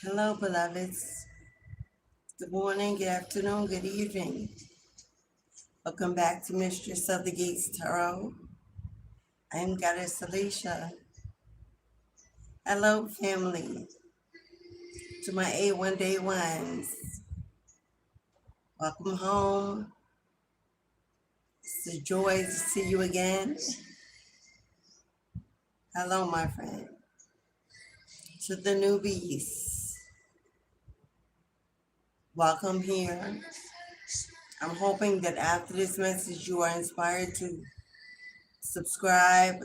Hello, beloveds. Good morning, good afternoon, good evening. Welcome back to Mistress of the Gates Tarot. I am Goddess Alicia. Hello, family. To my A1 Day Ones. Welcome home. It's a joy to see you again. Hello, my friend. To the newbies. Welcome here. I'm hoping that after this message you are inspired to subscribe,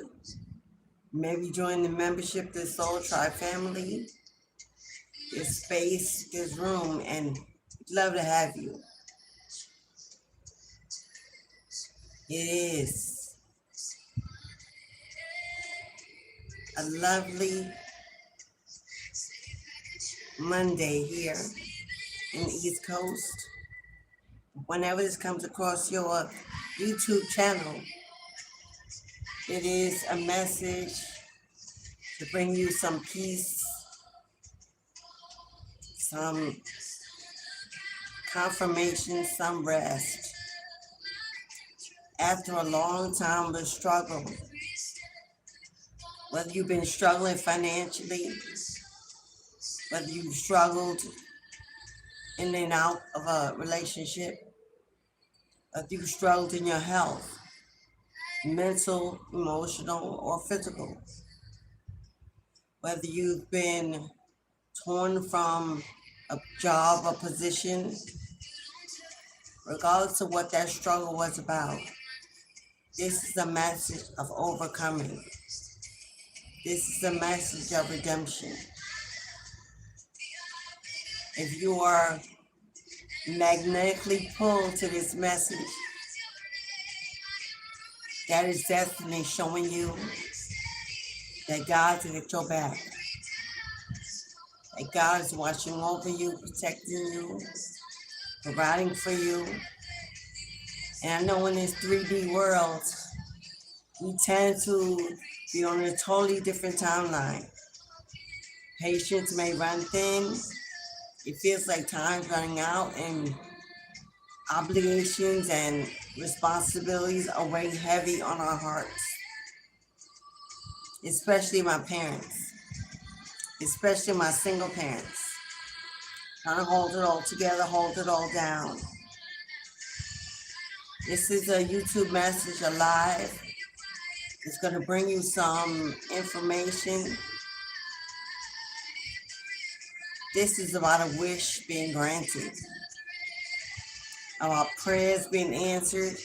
maybe join the membership, the Soul Tribe family. There's space, there's room, and we'd love to have you. It is a lovely Monday here in the East Coast. Whenever this comes across your YouTube channel, it is a message to bring you some peace, some confirmation, some rest. After a long time of struggle, whether you've been struggling financially, whether you've struggled in and out of a relationship, whether you've struggled in your health, mental, emotional, or physical, whether you've been torn from a job, a position, regardless of what that struggle was about, this is a message of overcoming. This is a message of redemption. If you are magnetically pulled to this message, that is destiny showing you that God's at your back, that God is watching over you, protecting you, providing for you. And I know in this 3D world, we tend to be on a totally different timeline. Patience may run thin. It feels like time's running out and obligations and responsibilities are weighing heavy on our hearts. Especially my parents. Especially my single parents. Trying to hold it all together, hold it all down. This is a YouTube message alive. It's going to bring you some information. This is about a wish being granted, about prayers being answered,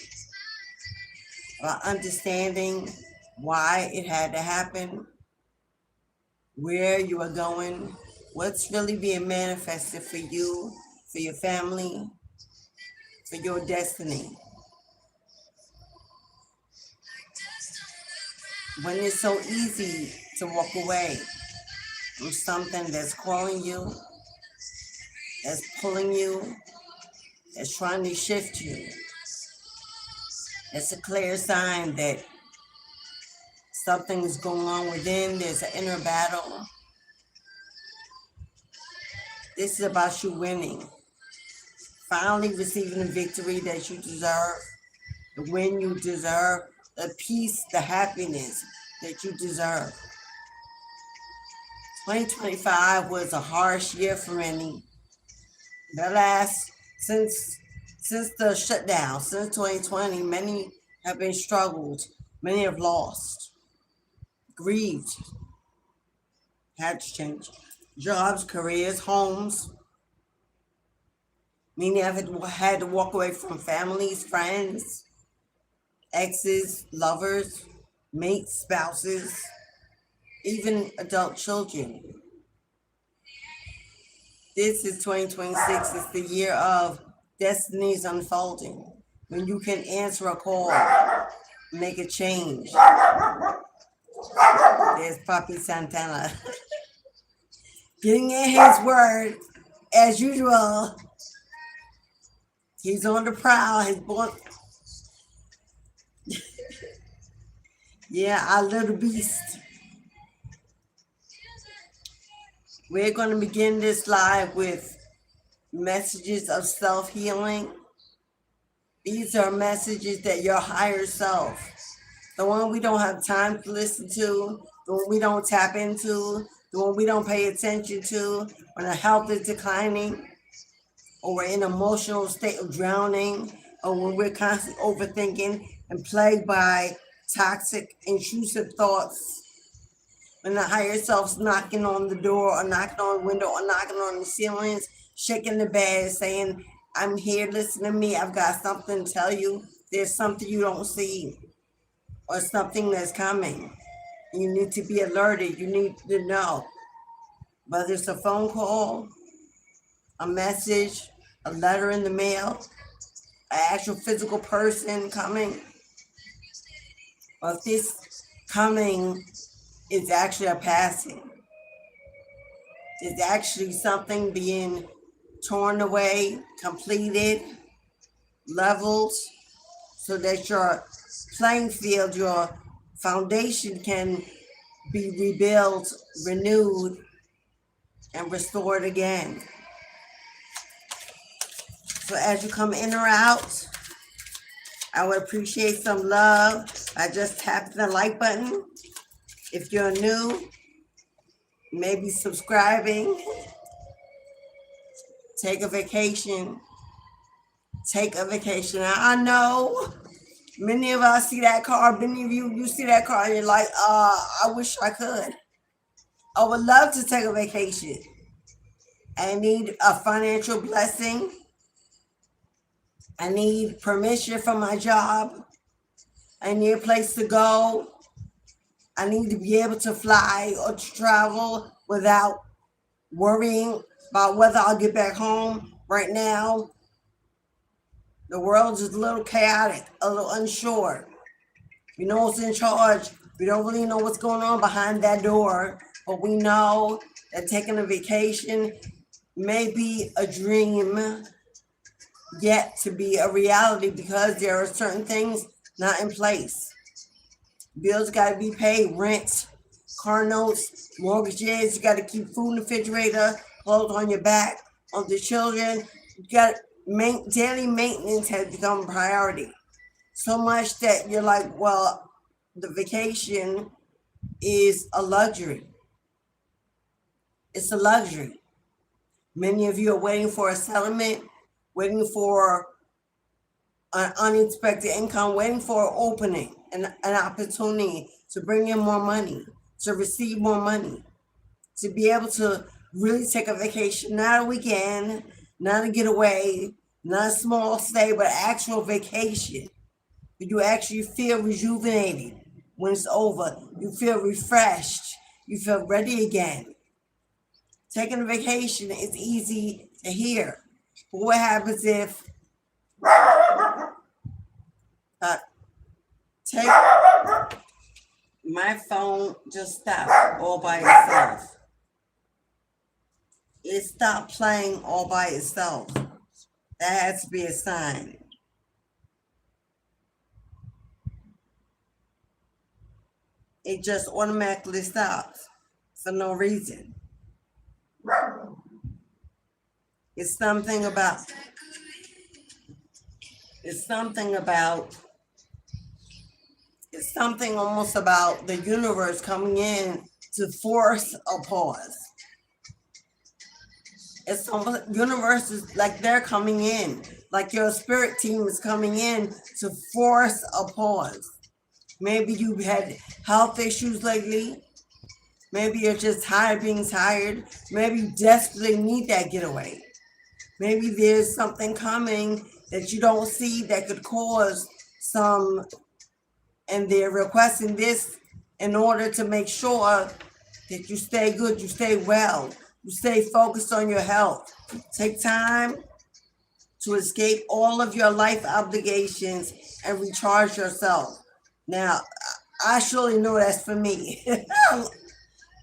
about understanding why it had to happen, where you are going, what's really being manifested for you, for your family, for your destiny. When it's so easy to walk away from something that's calling you, that's pulling you, that's trying to shift you, it's a clear sign that something is going on within. There's an inner battle. This is about you winning, finally receiving the victory that you deserve, the win you deserve, the peace, the happiness that you deserve. 2025 was a harsh year for many. Since the shutdown, since 2020, many have been struggled, many have lost, grieved, had to change jobs, careers, homes. Many have had to walk away from families, friends, exes, lovers, mates, spouses, even adult children. This is 2026. It's the year of destinies unfolding. When you can answer a call, make a change. There's Papi Santana. Getting in his word, as usual. He's on the prowl. His boy. Yeah, our little beast. We're going to begin this live with messages of self-healing. These are messages that your higher self, the one we don't have time to listen to, the one we don't tap into, the one we don't pay attention to, when our health is declining, or we're in an emotional state of drowning, or when we're constantly overthinking and plagued by toxic, intrusive thoughts. When the higher self's knocking on the door or knocking on the window or knocking on the ceilings, shaking the bed, saying, I'm here, listen to me, I've got something to tell you. There's something you don't see or something that's coming. You need to be alerted. You need to know. Whether it's a phone call, a message, a letter in the mail, an actual physical person coming, or if this coming is actually a passing. It's actually something being torn away, completed, leveled, so that your playing field, your foundation can be rebuilt, renewed, and restored again. So as you come in or out, I would appreciate some love by just tapping the like button. If you're new, maybe subscribing. Take a vacation. Take a vacation. I know many of us see that car. Many of you see that car and you're like, I wish I could. I would love to take a vacation. I need a financial blessing. I need permission from my job. I need a place to go. I need to be able to fly or to travel without worrying about whether I'll get back home. Right now, the world is a little chaotic, a little unsure. We know what's in charge. We don't really know what's going on behind that door, but we know that taking a vacation may be a dream yet to be a reality because there are certain things not in place. Bills got to be paid, rent, car notes, mortgages. You got to keep food in the refrigerator, clothes on your back, on the children. You got daily maintenance has become a priority. So much that you're like, well, the vacation is a luxury. It's a luxury. Many of you are waiting for a settlement, waiting for an unexpected income, waiting for an opening, an opportunity to bring in more money, to receive more money, to be able to really take a vacation, not a weekend, not a getaway, not a small stay, but actual vacation. You actually feel rejuvenated when it's over. You feel refreshed. You feel ready again. Taking a vacation is easy to hear. But what happens if take my phone just stopped all by itself. It stopped playing all by itself. That has to be a sign. It just automatically stops for no reason. It's something almost about the universe coming in to force a pause. It's almost universe is like they're coming in, like your spirit team is coming in to force a pause. Maybe you've had health issues lately. Maybe you're just tired of being tired. Maybe you desperately need that getaway. Maybe there's something coming that you don't see that could cause some, and they're requesting this in order to make sure that you stay good, you stay well, you stay focused on your health. Take time to escape all of your life obligations and recharge yourself. Now, I surely know that's for me.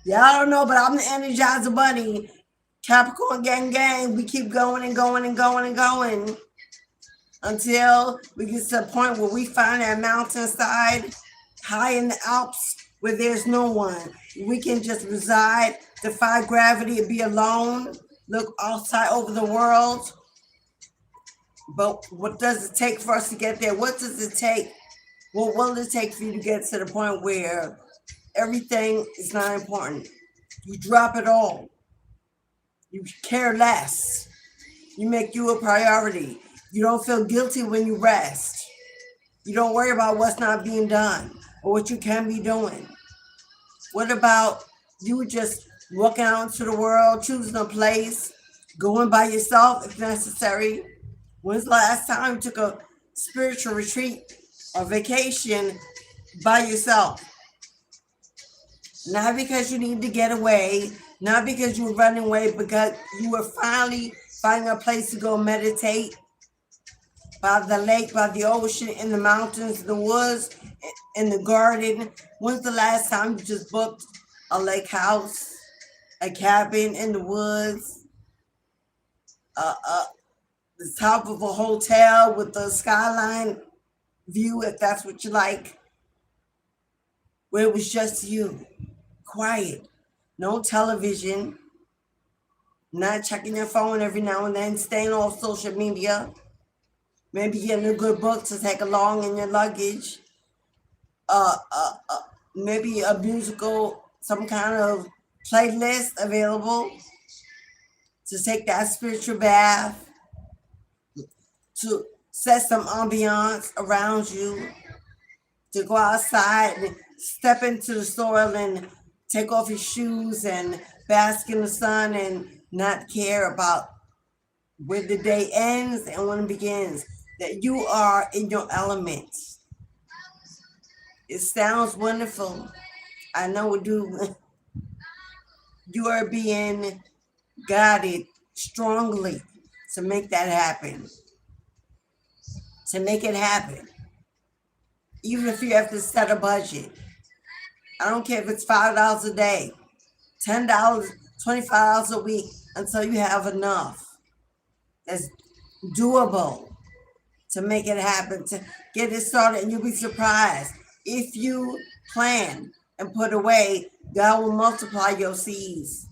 Y'all don't know, but I'm the Energizer Bunny. Capricorn gang, we keep going and going and going and going until we get to the point where we find that mountainside high in the Alps where there's no one. We can just reside defy gravity and be alone, look outside over the world. But what does it take for us to get there? What does it take? What will it take for you to get to the point where everything is not important? You drop it all. You care less. You make you a priority. You don't feel guilty when you rest. You don't worry about what's not being done or what you can be doing. What about you just walking out into the world, choosing a place, going by yourself if necessary? When's the last time you took a spiritual retreat or vacation by yourself? Not because you need to get away, not because you were running away, because you were finally finding a place to go meditate by the lake, by the ocean, in the mountains, the woods, in the garden. When's the last time you just booked a lake house, a cabin in the woods, the top of a hotel with the skyline view, if that's what you like, where it was just you, quiet, no television, not checking your phone every now and then, staying off social media, maybe getting a good book to take along in your luggage, maybe a musical, some kind of playlist available to take that spiritual bath, to set some ambiance around you, to go outside and step into the soil and take off your shoes and bask in the sun and not care about where the day ends and when it begins, that you are in your element. It sounds wonderful. I know it do. You are being guided strongly to make that happen. To make it happen. Even if you have to set a budget. I don't care if it's $5 a day, $10, $25 a week, until you have enough. That's doable to make it happen, to get it started, and you'll be surprised. If you plan and put away, God will multiply your seeds.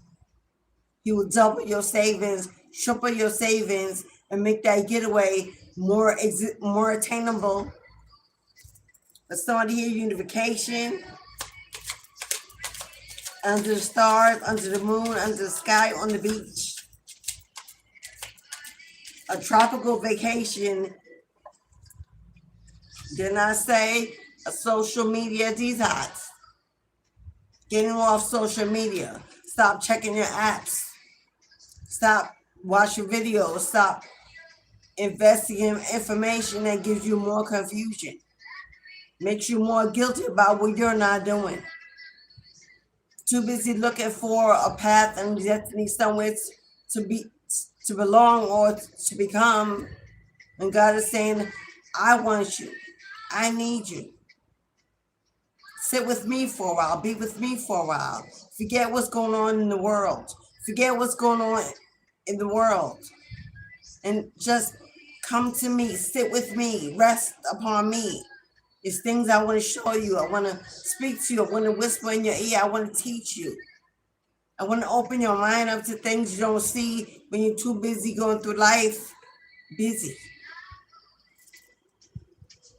He will double your savings, triple your savings, and make that getaway more attainable. But somebody here, unification, under the stars, under the moon, under the sky, on the beach. A tropical vacation. Didn't I say a social media detox? Getting off social media. Stop checking your apps. Stop watching videos. Stop investing in information that gives you more confusion. Makes you more guilty about what you're not doing. Too busy looking for a path and destiny somewhere to belong or to become. And God is saying, I want you. I need you. Sit with me for a while. Be with me for a while. Forget what's going on in the world. Forget what's going on in the world. And just come to me. Sit with me. Rest upon me. It's things I want to show you. I want to speak to you. I want to whisper in your ear. I want to teach you. I want to open your mind up to things you don't see when you're too busy going through life. Busy.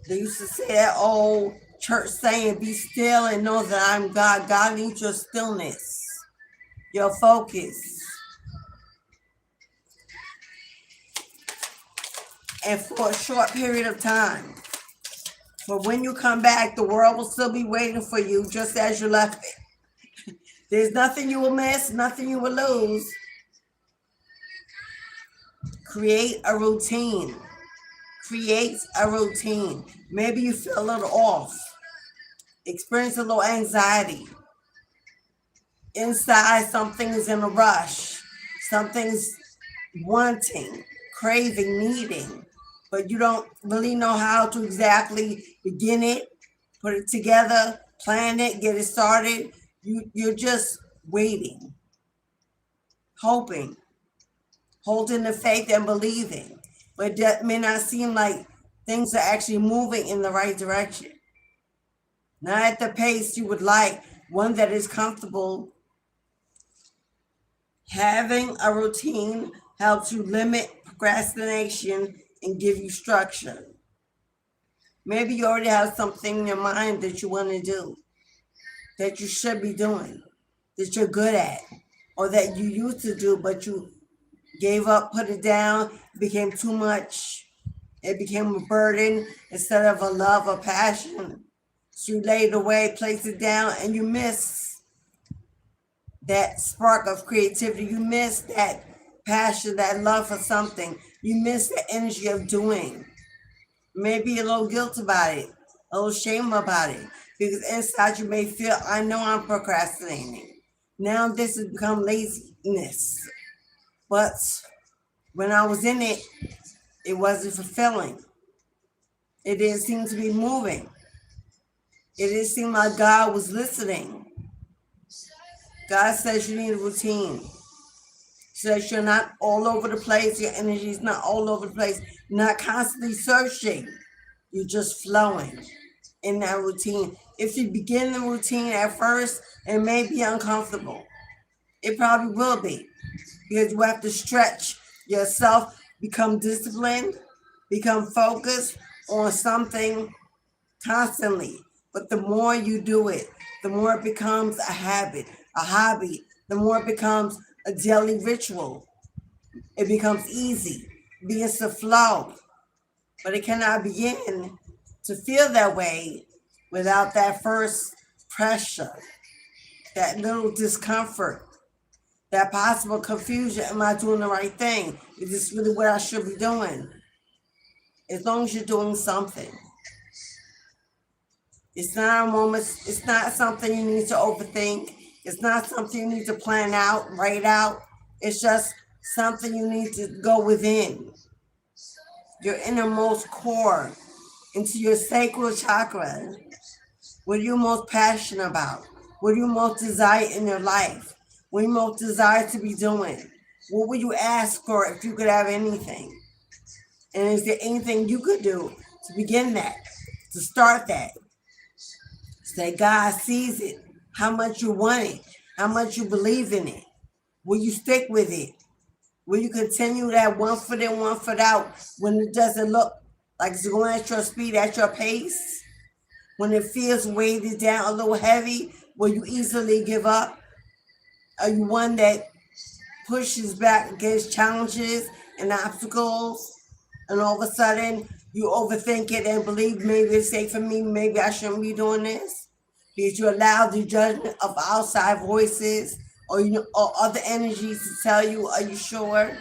They used to say that old church saying, be still and know that I'm God. God needs your stillness, your focus. And for a short period of time. But when you come back, the world will still be waiting for you just as you left it. There's nothing you will miss, nothing you will lose. Create a routine. Create a routine. Maybe you feel a little off. Experience a little anxiety. Inside, something's in a rush. Something's wanting, craving, needing. But you don't really know how to exactly begin it, put it together, plan it, get it started. You're just waiting, hoping, holding the faith and believing. But that may not seem like things are actually moving in the right direction. Not at the pace you would like, one that is comfortable, Having a routine helps you limit procrastination and give you structure. Maybe you already have something in your mind that you want to do, that you should be doing, that you're good at, or that you used to do, but you gave up, put it down, it became too much. It became a burden instead of a love or passion. So you laid it away, placed it down, and you miss that spark of creativity. You miss that passion, that love for something. You miss the energy of doing. Maybe a little guilt about it, a little shame about it, because inside you may feel, I know I'm procrastinating. Now this has become laziness. But when I was in it, it wasn't fulfilling. It didn't seem to be moving. It didn't seem like God was listening. God says you need a routine. So that you're not all over the place, your energy is not all over the place, not constantly searching. You're just flowing in that routine. If you begin the routine at first, it may be uncomfortable. It probably will be, because you have to stretch yourself, become disciplined, become focused on something constantly. But the more you do it, the more it becomes a habit, a hobby, the more it becomes a daily ritual. It becomes easy, it begins to flow. But it cannot begin to feel that way without that first pressure, that little discomfort, that possible confusion. Am I doing the right thing? Is this really what I should be doing? As long as you're doing something. It's not a moment, it's not something you need to overthink. It's not something you need to plan out, write out. It's just something you need to go within, your innermost core, into your sacral chakra. What are you most passionate about? What do you most desire in your life? What do you most desire to be doing? What would you ask for if you could have anything? And is there anything you could do to begin that, to start that? Say God sees it, how much you want it, how much you believe in it. Will you stick with it? Will you continue that 1 foot in, 1 foot out when it doesn't look like it's going at your speed, at your pace? When it feels weighted down, a little heavy, will you easily give up? Are you one that pushes back against challenges and obstacles, and all of a sudden you overthink it and believe maybe it's safe for me, maybe I shouldn't be doing this? Because you allow the judgment of outside voices or other energies to tell you, are you sure?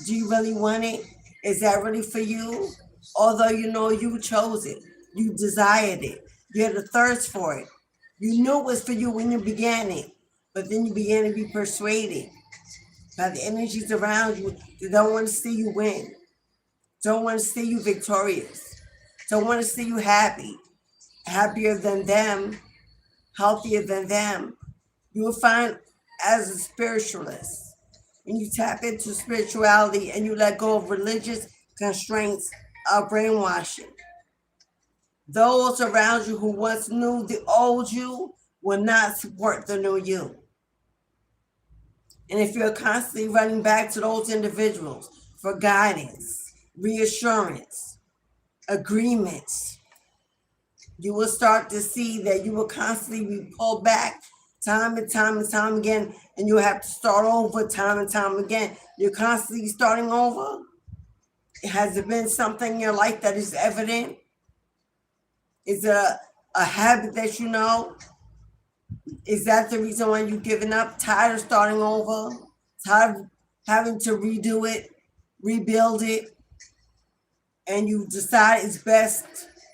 Do you really want it? Is that really for you? Although you know you chose it, you desired it, you had a thirst for it. You knew it was for you when you began it, but then you began to be persuaded by the energies around you that don't want to see you win, don't want to see you victorious, don't want to see you happy, happier than them, healthier than them. You will find, as a spiritualist, when you tap into spirituality and you let go of religious constraints of brainwashing, those around you who once knew the old you will not support the new you. And if you're constantly running back to those individuals for guidance, reassurance, agreements, you will start to see that you will constantly be pulled back time and time and time again, and you'll have to start over time and time again. You're constantly starting over. Has there been something in your life that is evident? Is it a habit that you know? Is that the reason why you've given up? Tired of starting over? Tired of having to redo it, rebuild it, and you decide it's best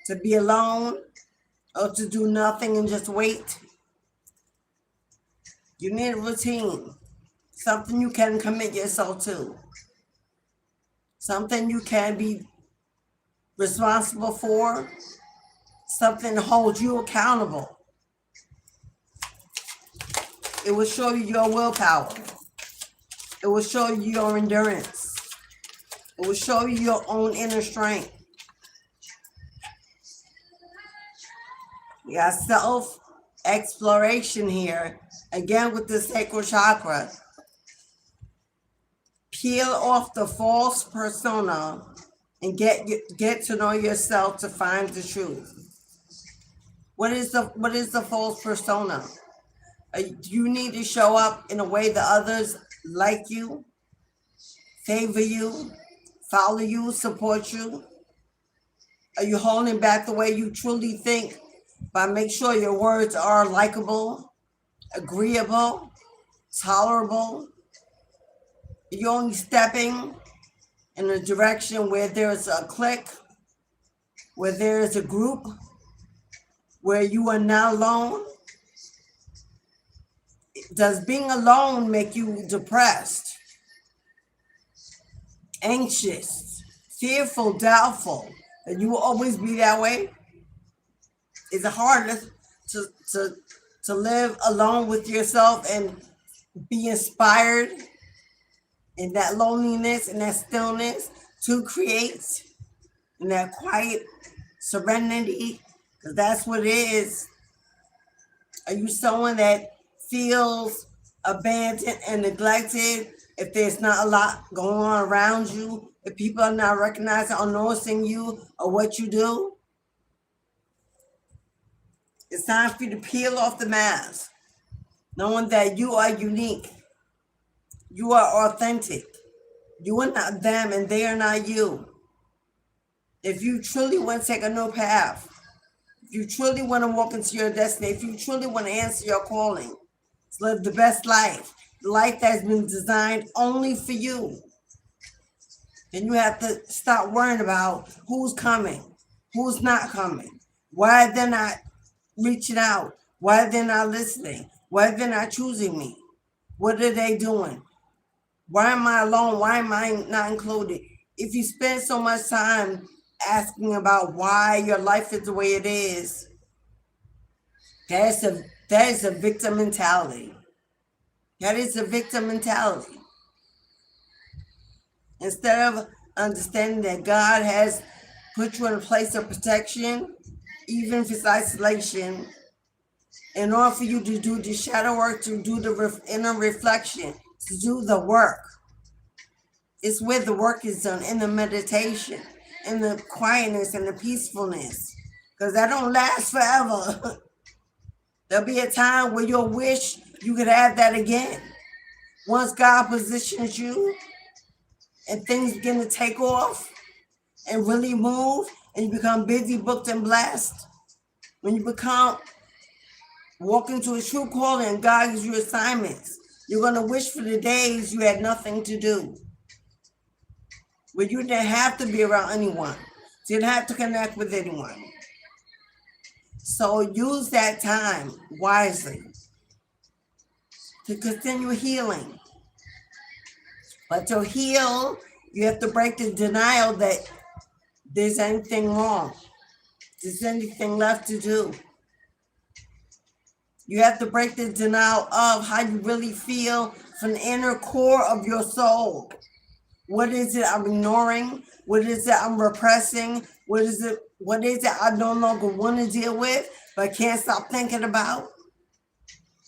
to be alone or to do nothing and just wait? You need a routine, something you can commit yourself to, something you can be responsible for, something to hold you accountable. It will show you your willpower. It will show you your endurance. It will show you your own inner strength. You got self-exploration here, again with the sacral chakra. peel off the false persona and get to know yourself to find the truth. What is the false persona? You need to show up in a way that others like you, favor you, follow you, support you. Are you holding back the way you truly think by make sure your words are likable, agreeable, tolerable? Are you only stepping in a direction where there's a clique, where there is a group, where you are not alone? Does being alone make you depressed, anxious, fearful, doubtful? That you will always be that way? Is it harder to live alone with yourself and be inspired in that loneliness and that stillness to create in that quiet serenity? Because that's what it is. Are you someone that feels abandoned and neglected if there's not a lot going on around you? If people are not recognizing or noticing you or what you do? It's time for you to peel off the mask, knowing that you are unique. You are authentic. You are not them and they are not you. If you truly want to take a new path, if you truly want to walk into your destiny, if you truly want to answer your calling, to live the best life, the life that's been designed only for you, then you have to stop worrying about who's coming, who's not coming, why they're not reaching out, why they're not listening, why they're not choosing me, what are they doing, why am I alone, why am I not included? If you spend so much time asking about why your life is the way it is, that is a victim mentality. That is a victim mentality. Instead of understanding that God has put you in a place of protection, even if it's isolation, in order for you to do the shadow work, to do the inner reflection, to do the work. It's where the work is done, in the meditation, in the quietness and the peacefulness. Because that don't last forever. There'll be a time where you'll wish you could have that again. Once God positions you and things begin to take off and really move, and you become busy, booked, and blessed, when you become walk into a true calling and God gives you assignments, you're going to wish for the days you had nothing to do, where you didn't have to be around anyone, you didn't have to connect with anyone. So use that time wisely to continue healing. But to heal, you have to break the denial that there's anything wrong, there's anything left to do. You have to break the denial of how you really feel from the inner core of your soul. What is it I'm ignoring? What is it I'm repressing? What is it I no longer want to deal with, but can't stop thinking about?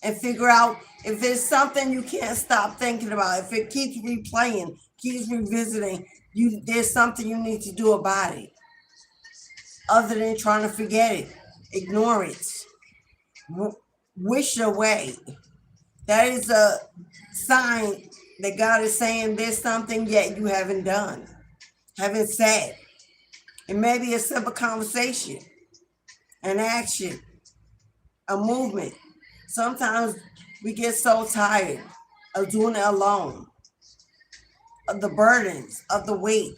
And figure out if there's something you can't stop thinking about. If it keeps replaying, keeps revisiting, there's something you need to do about it. Other than trying to forget it, ignore it, wish away. That is a sign that God is saying there's something yet you haven't done, haven't said. It may be a simple conversation, an action, a movement. Sometimes we get so tired of doing it alone, of the burdens, of the weight.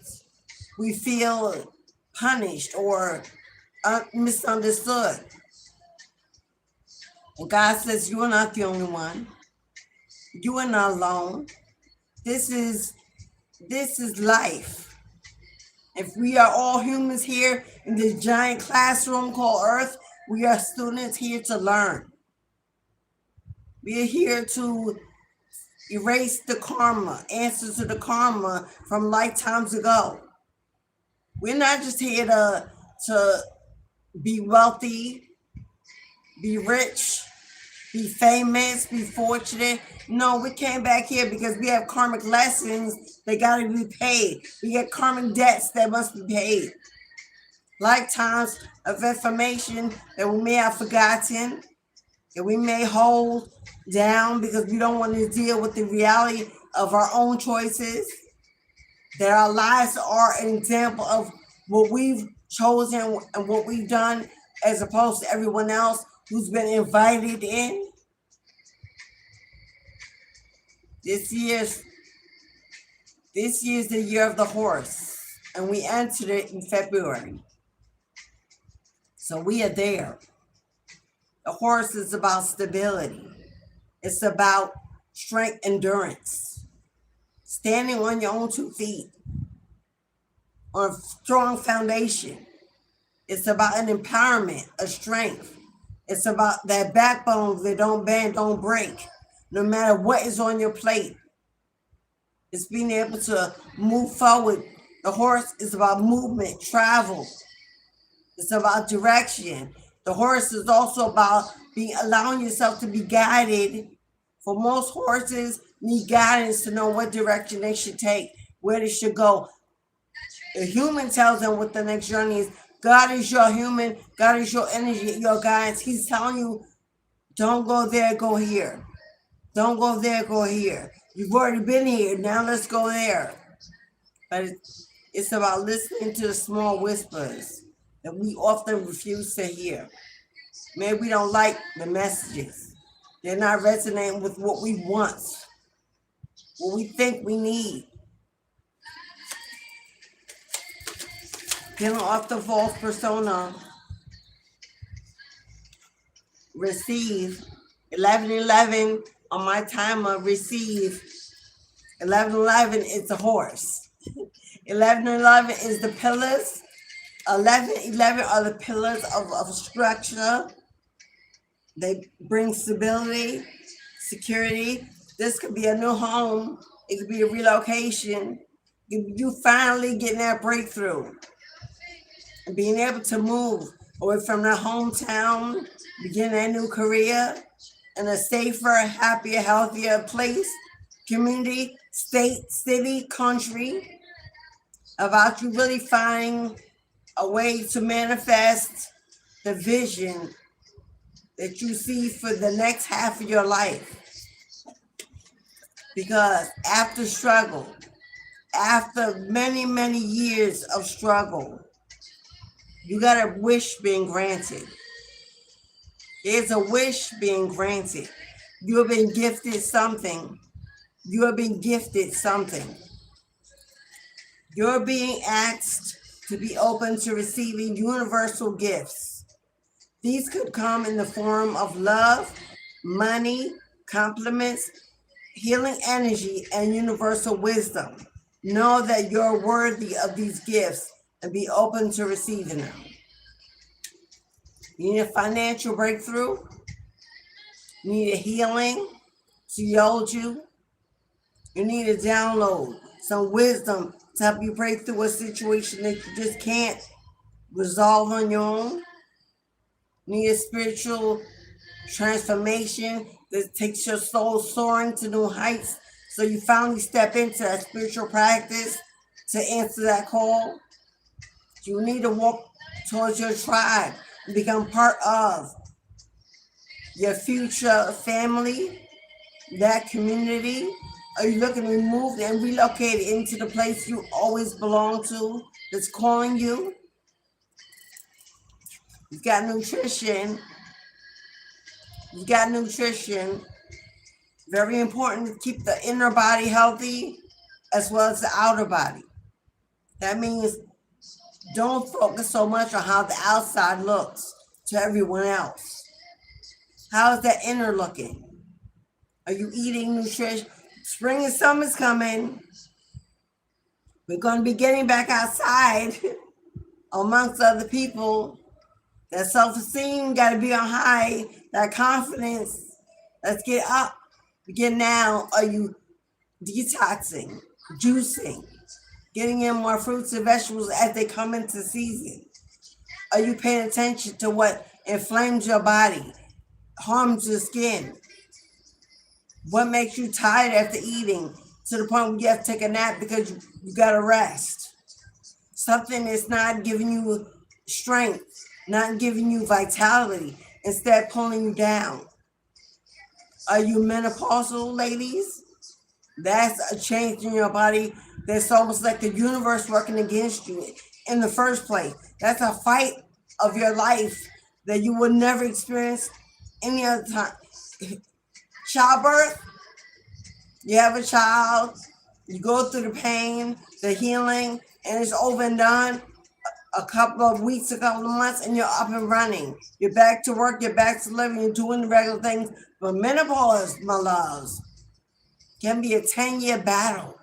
We feel punished or misunderstood. And God says, you are not the only one. You are not alone. This is life. If we are all humans here in this giant classroom called Earth, we are students here to learn. We are here to erase the karma, answers to the karma from lifetimes ago. We're not just here to be wealthy, be rich, be famous, be fortunate. No, we came back here because we have karmic lessons that got to be paid. We get karmic debts that must be paid. Lifetimes of information that we may have forgotten, that we may hold down because we don't want to deal with the reality of our own choices. That our lives are an example of what we've chosen and what we've done as opposed to everyone else who's been invited in. This year's the year of the horse, and we entered it in February. So we are there. The horse is about stability. It's about strength, endurance, standing on your own 2 feet, on a strong foundation. It's about an empowerment, a strength. It's about that backbone that don't bend, don't break, no matter what is on your plate. It's being able to move forward. The horse is about movement, travel. It's about direction. The horse is also about allowing yourself to be guided. For most horses, need guidance to know what direction they should take, where they should go. The human tells them what the next journey is. God is your human. God is your energy, your guidance. He's telling you, don't go there, go here. Don't go there, go here. You've already been here. Now let's go there. But it's about listening to the small whispers that we often refuse to hear. Maybe we don't like the messages. They're not resonating with what we want, what we think we need. Peeling off the false persona. Receive. 1111 on my timer, receive. 1111 is the horse. 1111 is the pillars. 1111 are the pillars of structure. They bring stability, security. This could be a new home. It could be a relocation. You finally getting that breakthrough. And being able to move away from their hometown, begin a new career in a safer, happier, healthier place, community, state, city, country. About you really finding a way to manifest the vision that you see for the next half of your life. Because after struggle, after many, many years of struggle, you got a wish being granted. There's a wish being granted. You have been gifted something. You have been gifted something. You're being asked to be open to receiving universal gifts. These could come in the form of love, money, compliments, healing energy, and universal wisdom. Know that you're worthy of these gifts and be open to receiving them. You need a financial breakthrough. You need a healing to hold you. You need to download some wisdom to help you break through a situation that you just can't resolve on your own. You need a spiritual transformation that takes your soul soaring to new heights. So you finally step into that spiritual practice to answer that call. You need to walk towards your tribe and become part of your future family, that community. Are you looking to be moved and relocated into the place you always belong to that's calling you? You've got nutrition. You've got nutrition. Very important to keep the inner body healthy as well as the outer body. That means don't focus so much on how the outside looks to everyone else. How is that inner looking? Are you eating nutrition? Spring and summer's coming. We're going to be getting back outside amongst other people. That self-esteem got to be on high. That confidence. Let's get up. Begin now. Are you detoxing, juicing, getting in more fruits and vegetables as they come into season? Are you paying attention to what inflames your body? harms your skin? What makes you tired after eating to the point where you have to take a nap because you got to rest? Something that's not giving you strength, not giving you vitality, instead pulling you down. Are you menopausal, ladies? That's a change in your body that's almost like the universe working against you in the first place. That's a fight of your life that you would never experience any other time. Childbirth, you have a child, you go through the pain, the healing, and it's over and done. A couple of weeks, a couple of months, and you're up and running. You're back to work, you're back to living, you're doing the regular things. But menopause, my loves, can be a 10-year battle.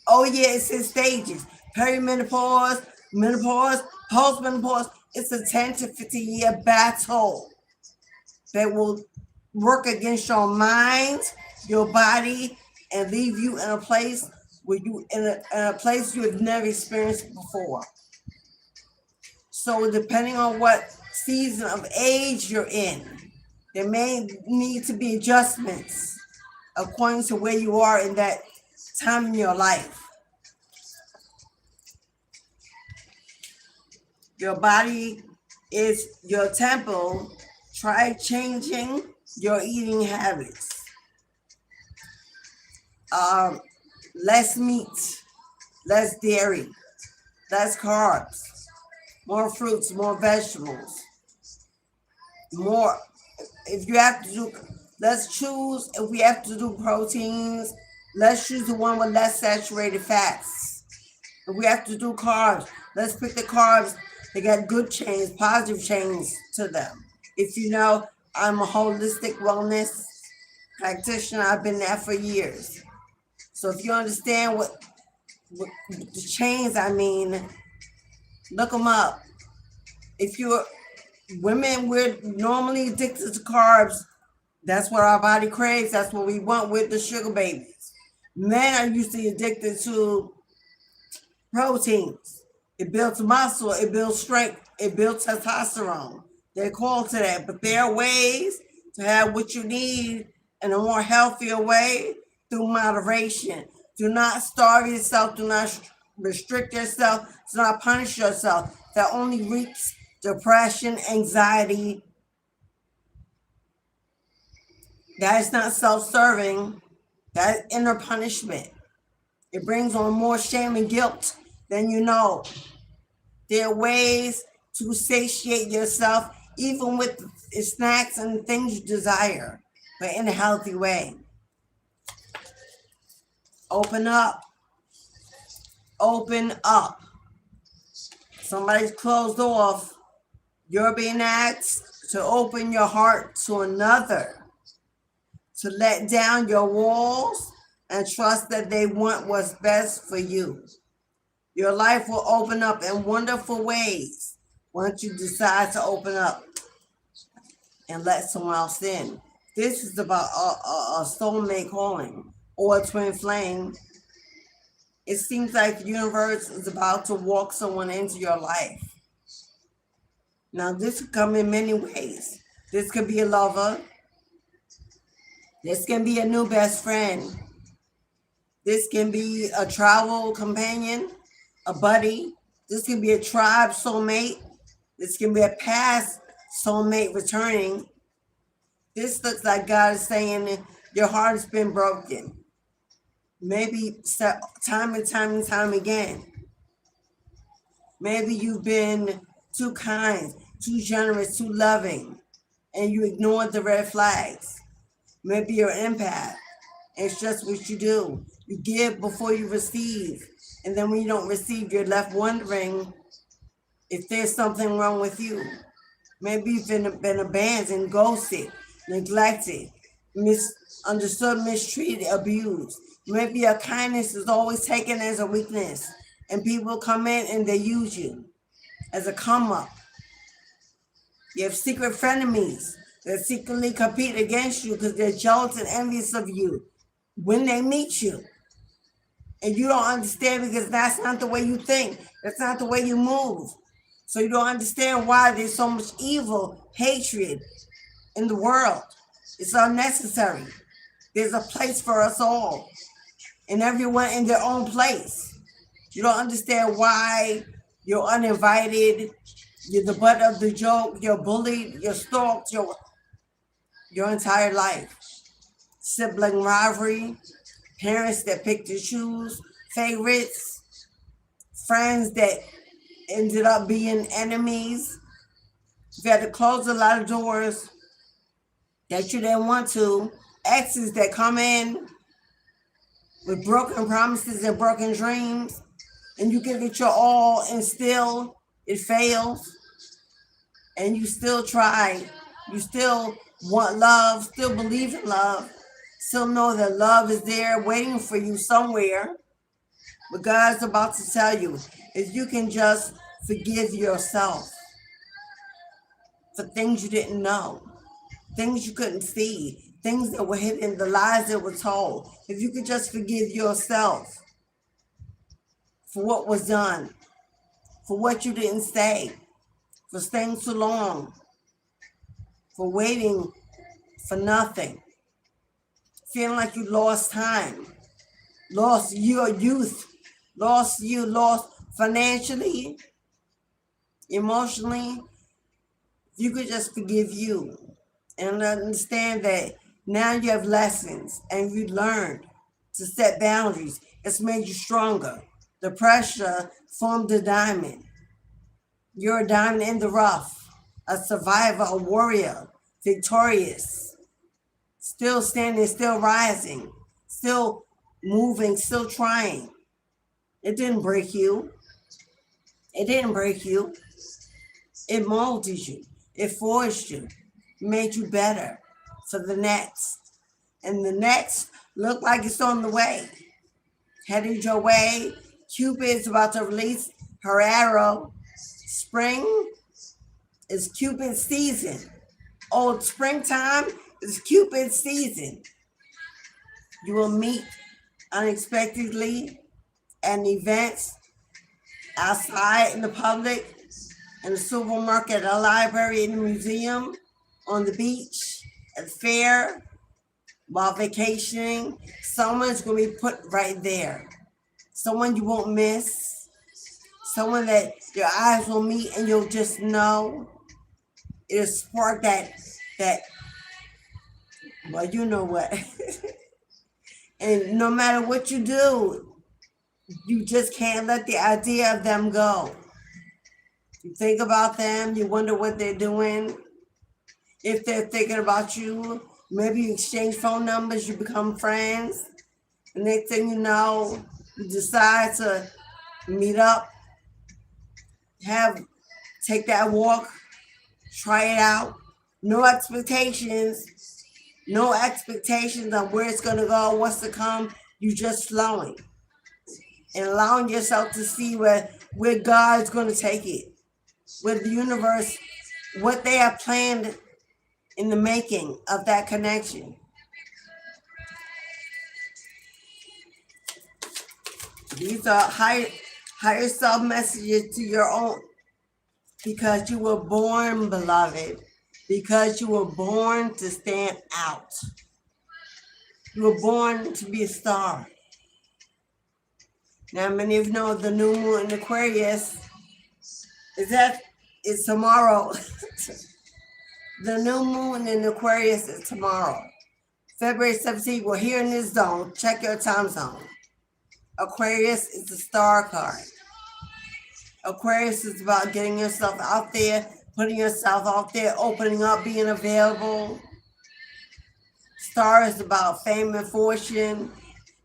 Oh yeah, it's in stages. Perimenopause, menopause, postmenopause. It's a 10 to 15-year battle that will work against your mind, your body, and leave you in a place where you in a place you have never experienced before. So depending on what season of age you're in, there may need to be adjustments according to where you are in that time in your life. Your body is your temple. Try changing your eating habits. Less meat, less dairy, less carbs, more fruits, more vegetables, more. If you have to do, let's choose. If we have to do proteins, let's choose the one with less saturated fats. If we have to do carbs, let's pick the carbs. They got good chains, positive chains to them. If you know, I'm a holistic wellness practitioner. I've been there for years. So if you understand what the chains I mean, look them up. If you're women, we're normally addicted to carbs. That's what our body craves. That's what we want with the sugar babies. Men are usually addicted to proteins. It builds muscle, it builds strength, it builds testosterone. They're called to that, but there are ways to have what you need in a more healthier way through moderation. Do not starve yourself, do not restrict yourself, do not punish yourself. That only reaps depression, anxiety. That is not self-serving. That is inner punishment. It brings on more shame and guilt than you know. There are ways to satiate yourself, even with snacks and things you desire, but in a healthy way. Open up. Open up. Somebody's closed off. You're being asked to open your heart to another, to let down your walls and trust that they want what's best for you. Your life will open up in wonderful ways once you decide to open up and let someone else in. This is about a soulmate calling or a twin flame. It seems like the universe is about to walk someone into your life. Now, this could come in many ways. This could be a lover. This can be a new best friend. This can be a travel companion, a buddy. This can be a tribe soulmate. This can be a past soulmate returning. This looks like God is saying your heart has been broken. Maybe time and time and time again. Maybe you've been too kind, too generous, too loving, and you ignored the red flags. Maybe you're an empath. It's just what you do. You give before you receive. And then when you don't receive, you're left wondering if there's something wrong with you. Maybe you've been abandoned, ghosted, neglected, misunderstood, mistreated, abused. Maybe your kindness is always taken as a weakness, and people come in and they use you as a come up. You have secret frenemies that secretly compete against you because they're jealous and envious of you when they meet you. And you don't understand because that's not the way you think. That's not the way you move. So you don't understand why there's so much evil, hatred, in the world. It's unnecessary. There's a place for us all, and everyone in their own place. You don't understand why you're uninvited, you're the butt of the joke, you're bullied, you're stalked your entire life. Sibling rivalry, parents that picked and choose, favorites, friends that ended up being enemies. You had to close a lot of doors that you didn't want to. Exes that come in with broken promises and broken dreams, and you give it your all, and still it fails. And you still try. You still want love, still believe in love, still know that love is there waiting for you somewhere. But God's about to tell you, if you can just forgive yourself for things you didn't know, things you couldn't see, things that were hidden, the lies that were told. If you could just forgive yourself for what was done, for what you didn't say, for staying too long, for waiting for nothing, feeling like you lost time, lost your youth, lost financially, emotionally. If you could just forgive you and understand that now you have lessons and you learned to set boundaries. It's made you stronger. The pressure formed a diamond. You're a diamond in the rough, a survivor, a warrior, victorious, still standing, still rising, still moving, still trying. It didn't break you. It didn't break you. It molded you. It forged you. Made you better for the next. And the next looked like it's on the way. Headed your way. Cupid's about to release her arrow. Spring is Cupid's season. Old springtime is Cupid's season. You will meet unexpectedly at events outside in the public, in the supermarket, at a library, in the museum, on the beach, at the fair, while vacationing. Someone's going to be put right there. Someone you won't miss. Someone that your eyes will meet and you'll just know. It'll spark that, well, you know what. And no matter what you do, you just can't let the idea of them go. You think about them, you wonder what they're doing. If they're thinking about you, maybe you exchange phone numbers, you become friends. The next thing you know, you decide to meet up, take that walk, try it out. No expectations on where it's going to go, what's to come. You just flowing and allowing yourself to see where God's going to take it, where the universe, what they have planned in the making of that connection. These are higher self messages to your own, because you were born, beloved, because you were born to stand out. You were born to be a star. Now, many of you know the new moon in Aquarius is tomorrow. The new moon in Aquarius is tomorrow. February 17th, we're here in this zone. Check your time zone. Aquarius is the star card. Aquarius is about getting yourself out there, putting yourself out there, opening up, being available. Star is about fame and fortune,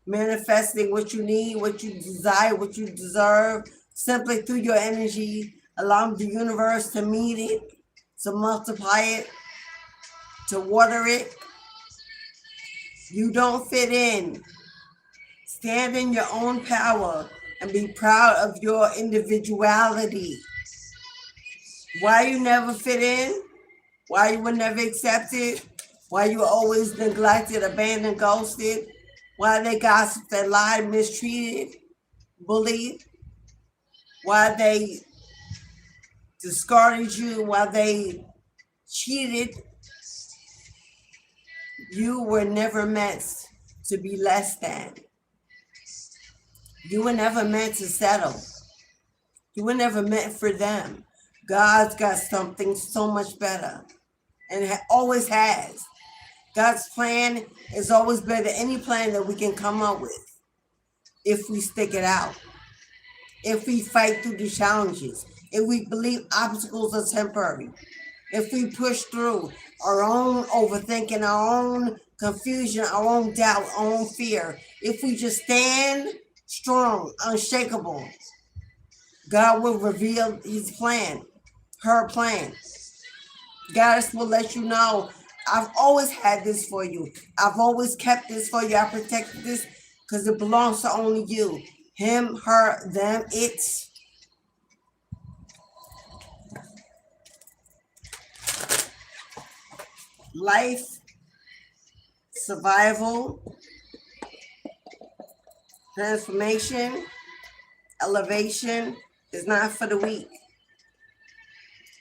manifesting what you need, what you desire, what you deserve, simply through your energy, allowing the universe to meet it, to multiply it, to water it. You don't fit in. Stand in your own power and be proud of your individuality. Why you never fit in? Why you were never accepted? Why you were always neglected, abandoned, ghosted? Why they gossiped, they lied, mistreated, bullied? Why they discarded you? Why they cheated? You were never meant to be less than. You were never meant to settle. You were never meant for them. God's got something so much better, and always has. God's plan is always better than any plan that we can come up with if we stick it out, if we fight through the challenges, if we believe obstacles are temporary, if we push through our own overthinking, our own confusion, our own doubt, our own fear, if we just stand strong, unshakable, God will reveal his plan, her plan. God will let you know, I've always had this for you. I've always kept this for you. I protected this because it belongs to only you. Him, her, them, it. Life, survival, transformation, elevation is not for the weak.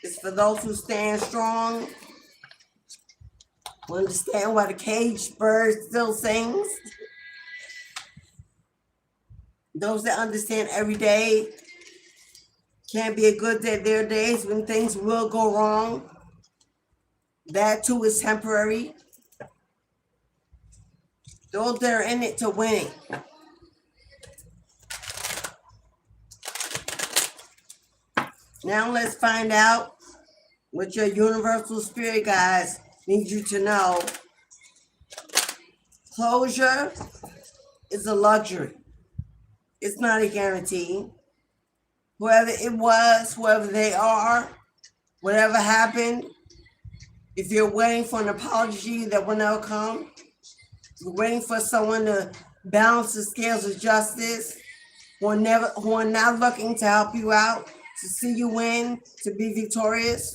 It's for those who stand strong, who understand why the caged bird still sings. Those that understand every day can't be a good day. There are days when things will go wrong. That too is temporary. Those that are in it to win it. Now let's find out what your universal spirit guides need you to know. Closure is a luxury. It's not a guarantee. Whoever it was, whoever they are, whatever happened, if you're waiting for an apology that will never come, you're waiting for someone to balance the scales of justice, who are not looking to help you out, to see you win, to be victorious.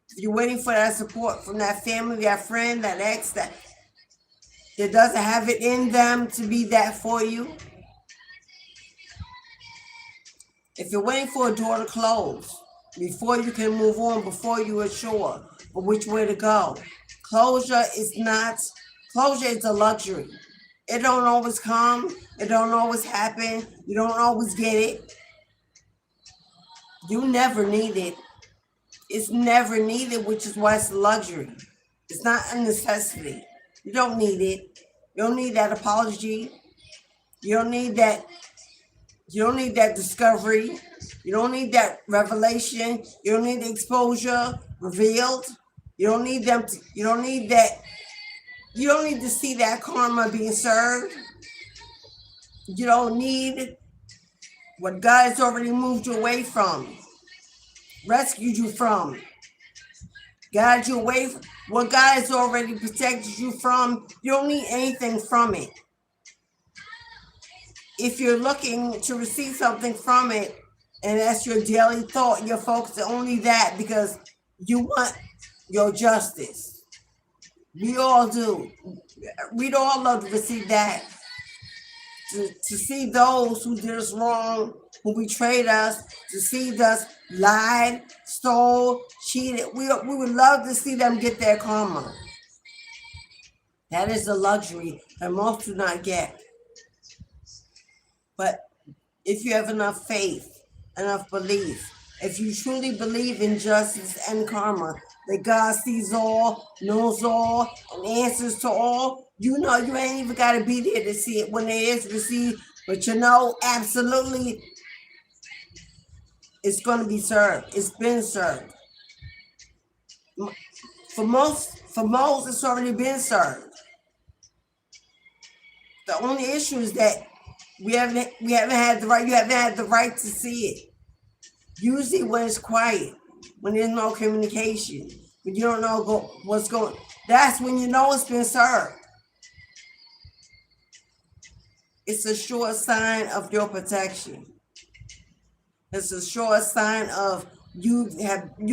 If you're waiting for that support from that family, that friend, that ex, that doesn't have it in them to be that for you. If you're waiting for a door to close before you can move on, before you are sure of which way to go, closure is a luxury. It don't always come. It don't always happen. You don't always get it. You never need it. It's never needed, which is why it's a luxury. It's not a necessity. You don't need it. You don't need that apology. You don't need that. You don't need that discovery. You don't need that revelation. You don't need the exposure revealed. You don't need them. You don't need that. You don't need to see that karma being served. You don't need what God has already moved you away from, rescued you from, guided you away from. What God has already protected you from, you don't need anything from it. If you're looking to receive something from it, and that's your daily thought, you're focused on only that because you want your justice. We all do. We'd all love to receive that. To see those who did us wrong, who betrayed us, to see us lied, stole, cheated. We would love to see them get their karma. That is a luxury that most do not get. But if you have enough faith, enough belief, if you truly believe in justice and karma, that God sees all, knows all, and answers to all, you know you ain't even got to be there to see it when it is received, but you know absolutely it's going to be served. It's been served. For most, it's already been served. The only issue is that we haven't had the right. You haven't had the right to see it. Usually, when it's quiet, when there's no communication, when you don't know what's going, that's when you know it's been served. It's a sure sign of your protection. It's a sure sign of you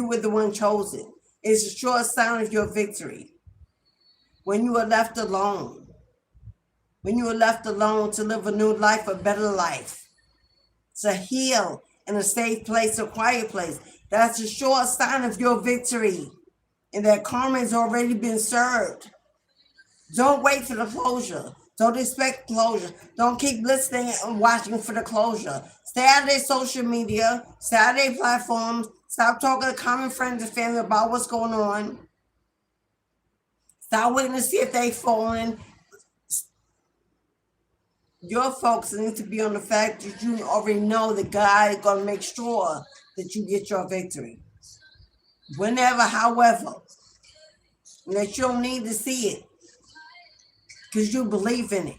were the one chosen. It's a sure sign of your victory. When you are left alone. When you are left alone to live a new life, a better life, to heal in a safe place, a quiet place, that's a sure sign of your victory, and that karma has already been served. Don't wait for the closure. Don't expect closure. Don't keep listening and watching for the closure. Stay out of their social media. Stay out of their platforms. Stop talking to common friends and family about what's going on. Stop waiting to see if they falling. Your focus needs to be on the fact that you already know that God is going to make sure that you get your victory. Whenever, however, and that you don't need to see it because you believe in it.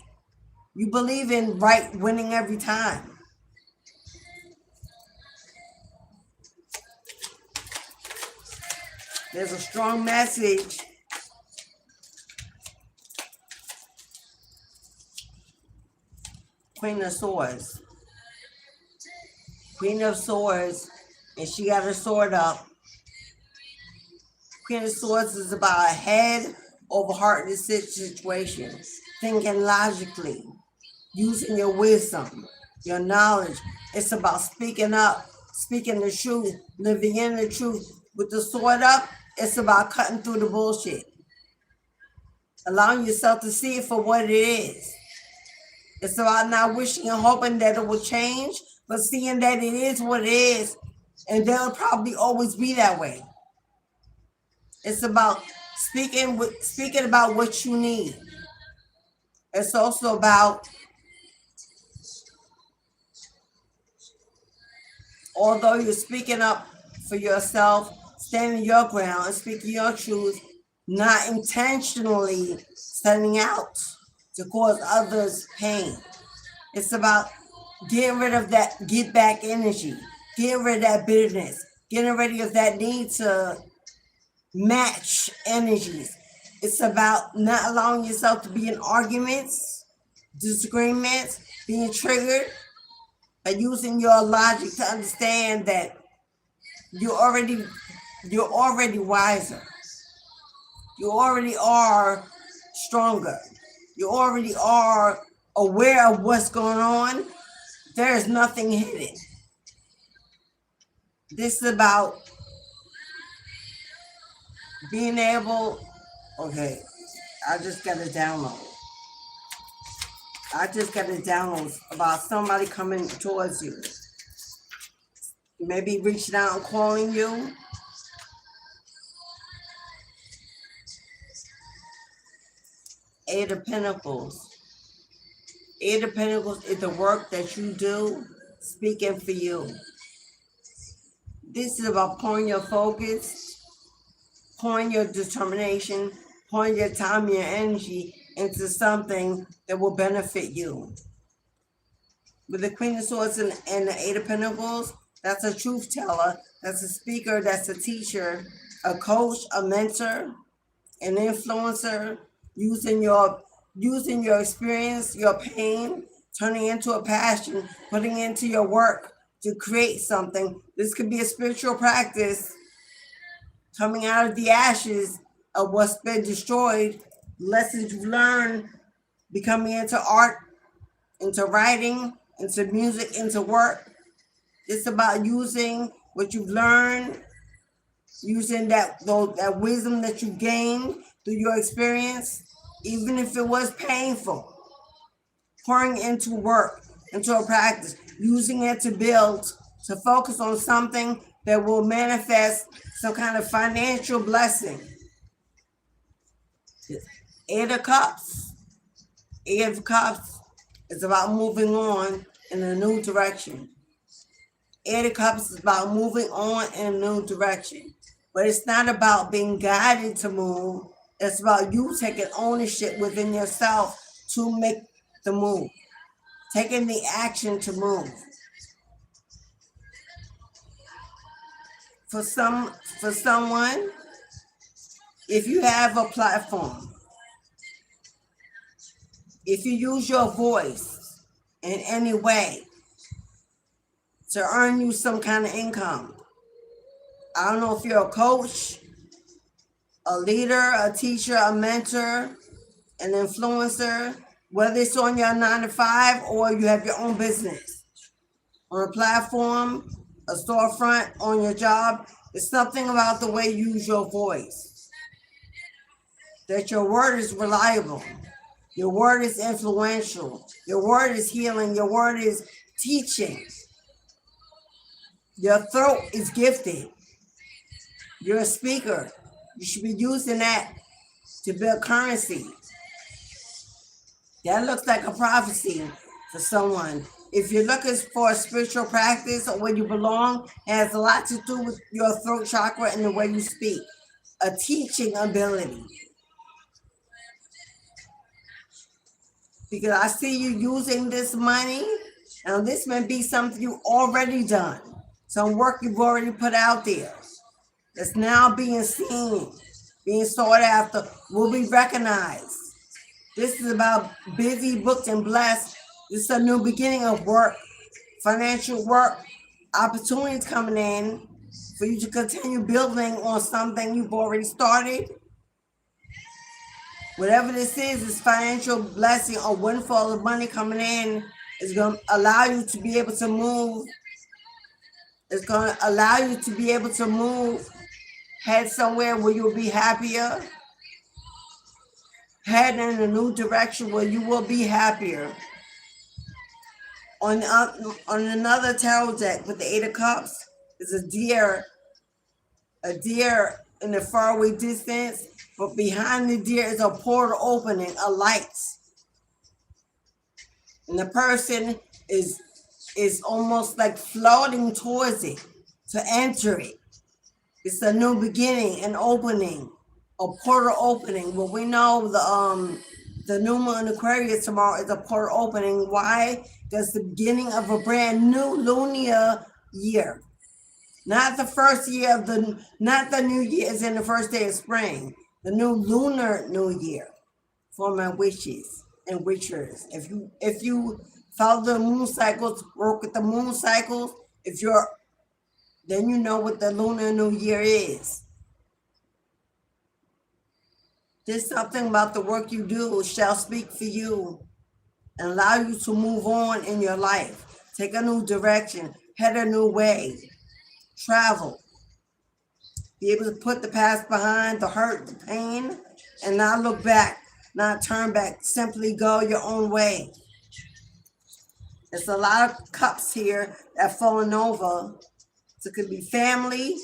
You believe in right winning every time. There's a strong message. Queen of Swords. Queen of Swords, and she got her sword up. Queen of Swords is about a head over heart in this situation. Thinking logically, using your wisdom, your knowledge. It's about speaking up, speaking the truth, living in the truth. With the sword up, it's about cutting through the bullshit. Allowing yourself to see it for what it is. It's about not wishing and hoping that it will change, but seeing that it is what it is, and they'll probably always be that way. It's about speaking about what you need. It's also about, although you're speaking up for yourself, standing your ground and speaking your truth, not intentionally standing out to cause others pain. It's about getting rid of that get back energy, getting rid of that bitterness, getting rid of that need to match energies. It's about not allowing yourself to be in arguments, disagreements, being triggered, and using your logic to understand that you're already wiser. You already are stronger. You already are aware of what's going on. There is nothing hidden. This is about being able, okay, I just got a download. About somebody coming towards you. Maybe reaching out and calling you. Eight of Pentacles. Eight of Pentacles is the work that you do, speaking for you. This is about pouring your focus, pouring your determination, pouring your time, your energy into something that will benefit you. With the Queen of Swords and the Eight of Pentacles, that's a truth teller, that's a speaker, that's a teacher, a coach, a mentor, an influencer, using your experience, your pain, turning into a passion, putting into your work to create something. This could be a spiritual practice, coming out of the ashes of what's been destroyed, lessons you've learned, becoming into art, into writing, into music, into work. It's about using what you've learned, using that wisdom that you gained through your experience, even if it was painful, pouring into work, into a practice, using it to build, to focus on something that will manifest some kind of financial blessing. Eight of Cups. Eight of Cups is about moving on in a new direction. Eight of Cups is about moving on in a new direction. But it's not about being guided to move. It's about you taking ownership within yourself to make the move. Taking the action to move. For someone, if you have a platform, if you use your voice in any way to earn you some kind of income, I don't know if you're a coach, a leader, a teacher, a mentor, an influencer, whether it's on your 9-to-5 or you have your own business, on a platform, a storefront, on your job. It's something about the way you use your voice. that your word is reliable. Your word is influential. Your word is healing. Your word is teaching. Your throat is gifted. You're a speaker. You should be using that to build currency. That looks like a prophecy for someone. If you're looking for a spiritual practice or where you belong, it has a lot to do with your throat chakra and the way you speak. A teaching ability. Because I see you using this money, and this may be something you've already done. Some work you've already put out there. It's now being seen, being sought after, will be recognized. This is about busy, booked, and blessed. This is a new beginning of work, financial work, opportunities coming in for you to continue building on something you've already started. Whatever this is financial blessing or windfall of money coming in is going to allow you to be able to move. It's going to allow you to be able to move, head somewhere where you'll be happier, head in a new direction where you will be happier. On another tarot deck with the Eight of Cups is a deer in the faraway distance, but behind the deer is a portal opening, a light. And the person is almost like floating towards it to enter it. It's a new beginning, an opening, a portal opening. Well, we know the new moon in Aquarius tomorrow is a portal opening. Why? That's the beginning of a brand new lunar year. Not the first year of not the new year is in the first day of spring. The new lunar new year for my witches and witchers. If you follow the moon cycles, work with the moon cycles, then you know what the lunar new year is. There's something about the work you do shall speak for you and allow you to move on in your life. Take a new direction, head a new way, travel. Be able to put the past behind, the hurt, the pain, and not look back, not turn back. Simply go your own way. There's a lot of cups here that falling over. So it could be family,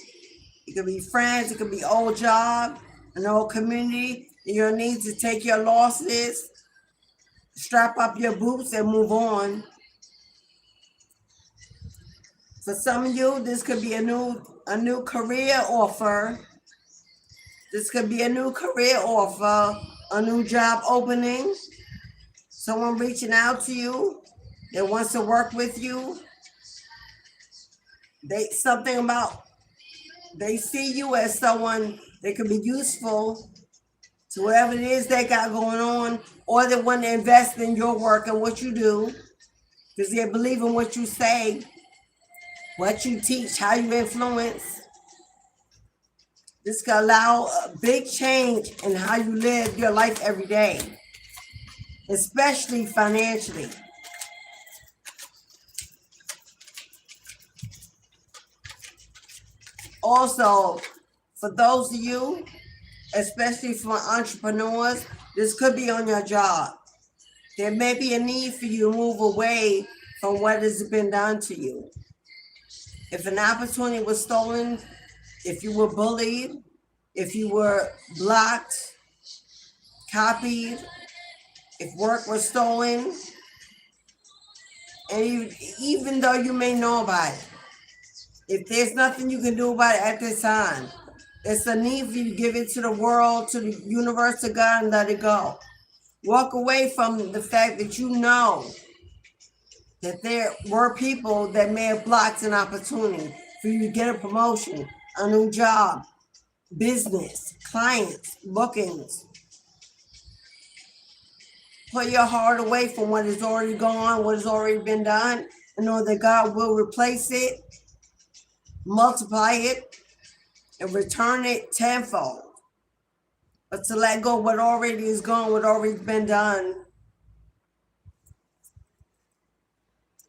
it could be friends, it could be old job, an old community. You'll need to take your losses, strap up your boots, and move on. For some of you, this could be a new career offer. This could be a new career offer, a new job opening. Someone reaching out to you that wants to work with you. They see you as someone that could be useful to whatever it is they got going on, or they want to invest in your work and what you do because they believe in what you say, what you teach, how you influence. This can allow a big change in how you live your life every day, especially financially. Also, for those of you, especially for entrepreneurs, this could be on your job. There may be a need for you to move away from what has been done to you. If an opportunity was stolen, if you were bullied, if you were blocked, copied, if work was stolen, and even though you may know about it, if there's nothing you can do about it at this time, it's a need for you to give it to the world, to the universe, to God, and let it go. Walk away from the fact that you know that there were people that may have blocked an opportunity for you to get a promotion, a new job, business, clients, bookings. Put your heart away from what is already gone, what has already been done, and know that God will replace it, multiply it, and return it tenfold. But to let go what already is gone, what already been done.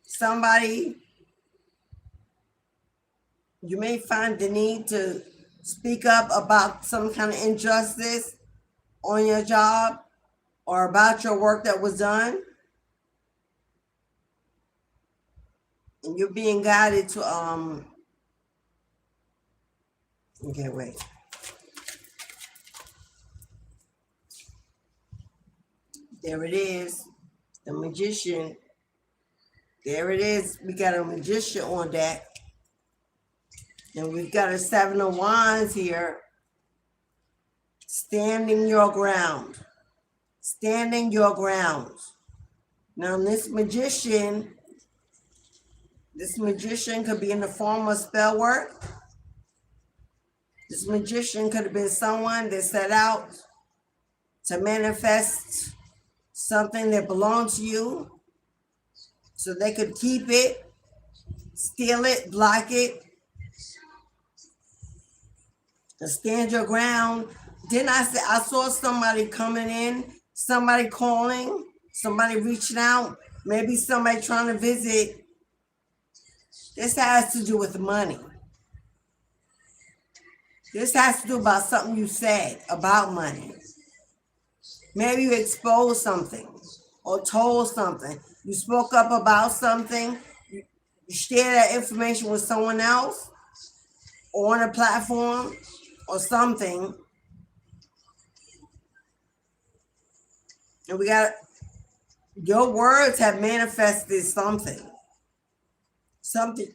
Somebody, you may find the need to speak up about some kind of injustice on your job or about your work that was done. And you're being guided to okay, wait. There it is. The Magician. There it is. We got a Magician on deck. And we've got a 7 of Wands here. Standing your ground. Standing your ground. Now this magician could be in the form of spell work. This magician could have been someone that set out to manifest something that belonged to you so they could keep it, steal it, block it, and stand your ground. Didn't I say I saw somebody coming in, somebody calling, somebody reaching out, maybe somebody trying to visit. This has to do with money. This has to do about something you said about money. Maybe you exposed something or told something. You spoke up about something. You shared that information with someone else or on a platform or something. And we got your words have manifested something. Something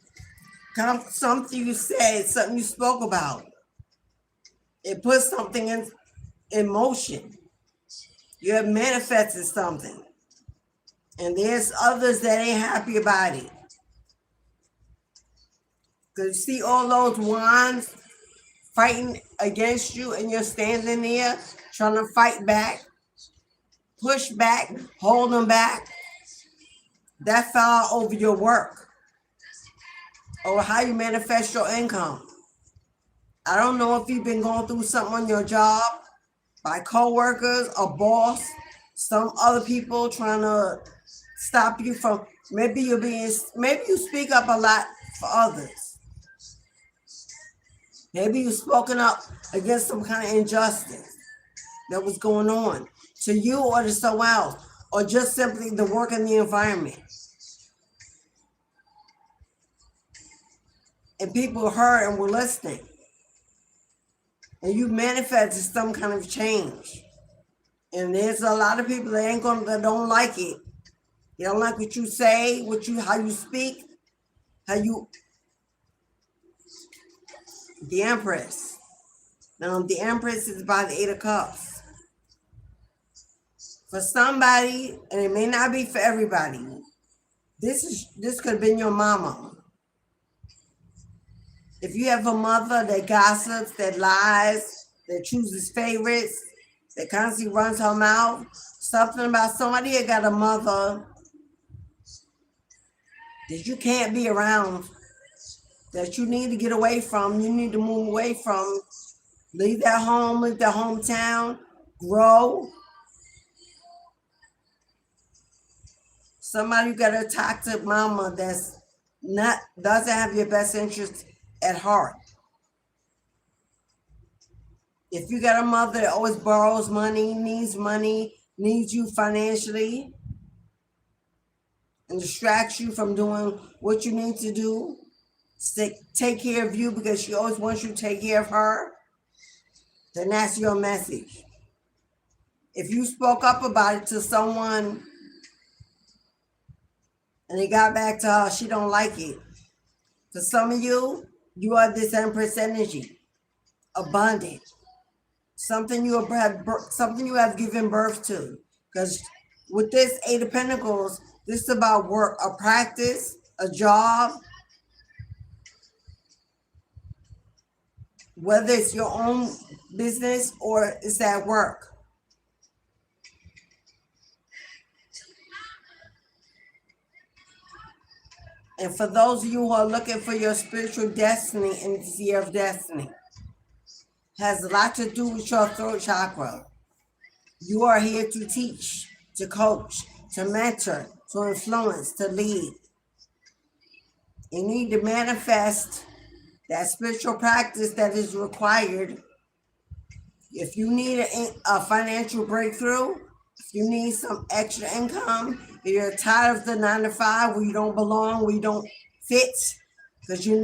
you said, something you spoke about. It put something in motion. You have manifested something. And there's others that ain't happy about it. Because you see all those wands fighting against you and you're standing there trying to fight back, push back, hold them back. That fell over your work or how you manifest your income. I don't know if you've been going through something on your job by co-workers, a boss, some other people trying to stop you from, maybe you speak up a lot for others. Maybe you've spoken up against some kind of injustice that was going on to you or to someone else, or just simply the work in the environment. And people heard and were listening. And you manifested some kind of change. And there's a lot of people that don't like it. They don't like what you say, how you speak, the Empress. Now the Empress is by the 8 of Cups. For somebody, and it may not be for everybody, this could have been your mama. If you have a mother that gossips, that lies, that chooses favorites, that constantly runs her mouth, something about somebody that got a mother that you can't be around, that you need to get away from, you need to move away from, leave that home, leave that hometown, grow. Somebody you got a toxic mama that's doesn't have your best interest at heart. If you got a mother that always borrows money, needs you financially, and distracts you from doing what you need to do, take care of you because she always wants you to take care of her, then that's your message. If you spoke up about it to someone and they got back to her, she don't like it. For some of you, you are this Empress energy, abundant, something you have given birth to. Because with this 8 of Pentacles, this is about work, a practice, a job, whether it's your own business or it's at work. And for those of you who are looking for your spiritual destiny in this year of destiny, has a lot to do with your throat chakra. You are here to teach, to coach, to mentor, to influence, to lead. You need to manifest that spiritual practice that is required If you need a financial breakthrough, if you need some extra income, if you're tired of the 9 to 5 where you don't belong, where you don't fit, because you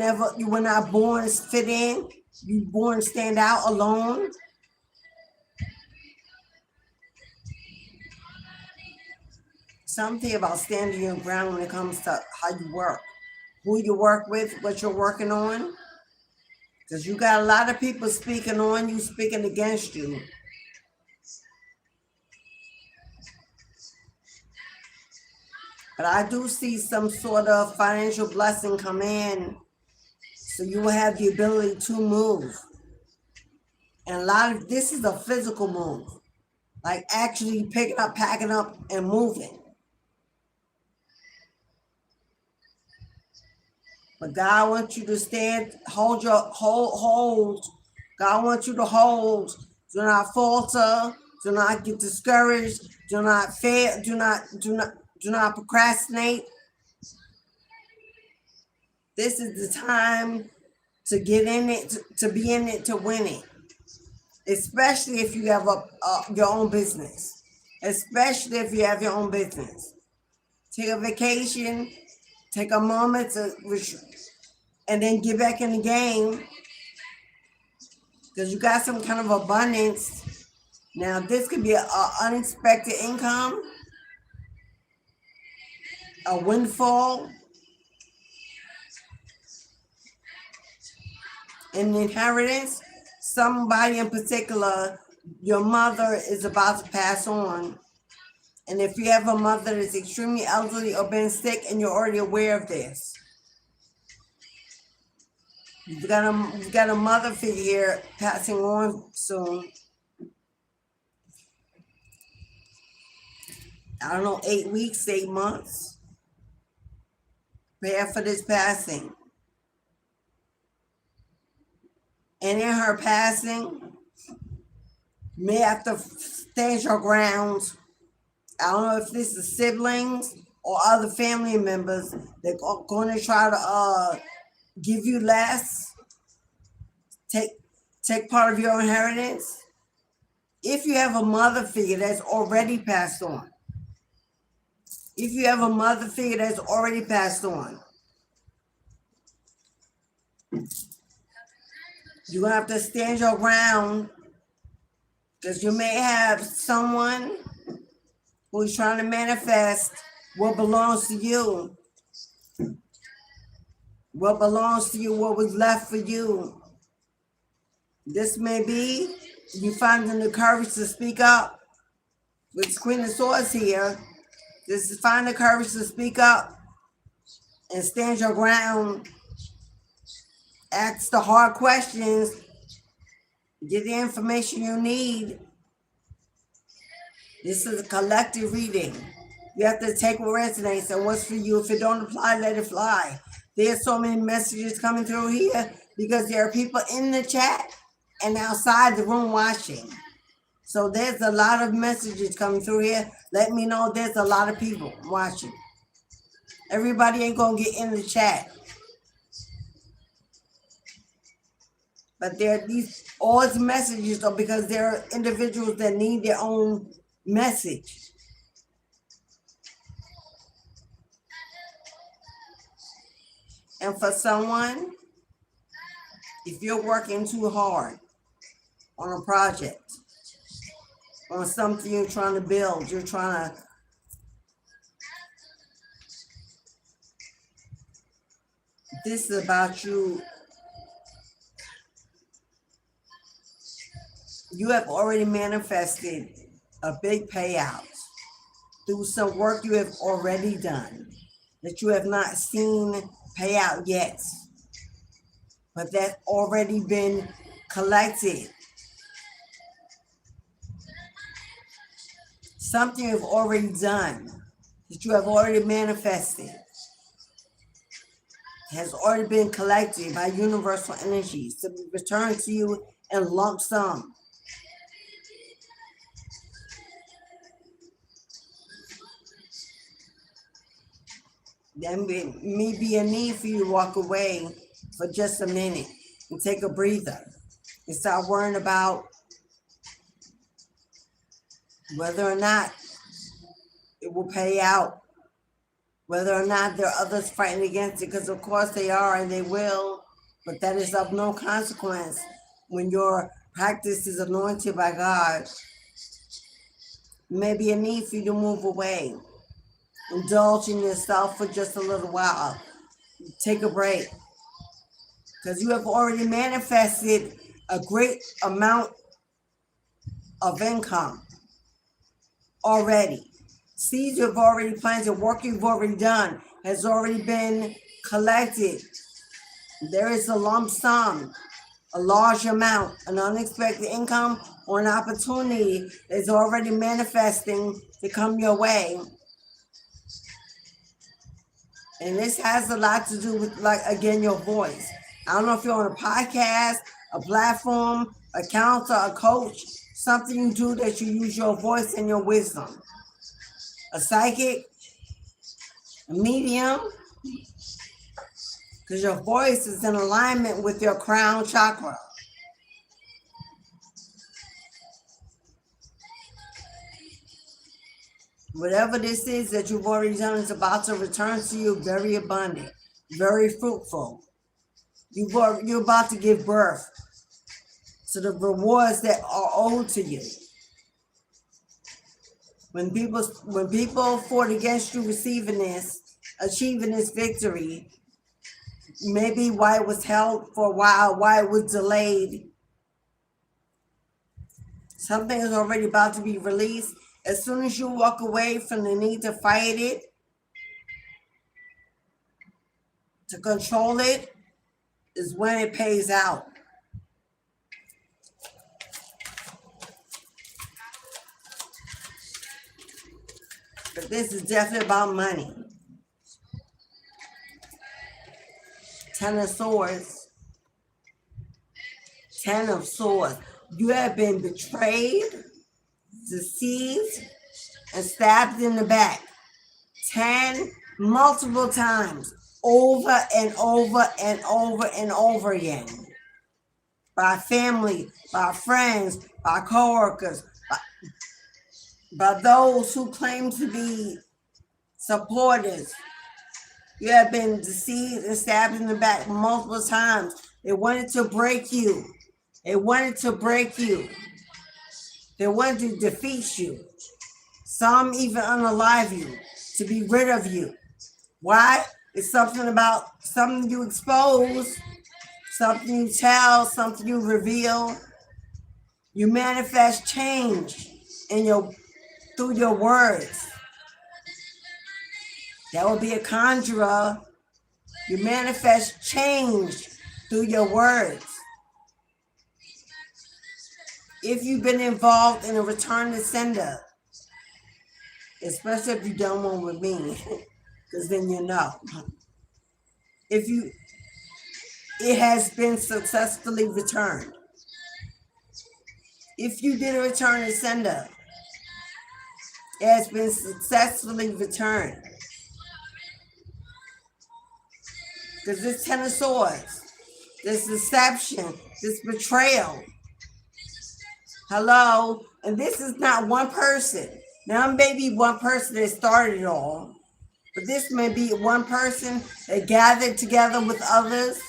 were not born to fit in, you were born to stand out alone. Something about standing your ground when it comes to how you work, who you work with, what you're working on. Because you got a lot of people speaking on you, speaking against you. But I do see some sort of financial blessing come in, so you will have the ability to move. And a lot of this is a physical move, like actually picking up, packing up, and moving. But God wants you to stand, hold. God wants you to hold. Do not falter. Do not get discouraged. Do not fail. Do not procrastinate. This is the time to get in it, to be in it, to win it. Especially if you have your own business. Especially if you have your own business. Take a vacation. Take a moment and then get back in the game, because you got some kind of abundance. Now, this could be an unexpected income, a windfall, an inheritance. Somebody in particular, your mother is about to pass on. And if you have a mother that's extremely elderly or been sick and you're already aware of this, you've got a mother figure here passing on soon. I don't know, 8 weeks, 8 months. Prepare for this passing. And in her passing, you may have to stand your ground. I don't know if this is siblings or other family members. They're going to try to give you less, take part of your inheritance. If you have a mother figure that's already passed on, you're going to have to stand your ground, because you may have someone who's trying to manifest what belongs to you. What was left for you. This may be you finding the courage to speak up. With Queen of Swords here, this is find the courage to speak up and stand your ground. Ask the hard questions. Get the information you need. This is a collective reading. You have to take what resonates and what's for you. If it don't apply, let it fly. There's so many messages coming through here because there are people in the chat and outside the room watching. So there's a lot of messages coming through here. Let me know there's a lot of people watching. Everybody ain't gonna get in the chat. But all these messages are because there are individuals that need their own message. And for someone, if you're working too hard on a project, on something you're trying to build, this is about you. You have already manifested a big payout through some work you have already done that you have not seen pay out yet, but that's already been collected. Something you've already done, that you have already manifested, has already been collected by universal energies to be returned to you in lump sum. There may be a need for you to walk away for just a minute and take a breather and start worrying about whether or not it will pay out, whether or not there are others fighting against it, because of course they are and they will, but that is of no consequence when your practice is anointed by God. Maybe a need for you to move away, indulge in yourself for just a little while, take a break, because you have already manifested a great amount of income already. Seeds you've already planted, work you've already done has already been collected. There is a lump sum, a large amount, an unexpected income or an opportunity is already manifesting to come your way. And this has a lot to do with, like, again, your voice. I don't know if you're on a podcast, a platform, a counselor, a coach, something you do that you use your voice and your wisdom. A psychic, a medium, because your voice is in alignment with your crown chakra. Whatever this is that you've already done is about to return to you very abundant, very fruitful. You're about to give birth to the rewards that are owed to you. When people fought against you achieving this victory, maybe why it was held for a while, why it was delayed, something is already about to be released. As soon as you walk away from the need to fight it, to control it, is when it pays out. But this is definitely about money. 10 of Swords. 10 of Swords. You have been betrayed, deceived, and stabbed in the back. 10 multiple times, over and over and over and over again. By family, by friends, by coworkers, by those who claim to be supporters. You have been deceived and stabbed in the back multiple times. They wanted to break you. They wanted to break you. They wanted to defeat you. Some even unalive you, to be rid of you. Why? It's something about something you expose, something you tell, something you reveal. You manifest change through your words. That would be a conjurer. You manifest change through your words. If you've been involved in a return to sender, especially if you've done one with me, because then you know. It has been successfully returned. If you did a return to sender, it has been successfully returned. Because this 10 of Swords, this deception, this betrayal. Hello? And this is not one person. Now, maybe one person that started it all, but this may be one person that gathered together with others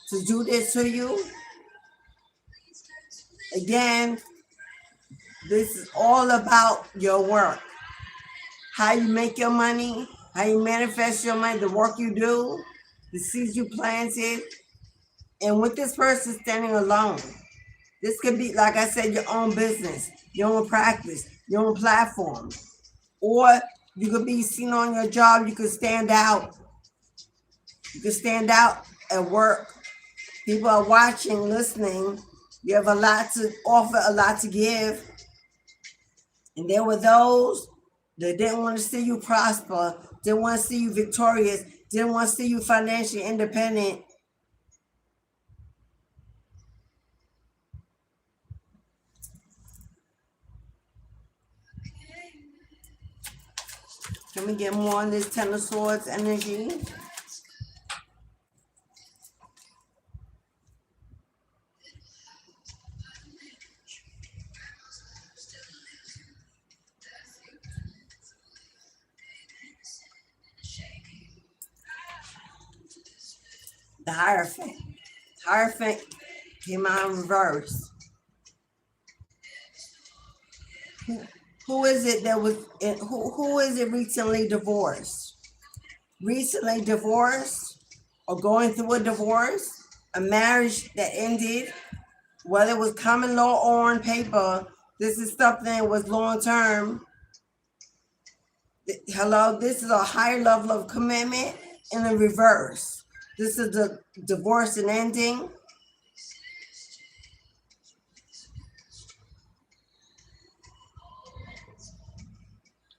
to do this to you. Again, this is all about your work. How you make your money, how you manifest your money, the work you do, the seeds you planted. And with this person standing alone, this could be, like I said, your own business, your own practice, your own platform. Or you could be seen on your job, you could stand out. You could stand out at work. People are watching, listening. You have a lot to offer, a lot to give. And there were those that didn't want to see you prosper, didn't want to see you victorious, didn't want to see you financially independent. Can we get more on this 10 of Swords energy? The Hierophant. Hierophant came out in reverse. Who is it that was who is it recently divorced? Recently divorced or going through a divorce? A marriage that ended, whether it was common law or on paper, this is something that was long term. Hello, this is a higher level of commitment in the reverse. This is the divorce and ending.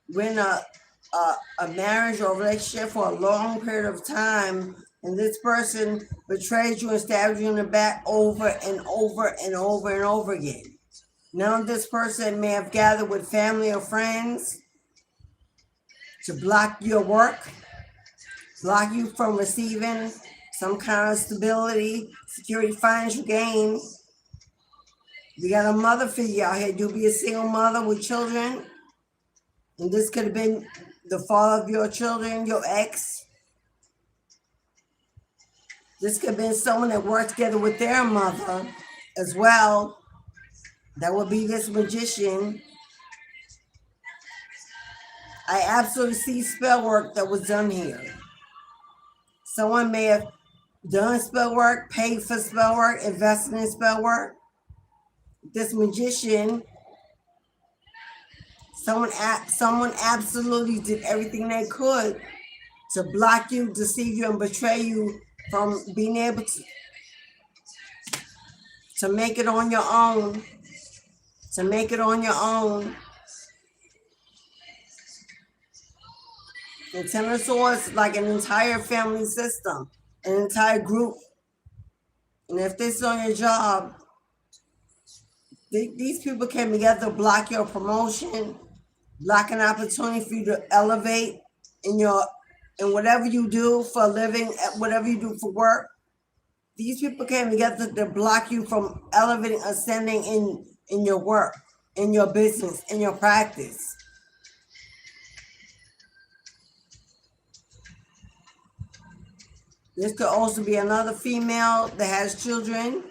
When a marriage or relationship for a long period of time, and this person betrays you and stabs you in the back over and over and over and over again. Now this person may have gathered with family or friends to block your work, block you from receiving some kind of stability, security, financial gain. You got a mother figure out here. You'll be a single mother with children. And this could have been the father of your children, your ex. This could have been someone that worked together with their mother as well. That would be this magician. I absolutely see spell work that was done here. Someone may have done spell work, paid for spell work, invested in spell work. This magician, someone absolutely did everything they could to block you, deceive you, and betray you from being able to make it on your own. To make it on your own. The Ten of Swords is like an entire family system, an entire group. And if this is on your job, these people came together to block your promotion, block an opportunity for you to elevate in whatever you do for a living, whatever you do for work. These people came together to block you from elevating, ascending in your work, in your business, in your practice. This could also be another female that has children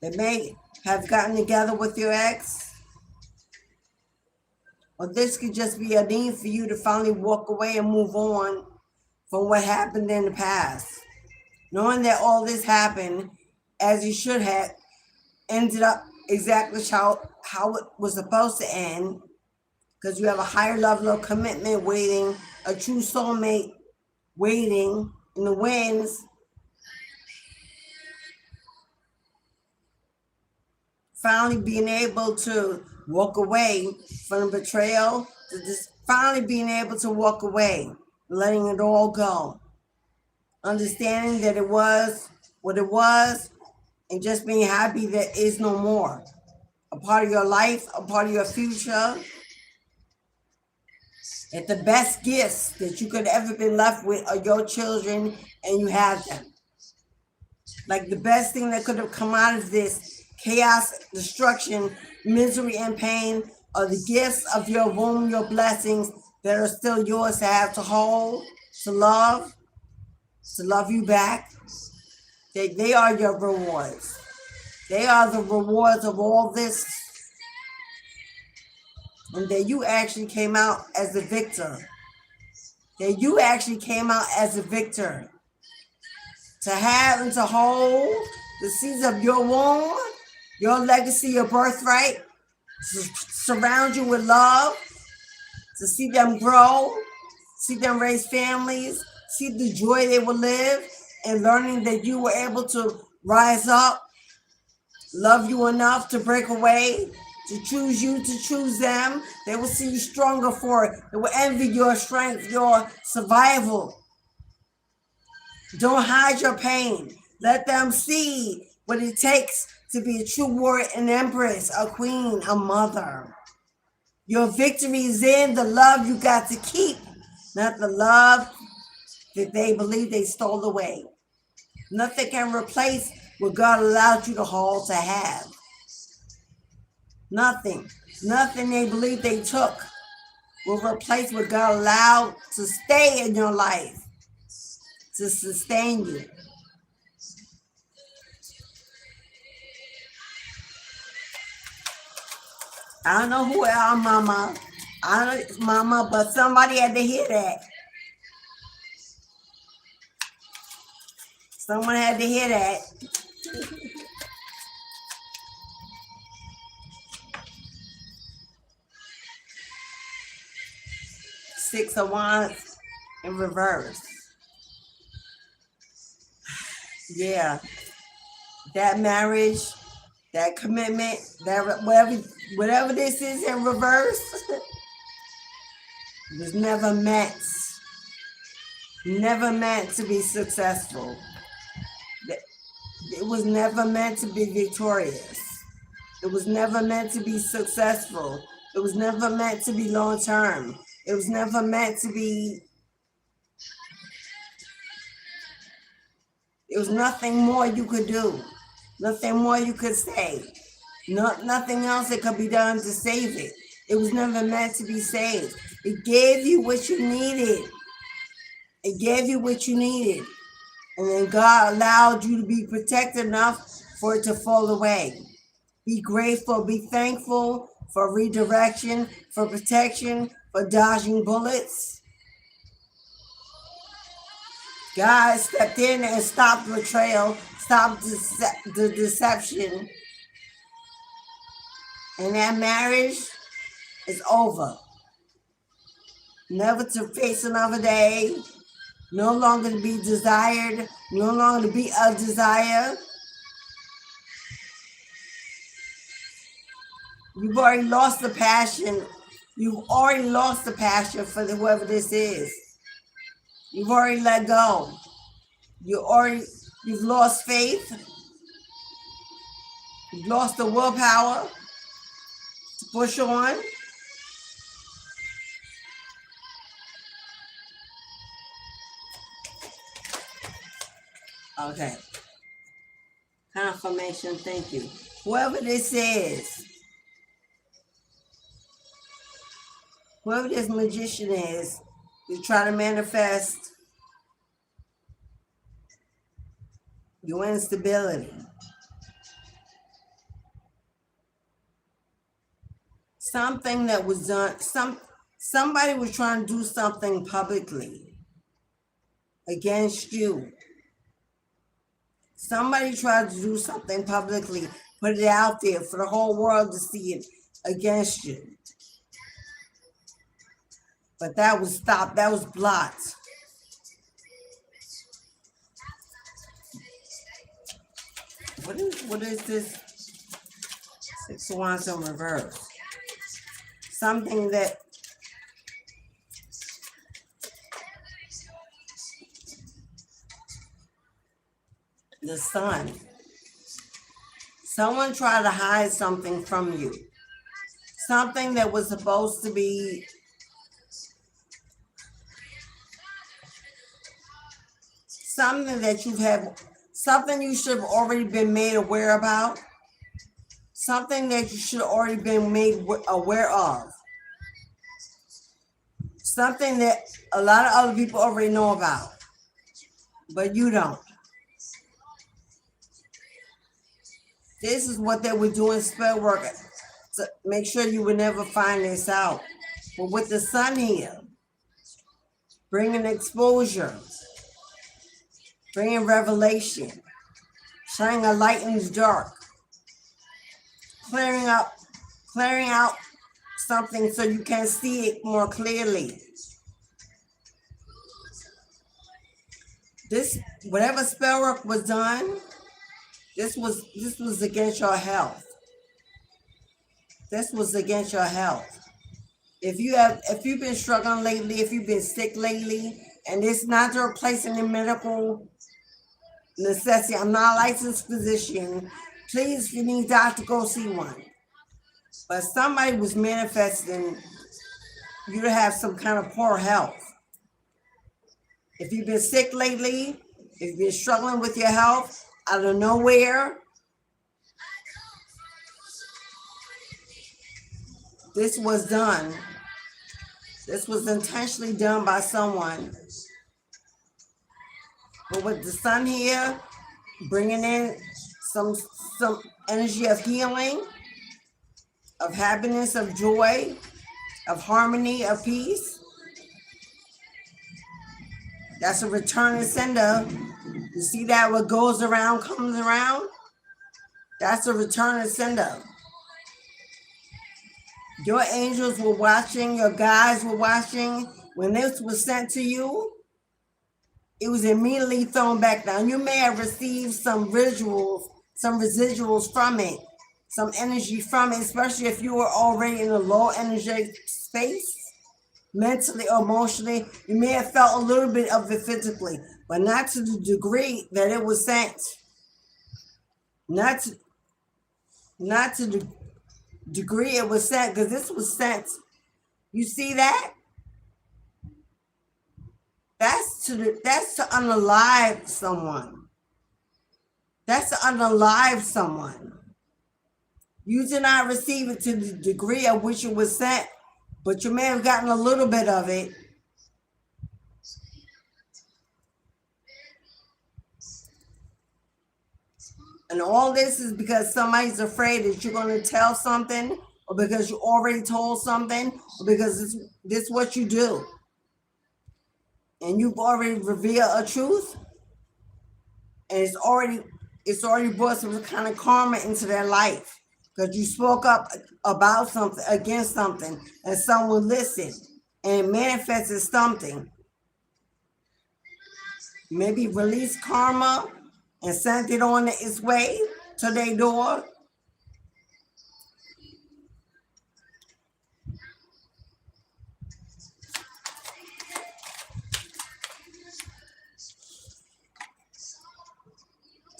that may have gotten together with your ex. Or this could just be a need for you to finally walk away and move on from what happened in the past. Knowing that all this happened as you should have, ended up exactly how it was supposed to end, because you have a higher level of commitment waiting, a true soulmate waiting in the winds. Finally being able to walk away from the betrayal, to just finally being able to walk away, letting it all go. Understanding that it was what it was, and just being happy that is no more. A part of your life, a part of your future. That the best gifts that you could ever been left with are your children, and you have them. Like the best thing that could have come out of this chaos, destruction, misery, and pain are the gifts of your womb, your blessings that are still yours to have, to hold, to love you back. They are your rewards. They are the rewards of all this. And that you actually came out as a victor. That you actually came out as a victor. To have and to hold the seeds of your womb, your legacy, your birthright, to surround you with love, to see them grow, see them raise families, see the joy they will live, and learning that you were able to rise up, love you enough to break away, to choose you, to choose them. They will see you stronger for it. They will envy your strength, your survival. Don't hide your pain. Let them see what it takes to be a true warrior, an empress, a queen, a mother. Your victory is in the love you got to keep, not the love that they believe they stole away. Nothing can replace what God allowed you to hold, to have. Nothing they believe they took will replace what God allowed to stay in your life, to sustain you. I don't know who our mama. I don't know mama, but somebody had to hear that. Someone had to hear that. Six of Wands in reverse. Yeah, that marriage, that commitment, that whatever this is in reverse, was never meant to be successful. It was never meant to be victorious. It was never meant to be successful. It was never meant to be long term. It was never meant to be. It was nothing more you could do, nothing more you could say, nothing else that could be done to save it. It was never meant to be saved. It gave you what you needed. It gave you what you needed. And then God allowed you to be protected enough for it to fall away. Be grateful, be thankful for redirection, for protection, for dodging bullets. God stepped in and stopped betrayal, stopped the deception. And that marriage is over. Never to face another day, no longer to be desired, no longer to be a desire. You've already lost the passion. You've already lost the passion for whoever this is. You've already let go. You've lost faith. You've lost the willpower to push on. Okay. Confirmation, thank you. Whoever this is, whoever this magician is trying to manifest your instability. Something that was done, somebody was trying to do something publicly against you. Somebody tried to do something publicly, put it out there for the whole world to see it against you. But that was stopped, that was blocked. What is this? Six of Wands in reverse. Something that the sun. Someone tried to hide something from you. Something that was supposed to be something that something you should have already been made aware about. Something that you should have already been made aware of. Something that a lot of other people already know about, but you don't. This is what they were doing spell work to make sure you would never find this out. But with the sun here, bringing exposure, bringing revelation, shining a light in the dark, clearing out something so you can see it more clearly. This, whatever spell work was done, this was against your health. This was against your health. If you've been struggling lately, if you've been sick lately, and it's not to replace any medical necessity, I'm not a licensed physician. Please, if you need a doctor, go see one. But somebody was manifesting you to have some kind of poor health. If you've been sick lately, if you've been struggling with your health out of nowhere, this was done. This was intentionally done by someone. But with the sun here, bringing in some energy of healing, of happiness, of joy, of harmony, of peace. That's a return and sender. You see that what goes around comes around? That's a return and sender. Your angels were watching, your guides were watching. When this was sent to you, it was immediately thrown back down. You may have received some residuals from it, some energy from it, especially if you were already in a low energetic space. Mentally or emotionally, you may have felt a little bit of it physically, but not to the degree that it was sent. Not to the degree it was sent, because this was sent. You see that? That's to unalive someone. That's to unalive someone. You did not receive it to the degree of which it was sent, but you may have gotten a little bit of it. And all this is because somebody's afraid that you're going to tell something, or because you already told something, or because this is what you do. And you've already revealed a truth, and it's already brought some kind of karma into their life. Because you spoke up about something, against something, and someone listened, and it manifested something. Maybe released karma and sent it on its way to their door.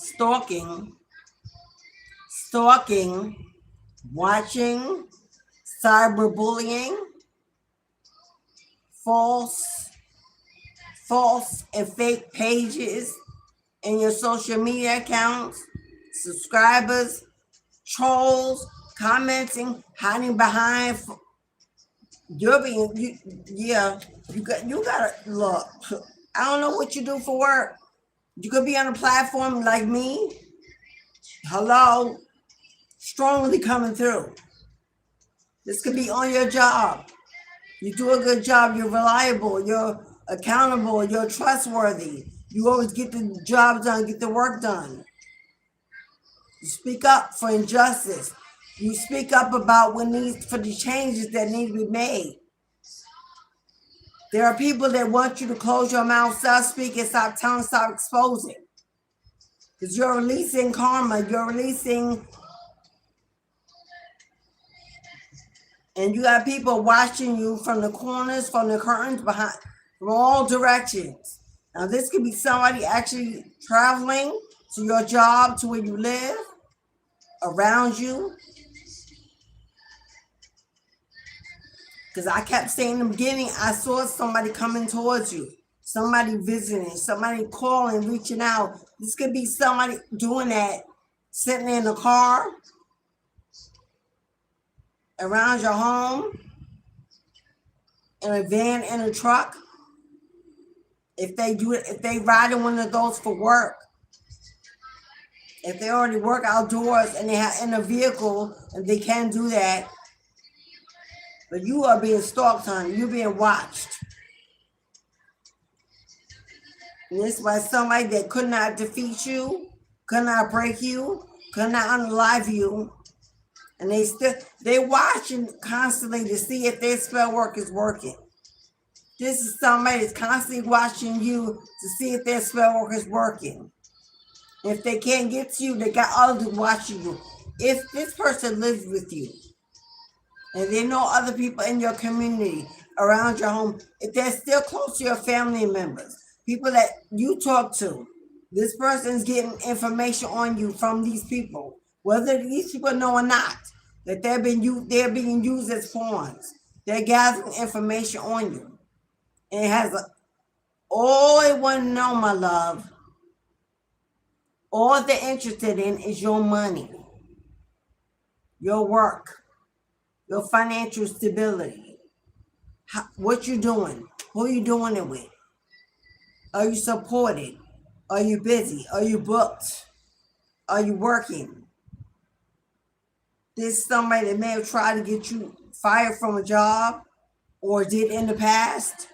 Stalking, watching, cyberbullying, false and fake pages in your social media accounts, subscribers, trolls, commenting, hiding behind. You gotta look. I don't know what you do for work. You could be on a platform like me. Hello, strongly coming through. This could be on your job. You do a good job. You're reliable. You're accountable. You're trustworthy. You always get the job done, get the work done. You speak up for injustice. You speak up about for the changes that need to be made. There are people that want you to close your mouth, stop speaking, stop telling, stop exposing. Because you're releasing karma, you're releasing, and you got people watching you from the corners, from the curtains, behind, from all directions. Now, this could be somebody actually traveling to your job, to where you live, around you. Because I kept saying in the beginning, I saw somebody coming towards you, somebody visiting, somebody calling, reaching out. This could be somebody doing that, sitting in a car, around your home, in a van, in a truck. If they ride in one of those for work, if they already work outdoors and they have in a vehicle and they can do that, but you are being stalked, honey. You're being watched. And this is by somebody that could not defeat you, could not break you, could not unalive you. And they're watching constantly to see if their spell work is working. This is somebody that's constantly watching you to see if their spell work is working. If they can't get to you, they got others watching you. If this person lives with you, and they know other people in your community, around your home, if they're still close to your family members, people that you talk to, this person's getting information on you from these people, whether these people know or not, that they're being used as pawns. They're gathering information on you. And it has all they want to know, my love, all they're interested in is your money, your work, your financial stability, what you doing, who you doing it with, are you supported, are you busy, are you booked, are you working? This somebody that may have tried to get you fired from a job or did in the past.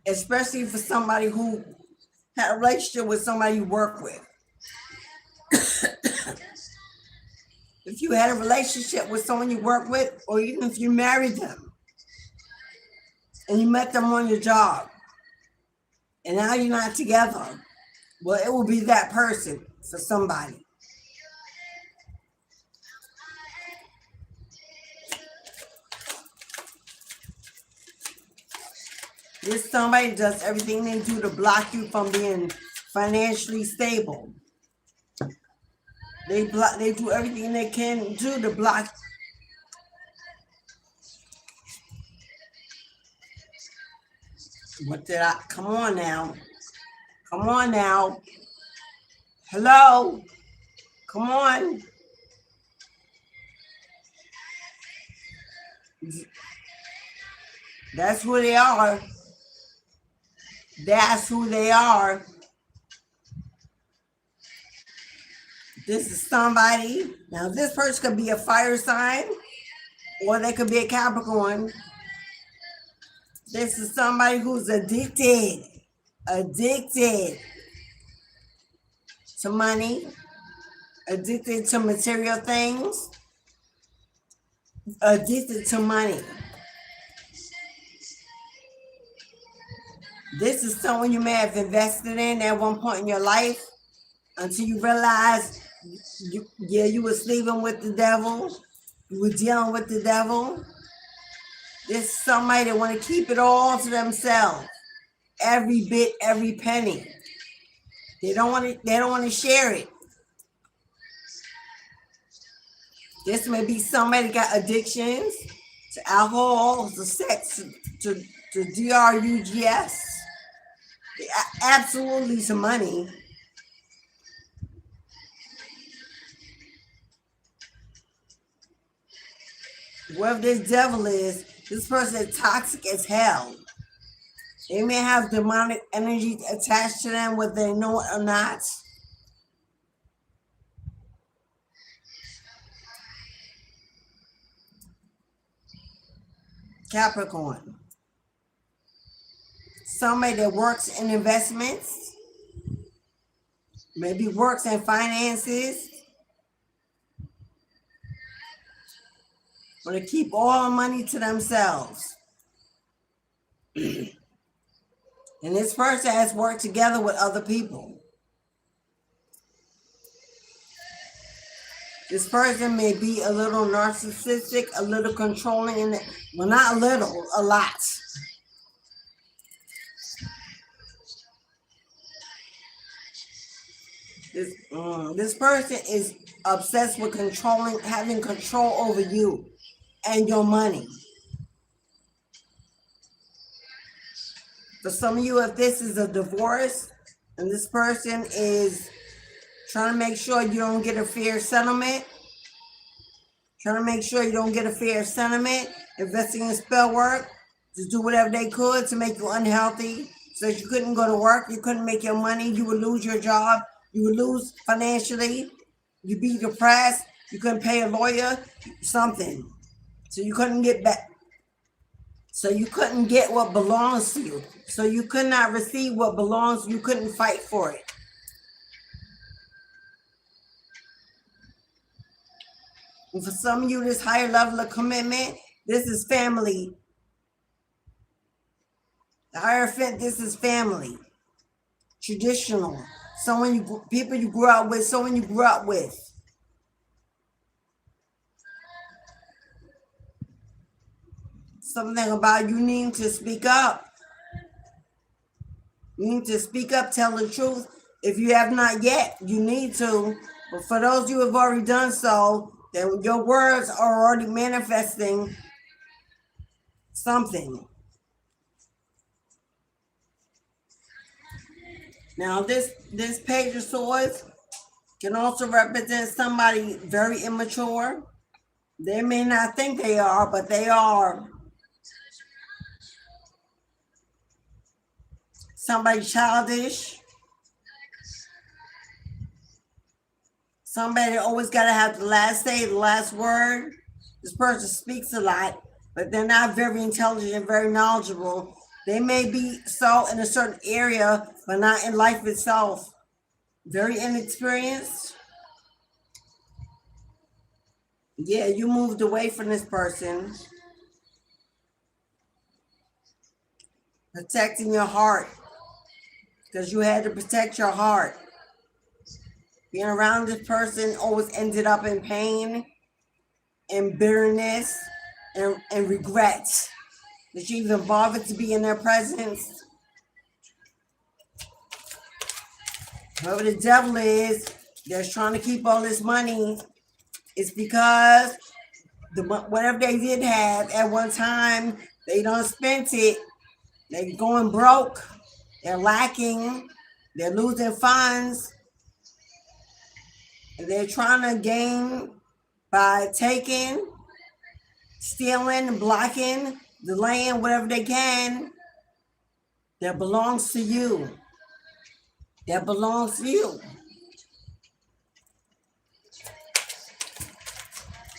Especially for somebody who had a relationship with somebody you work with. If you had a relationship with someone you work with, or even if you married them and you met them on your job and now you're not together, well, it will be that person for somebody. This somebody does everything they do to block you from being financially stable. They do everything they can do to block. What did I? Come on now. Come on now. Hello. Come on. That's who they are. That's who they are. This is somebody. Now, this person could be a fire sign or they could be a Capricorn. This is somebody who's addicted to money, addicted to material things, addicted to money. This is someone you may have invested in at one point in your life until you realize you were sleeping with the devil, you were dealing with the devil. This is somebody that want to keep it all to themselves, every bit, every penny. They don't want to share it. This may be somebody that got addictions to alcohol, to sex, to drugs. Absolutely to money. Whoever this devil is, this person is toxic as hell. They may have demonic energy attached to them, whether they know it or not. Capricorn. Somebody that works in investments, maybe works in finances, want to keep all the money to themselves. And this person has worked together with other people. This person may be a little narcissistic, a little controlling, well, not a little, a lot. This person is obsessed with controlling, having control over you and your money. For some of you, if this is a divorce and this person is trying to make sure you don't get a fair settlement, investing in spell work, to do whatever they could to make you unhealthy so that you couldn't go to work, you couldn't make your money, you would lose your job, you would lose financially, you'd be depressed, you couldn't pay a lawyer, something. So you couldn't get back. So you couldn't get what belongs to you. So you could not receive what belongs, you couldn't fight for it. And for some of you, this higher level of commitment, this is family. The Hierophant, this is family. Traditional. People you grew up with, someone you grew up with. Something about you needing to speak up. You need to speak up, tell the truth. If you have not yet, you need to. But for those you have already done so, then your words are already manifesting something. Now, this Page of Swords can also represent somebody very immature. They may not think they are, but they are. somebody childish, somebody that always got to have the last say, the last word. This person speaks a lot, but they're not very intelligent, very knowledgeable. They may be so in a certain area, but not in life itself. Very inexperienced. Yeah, you moved away from this person. Protecting your heart, because you had to protect your heart. Being around this person always ended up in pain and bitterness and regret that you even bothered to be in their presence. Whoever the devil is that's trying to keep all this money, it's because whatever they did have at one time, they don't spent it. They're going broke. They're lacking. They're losing funds. And they're trying to gain by taking, stealing, blocking, delaying whatever they can that belongs to you. That belongs to you.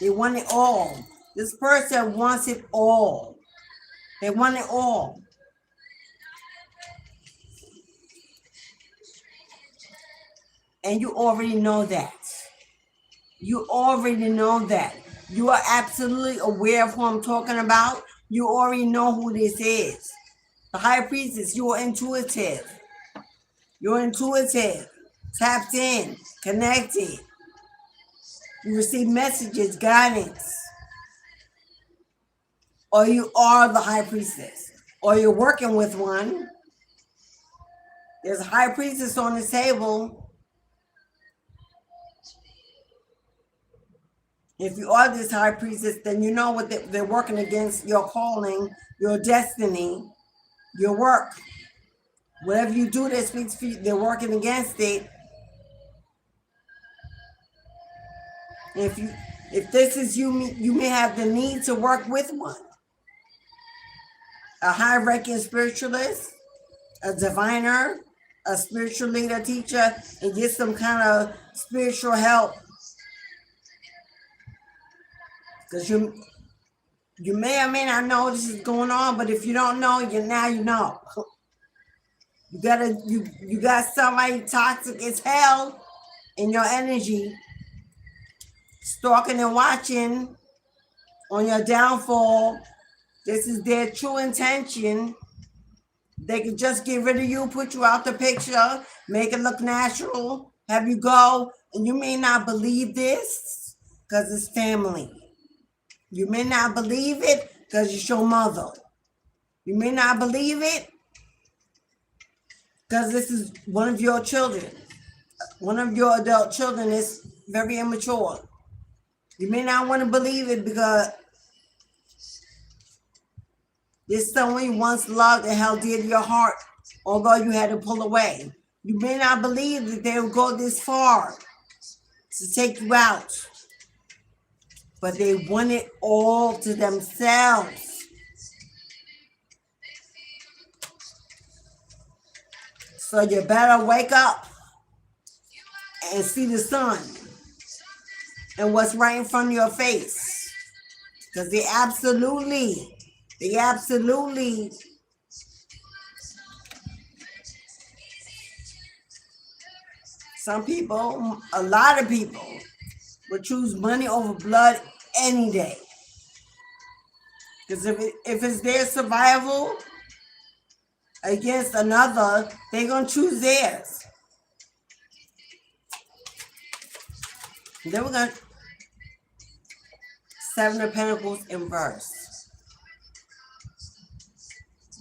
They want it all. This person wants it all. They want it all. And you already know that. You already know that. You are absolutely aware of who I'm talking about. You already know who this is. The high priestess, you are intuitive. You're intuitive, tapped in, connected. You receive messages, guidance. Or you are the high priestess. Or you're working with one. There's a high priestess on the table. If you are this high priestess, then you know what they're working against: your calling, your destiny, your work. Whatever you do that speaks for you, they're working against it. If this is you, you may have the need to work with one. A high-ranking spiritualist, a diviner, a spiritual leader, teacher, and get some kind of spiritual help. Because you may or may not know this is going on, but if you don't know, now you know. You got somebody toxic as hell in your energy, stalking and watching on your downfall. This is their true intention. They can just get rid of you, put you out the picture, make it look natural, have you go, and you may not believe this because it's family. You may not believe it because it's your mother. You may not believe it because this is one of your children. One of your adult children is very immature. You may not want to believe it because there's someone you once loved and held dear to your heart, although you had to pull away. You may not believe that they would go this far to take you out. But they want it all to themselves. So you better wake up and see the sun and what's right in front of your face. Because they absolutely, some people, a lot of people, would choose money over blood any day. Because if it's their survival against another, they're going to choose theirs. And then we're going to Seven of Pentacles in reverse.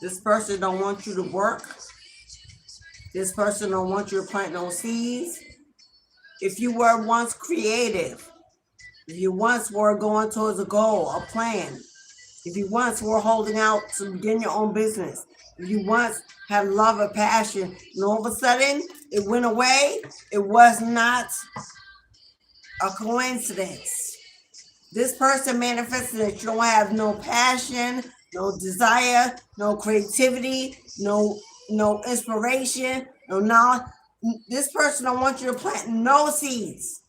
This person don't want you to work. This person don't want you to plant no seeds. If you were once creative, if you once were going towards a goal, a plan, if you once were holding out to begin your own business, if you once had love or passion, and all of a sudden it went away, it was not a coincidence. This person manifested that you don't have no passion, no desire, no creativity, no no inspiration, no knowledge. This person don't want you to plant no seeds,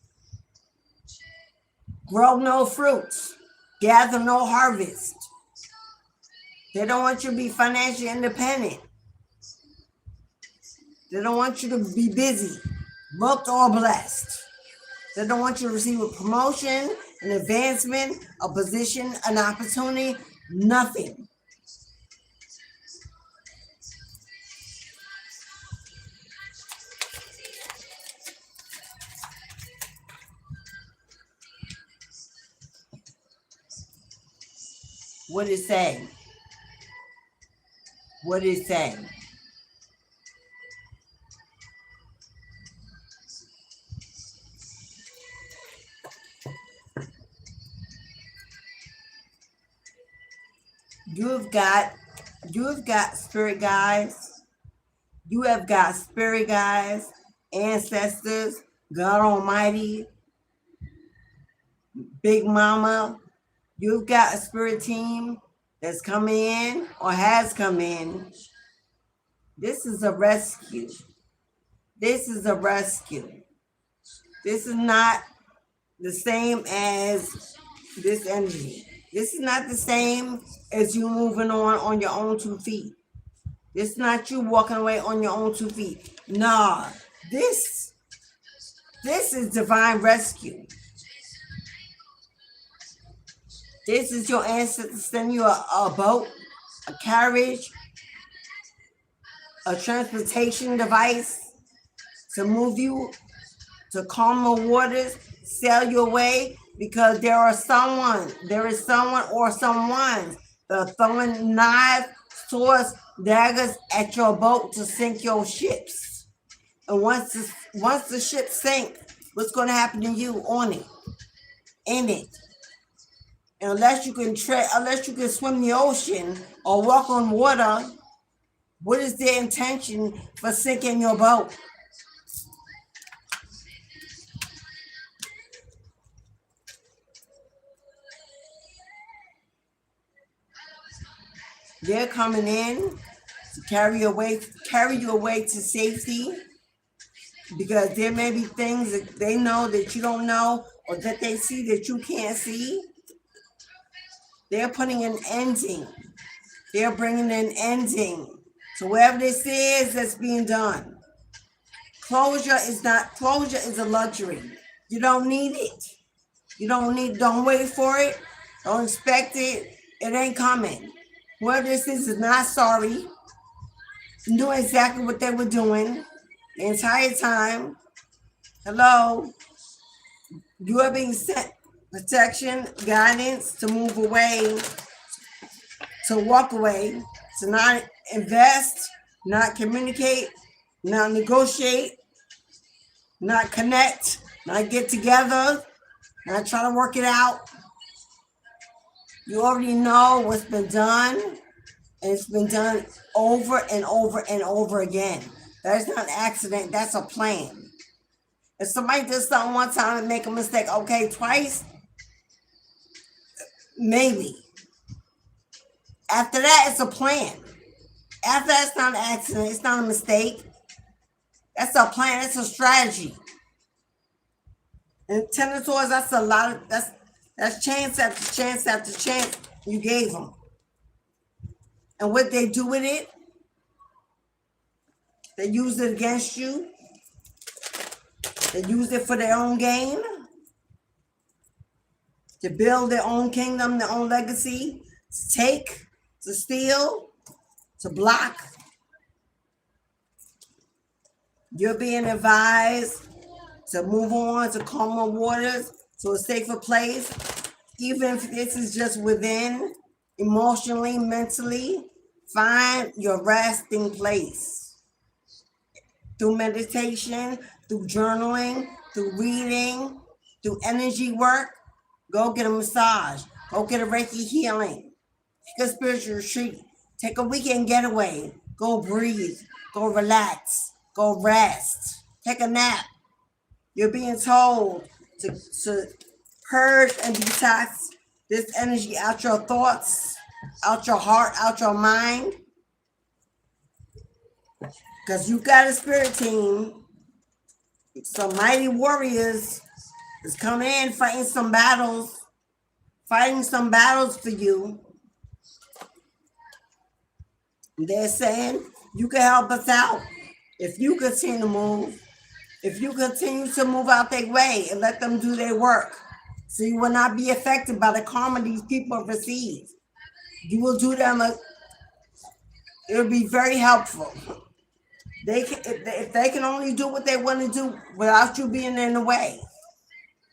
grow no fruits, gather no harvest. They don't want you to be financially independent. They don't want you to be busy, booked or blessed. They don't want you to receive a promotion, an advancement, a position, an opportunity, nothing. What is saying? What is saying? You've got spirit guides. You have got spirit guides, ancestors, God Almighty, Big Mama. You've got a spirit team that's coming in or has come in. This is a rescue. This is a rescue. This is not the same as this energy. This is not the same as you moving on your own 2 feet. This is not you walking away on your own 2 feet. Nah, this is divine rescue. This is your ancestors sending you a boat, a carriage, a transportation device to move you to calmer waters, sail your way, because there is someone or someone that are throwing knives, swords, daggers at your boat to sink your ships. And once the ship sink, what's going to happen to you on it, in it? And unless you can swim the ocean or walk on water, what is their intention for sinking your boat? They're coming in to carry you away to safety, because there may be things that they know that you don't know, or that they see that you can't see. They're putting an ending. They're bringing an ending to whatever this is that's being done. Closure is a luxury. You don't need it. Don't wait for it. Don't expect it. It ain't coming. Whoever this is not sorry. Knew exactly what they were doing the entire time. Hello. You are being sent protection, guidance to move away, to walk away, to not invest, not communicate, not negotiate, not connect, not get together, not try to work it out. You already know what's been done, and it's been done over and over and over again. That's not an accident, that's a plan. If somebody does something one time and make a mistake, okay, twice, maybe. After that, it's a plan. After that, it's not an accident, it's not a mistake. That's a plan, that's a strategy. And 10 of Swords, that's a lot of, that's chance after chance after chance you gave them. And what they do with it, they use it against you. They use it for their own gain, to build their own kingdom, their own legacy, to take, to steal, to block. You're being advised to move on to calmer waters, to a safer place, even if this is just within, emotionally, mentally. Find your resting place through meditation, through journaling, through reading, through energy work. Go get a massage, go get a Reiki healing, take a spiritual retreat, take a weekend getaway, go breathe, go relax, go rest, take a nap. You're being told to purge and detox this energy out your thoughts, out your heart, out your mind. Because you got a spirit team. Some mighty warriors is coming in, fighting some battles for you. They're saying you can help us out if you continue to move, if you continue to move out their way and let them do their work. So you will not be affected by the karma these people receive. You will do them it'll be very helpful. If they can only do what they want to do without you being in the way,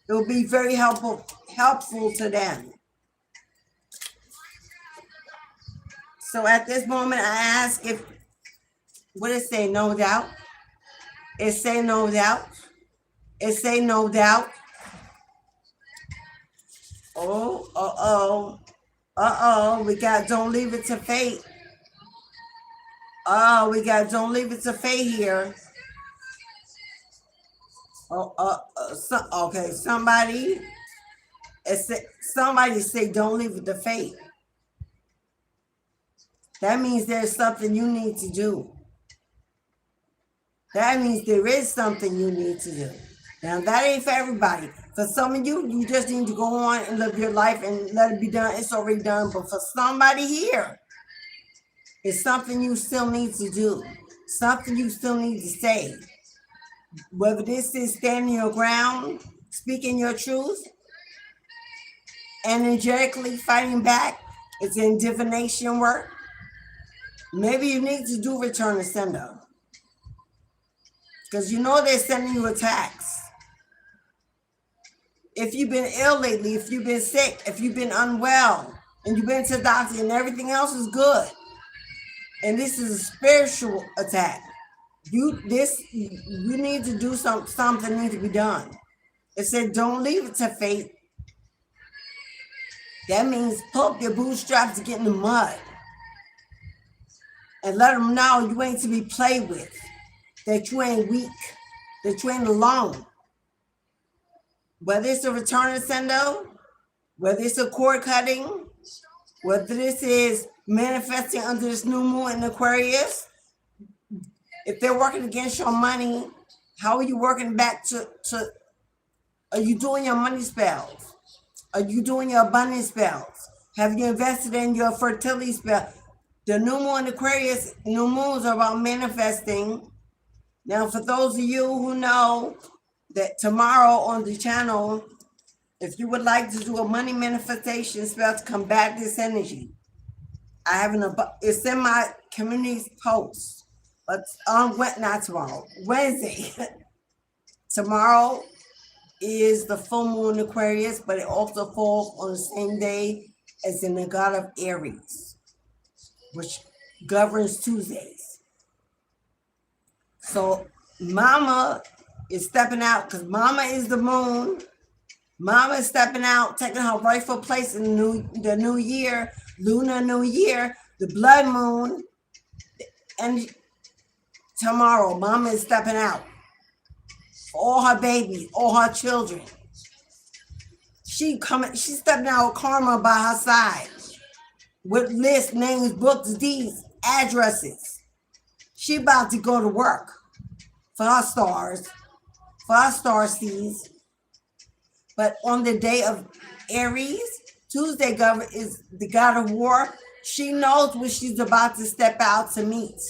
it will be very helpful to them. So at this moment, I ask if, what it say, no doubt? It say no doubt. It say no doubt. We got don't leave it to fate. We got don't leave it to fate here. Okay, somebody say don't leave it to fate. That means there's something you need to do. That means there is something you need to do. Now, that ain't for everybody. For some of you, you just need to go on and live your life and let it be done. It's already done. But for somebody here, it's something you still need to do. Something you still need to say. Whether this is standing your ground, speaking your truth, energetically fighting back, it's in divination work. Maybe you need to do return to sender. Because you know they're sending you attacks. If you've been ill lately, if you've been sick, if you've been unwell, and you've been to the doctor and everything else is good, and this is a spiritual attack, you need to do something needs to be done. It said don't leave it to fate. That means pull up your bootstraps to get in the mud. And let them know you ain't to be played with. That you ain't weak. That you ain't alone. Whether it's a return to sender, whether it's a cord cutting, whether this is manifesting under this new moon in Aquarius, if they're working against your money, how are you working back to are you doing your money spells? Are you doing your abundance spells? Have you invested in your fertility spell? The new moon in Aquarius, new moons are about manifesting. Now, for those of you who know that tomorrow on the channel, if you would like to do a money manifestation spell to combat this energy, I have it's in my community post, but not tomorrow, Wednesday. Tomorrow is the full moon in Aquarius, but it also falls on the same day as in the god of Aries, which governs Tuesdays. So Mama is stepping out because Mama is the moon. Mama is stepping out, taking her rightful place in the new year, lunar new year, the blood moon. And tomorrow, Mama is stepping out. All her babies, all her children. She's stepping out with karma by her side. With lists, names, books, deeds, addresses. She about to go to work for her stars, for her star seeds. But on the day of Aries, Tuesday is the god of war. She knows what she's about to step out to meet.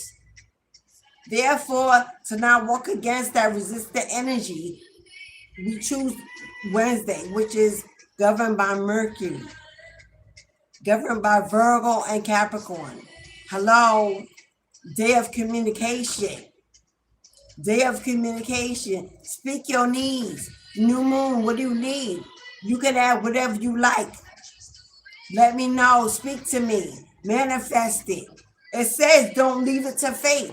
Therefore, to not work against that resistant energy, we choose Wednesday, which is governed by Mercury, governed by Virgo and Capricorn. Hello, day of communication. Day of communication. Speak your needs. New moon, what do you need? You can add whatever you like. Let me know. Speak to me. Manifest it. It says don't leave it to fate.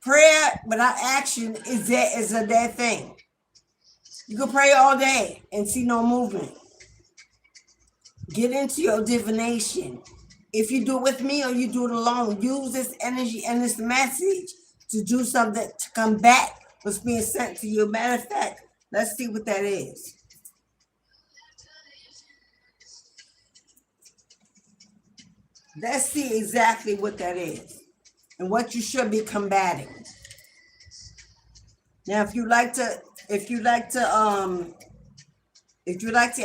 Prayer without action is a dead thing. You can pray all day and see no movement. Get into your divination. If you do it with me or you do it alone, use this energy and this message to do something to combat what's being sent to you. Matter of fact, let's see what that is. Let's see exactly what that is. and what you should be combating. Now, if you like to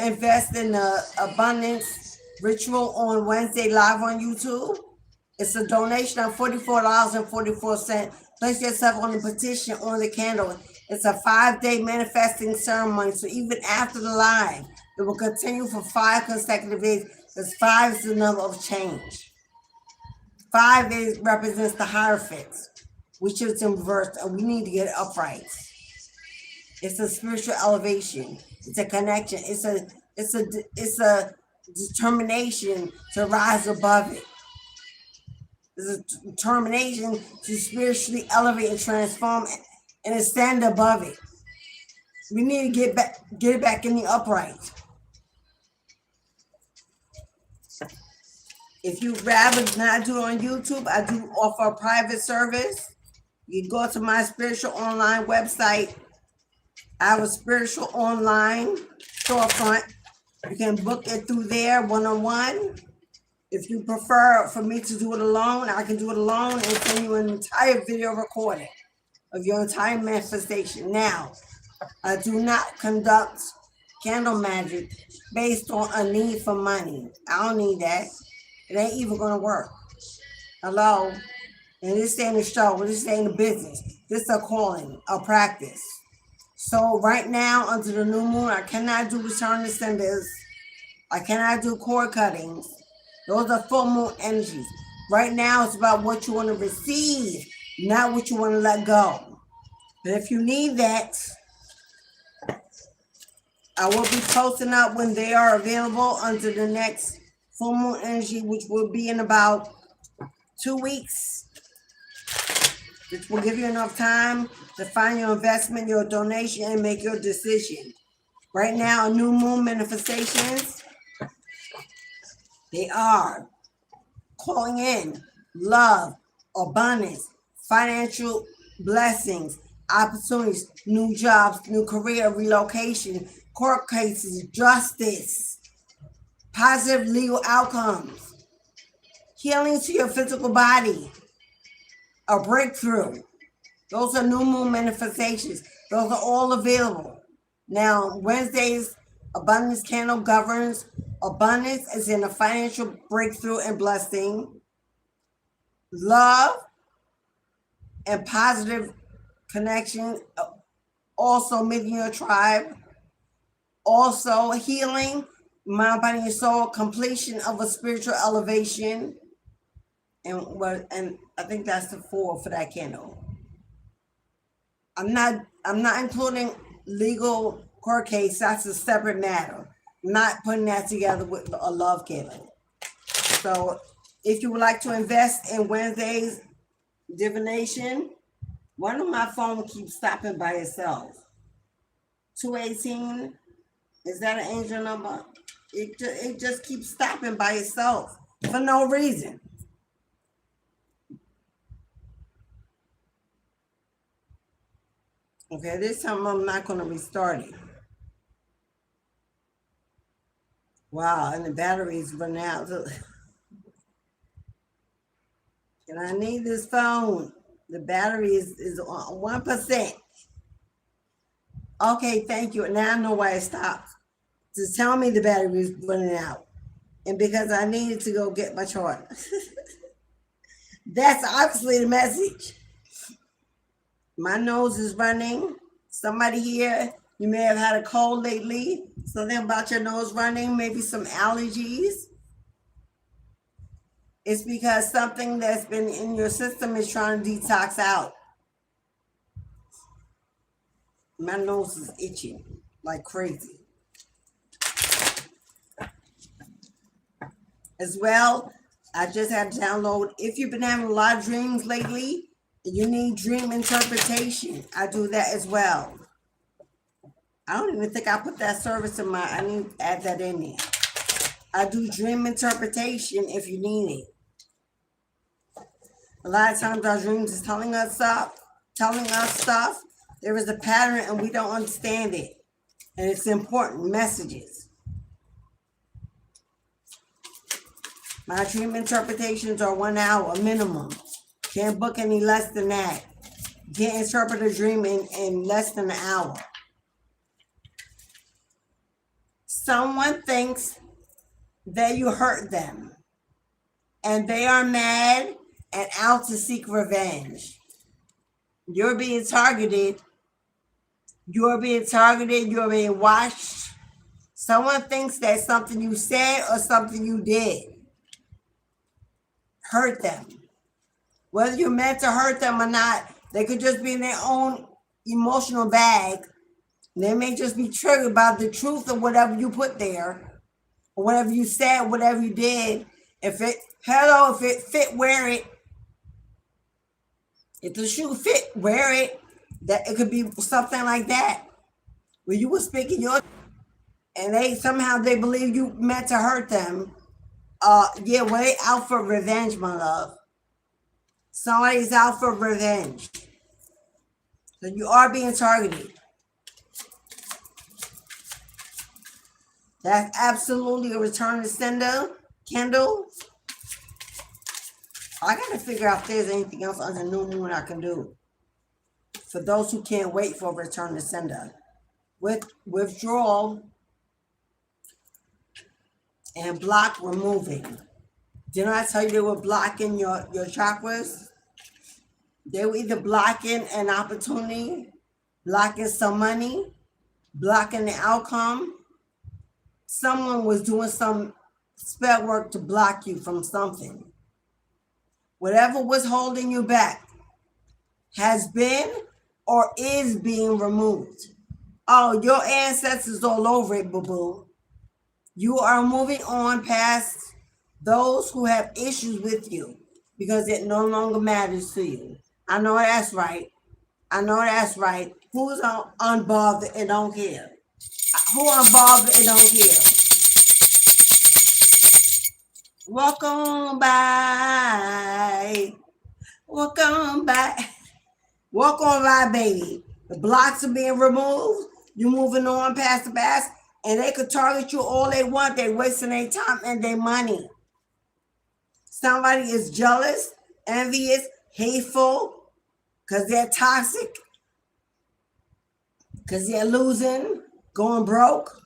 invest in the abundance ritual on Wednesday live on YouTube, it's a donation of $44.44. Place yourself on the petition on the candle. It's a 5-day manifesting ceremony. So even after the live, it will continue for 5 consecutive days, because 5 is the number of change. 5 represents the Hierophant, which is in reverse, and we need to get it upright. It's a spiritual elevation. It's a connection. It's a determination to rise above it. It's a determination to spiritually elevate and transform and stand above it. We need to get it back in the upright. If you'd rather not do it on YouTube, I do offer a private service. You go to my spiritual online website. I have a spiritual online storefront. You can book it through there one-on-one. If you prefer for me to do it alone, I can do it alone and send you an entire video recording of your entire manifestation. Now, I do not conduct candle magic based on a need for money. I don't need that. It ain't even going to work. Hello? And this ain't a show. This ain't a business. This is a calling, a practice. So right now, under the new moon, I cannot do return to senders. I cannot do cord cuttings. Those are full moon energies. Right now, it's about what you want to receive, not what you want to let go. But if you need that, I will be posting up when they are available under the next full moon energy, which will be in about 2 weeks. Which will give you enough time to find your investment, your donation, and make your decision. Right now, new moon manifestations, they are calling in love, abundance, financial blessings, opportunities, new jobs, new career, relocation, court cases, justice, positive legal outcomes, healing to your physical body, a breakthrough. Those are new moon manifestations. Those are all available. Now, Wednesday's abundance candle governs abundance as in a financial breakthrough and blessing, love and positive connection, also making your tribe, also healing, mind, body, and soul, completion of a spiritual elevation, and I think that's the 4 for that candle. I'm not including legal court case. That's a separate matter. I'm not putting that together with a love candle. So if you would like to invest in Wednesday's divination, one of my phone keeps stopping by itself. 218, is that an angel number? It just keeps stopping by itself for no reason. Okay, this time I'm not going to restart it. Wow, and the battery's run out. And I need this phone. The battery is on 1%. Okay, thank you. Now I know why it stopped. To tell me the battery is running out. And because I needed to go get my charger. That's obviously the message. My nose is running. Somebody here, you may have had a cold lately. Something about your nose running, maybe some allergies. It's because something that's been in your system is trying to detox out. My nose is itching like crazy. As well, I just had to download, if you've been having a lot of dreams lately, you need dream interpretation. I do that as well. I don't even think I put that service in I need to add that in there. I do dream interpretation if you need it. A lot of times our dreams is telling us stuff. There is a pattern and we don't understand it. And it's important messages. My dream interpretations are 1 hour minimum. Can't book any less than that. Can't interpret a dream in less than an hour. Someone thinks that you hurt them, and they are mad and out to seek revenge. You're being targeted. You're being targeted. You're being watched. Someone thinks that something you said or something you did hurt them. Whether you meant to hurt them or not, they could just be in their own emotional bag. They may just be triggered by the truth of whatever you put there, or whatever you said, whatever you did. If it fit, wear it. If the shoe fit, wear it. That it could be something like that. Where you were speaking your, and they believe you meant to hurt them. Yeah, well, they out for revenge, my love. Somebody's out for revenge. So you are being targeted. That's absolutely a return to sender, Kendall. I got to figure out if there's anything else on the new moon I can do. For those who can't wait for a return to sender. With withdrawal and block removing. Didn't I tell you they were blocking your chakras? They were either blocking an opportunity, blocking some money, blocking the outcome. Someone was doing some spell work to block you from something. Whatever was holding you back has been or is being removed. Oh, your ancestors all over it, boo-boo. You are moving on past those who have issues with you because it no longer matters to you. I know that's right. I know that's right. Who's unbothered and don't care? Who unbothered and don't care? Welcome by. Welcome by. Walk on by, baby. The blocks are being removed. You're moving on past the past. And they could target you all they want. They're wasting their time and their money. Somebody is jealous, envious, hateful, because they're toxic, because they're losing, going broke,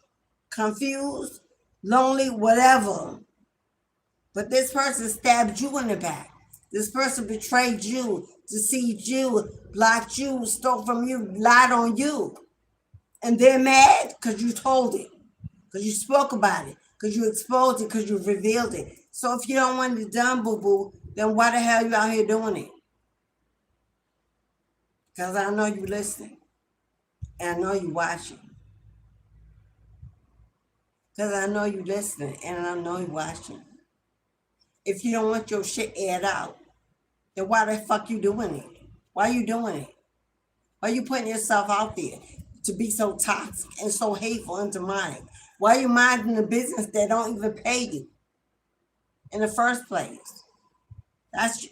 confused, lonely, whatever. But this person stabbed you in the back. This person betrayed you, deceived you, blocked you, stole from you, lied on you. And they're mad because you told it, because you spoke about it, because you exposed it, because you revealed it. So if you don't want it done, boo-boo, then why the hell you out here doing it? Because I know you listening. And I know you watching. Because I know you listening and I know you watching. If you don't want your shit aired out, then why the fuck you doing it? Why you doing it? Why you putting yourself out there to be so toxic and so hateful and demonic? Why you minding the business that don't even pay you in the first place? That's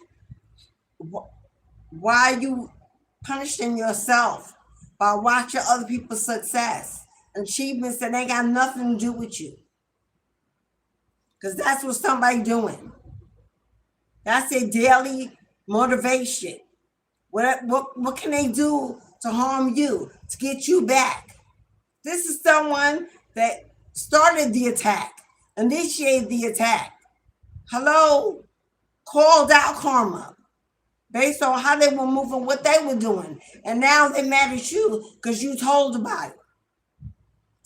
why you punishing yourself by watching other people's success, achievements that ain't got nothing to do with you. Because that's what somebody doing. That's their daily motivation. What can they do to harm you, to get you back? This is someone that started the attack, initiated the attack. Hello? Called out karma based on how they were moving, what they were doing. And now they mad at you because you told about it.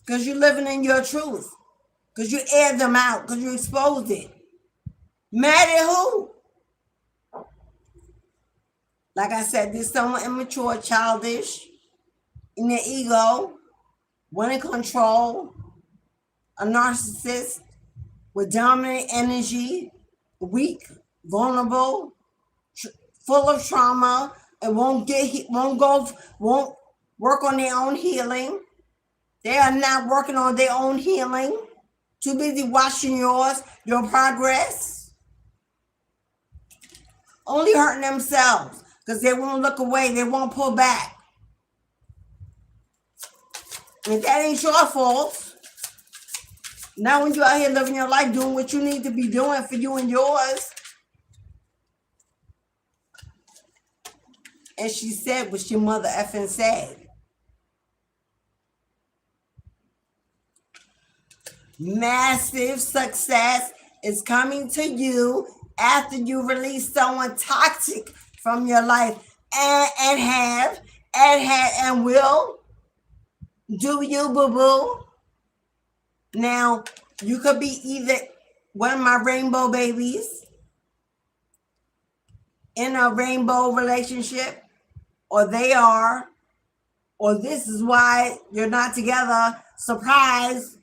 Because you're living in your truth. Because you aired them out. Because you exposed it. Mad at who? Like I said, there's someone immature, childish, in their ego, wanting control, a narcissist with dominant energy, weak, vulnerable, full of trauma, and won't work on their own healing. They are not working on their own healing. Too busy watching your progress. Only hurting themselves because they won't look away. They won't pull back. And that ain't your fault. Now when you're out here living your life, doing what you need to be doing for you and yours, And she said what your mother effing said. Massive success is coming to you after you release someone toxic from your life and will do you, boo-boo. Now, you could be either one of my rainbow babies in a rainbow relationship, or they are, or this is why you're not together. Surprise.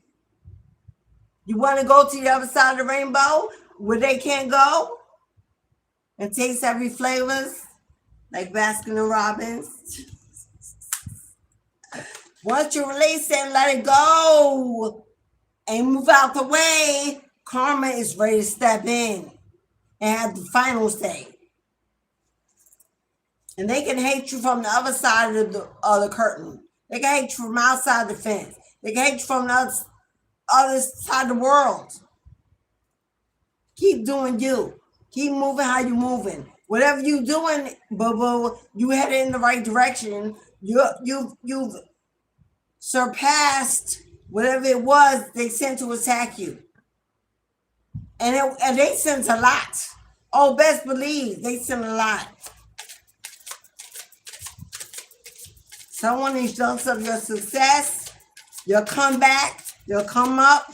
You want to go to the other side of the rainbow where they can't go and taste every flavors like Baskin and Robbins? Once you release it and let it go and move out the way, karma is ready to step in and have the final say. And they can hate you from the other side of the curtain. They can hate you from outside the fence. They can hate you from the other side of the world. Keep doing you. Keep moving how you moving. Whatever you doing, boo-boo, you headed in the right direction. You've surpassed whatever it was they sent to attack you. And they sent a lot. Oh, best believe they sent a lot. Someone is jealous of your success, your comeback, your come up,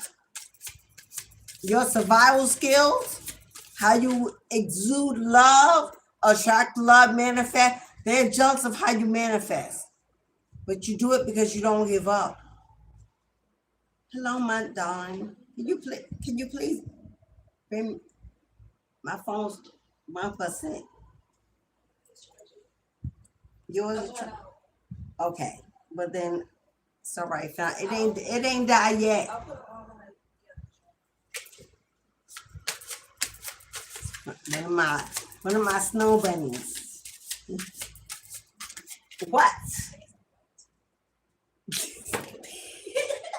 your survival skills, how you exude love, attract love, manifest. They're jealous of how you manifest. But you do it because you don't give up. Hello, my darling. Can you please bring my phone's 1%? Yours? Okay. But then it's all right. It ain't died yet. One of my snow bunnies. What?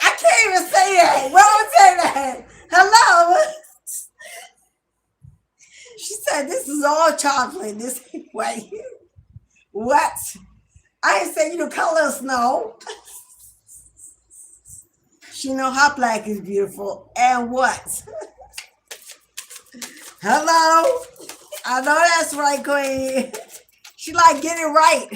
I can't even say that. Why would say that? Hello? She said this is all chocolate. This ain't white. What? I ain't say you the color of snow. She know how black is beautiful. And what? Hello? I know that's right, Queen. She like, get it right.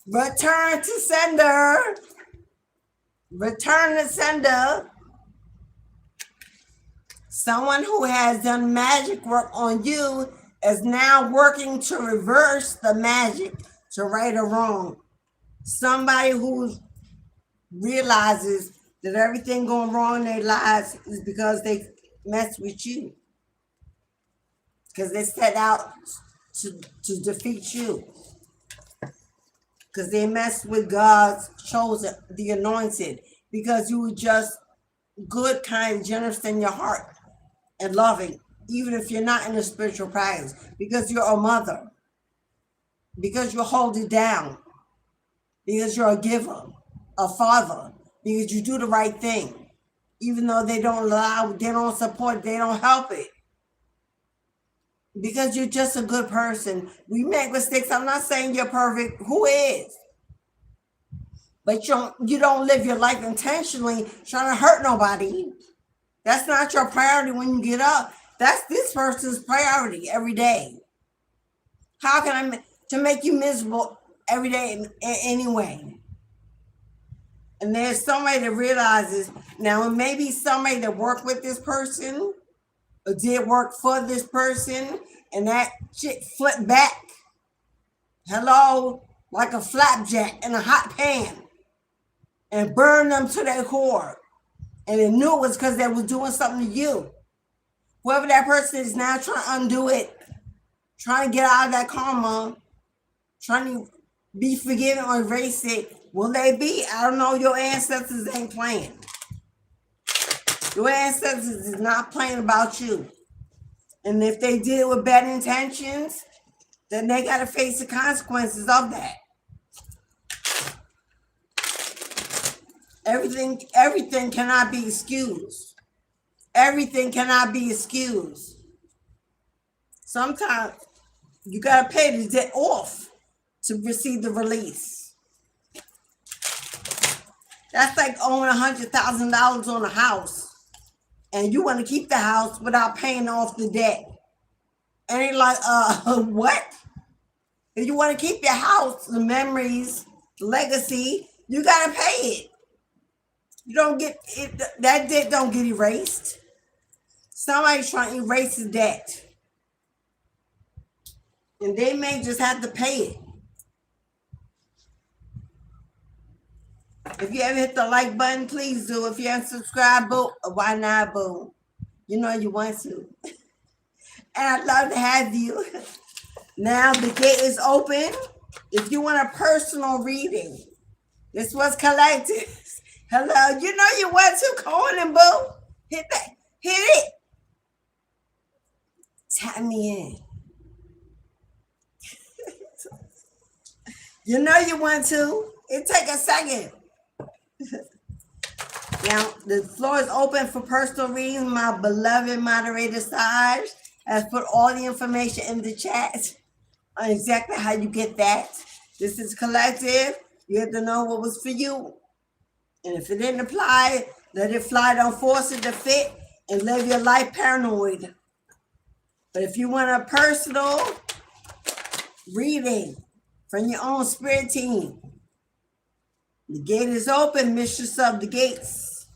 Return to sender. Return to sender. Someone who has done magic work on you is now working to reverse the magic, to right or wrong. Somebody who realizes that everything going wrong in their lives is because they mess with you. Because they set out to defeat you. Because they mess with God's chosen, the anointed. Because you were just good, kind, generous in your heart and loving, even if you're not in a spiritual practice. Because you're a mother. Because you hold it down. Because you're a giver, a father. Because you do the right thing. Even though they don't allow, they don't support, they don't help it. Because you're just a good person. We make mistakes. I'm not saying you're perfect. Who is? But you don't live your life intentionally trying to hurt nobody. That's not your priority when you get up. That's this person's priority every day. How can to make you miserable every day in any way? And there's somebody that realizes, now it may be somebody that worked with this person or did work for this person, and that shit flipped back. Hello, like a flapjack in a hot pan, and burned them to their core. And they knew it was because they was doing something to you. Whoever that person is now trying to undo it, trying to get out of that karma, trying to be forgiven or erase it. Will they be? I don't know. Your ancestors ain't playing. Your ancestors is not playing about you. And if they did it with bad intentions, then they got to face the consequences of that. Everything cannot be excused. Everything cannot be excused. Sometimes You got to pay the debt off to receive the release. That's like owing $100,000 on a house, and you want to keep the house without paying off the debt. And it's like, what? If you want to keep your house, the memories, the legacy, you got to pay it. You don't get it. That debt don't get erased. Somebody's trying to erase the debt, and they may just have to pay it. If you ever hit the like button, please do. If you haven't subscribed, boo, why not, boo? You know you want to. And I'd love to have you. Now the gate is open. If you want a personal reading, this was collected. Hello, you know you want to. Come on and boo. Hit that. Hit it. Tap me in. You know you want to. It take a second. Now the floor is open for personal readings. My beloved moderator Saj has put all the information in the chat on exactly how you get that. This is collective. You have to know what was for you. And if it didn't apply, let it fly. Don't force it to fit and live your life paranoid. But if you want a personal reading from your own spirit team, the gate is open, Mistress of the Gates.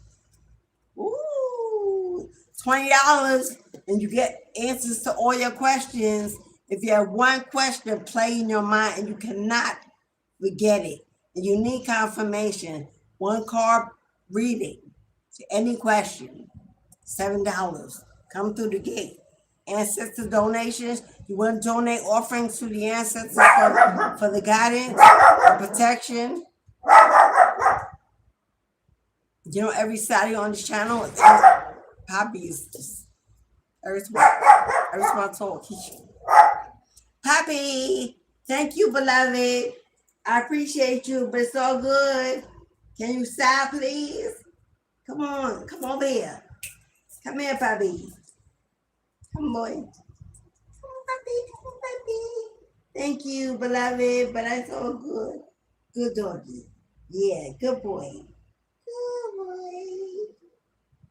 Ooh, $20, and you get answers to all your questions. If you have one question play in your mind and you cannot forget it, and you need confirmation, one card reading to any question, $7. Come through the gate. Ancestor donations. You want to donate offerings to the ancestors for the guidance, for protection. You know, every Saturday on this channel, Poppy is just every time I talk. Poppy, thank you, beloved. I appreciate you, but it's all good. Can you stop, please? Come on, come over here. Come here, Poppy. Come on, boy. Come on, Poppy. Come on, Poppy. Thank you, beloved, but that's all good. Good doggy. Yeah, good boy. Good boy.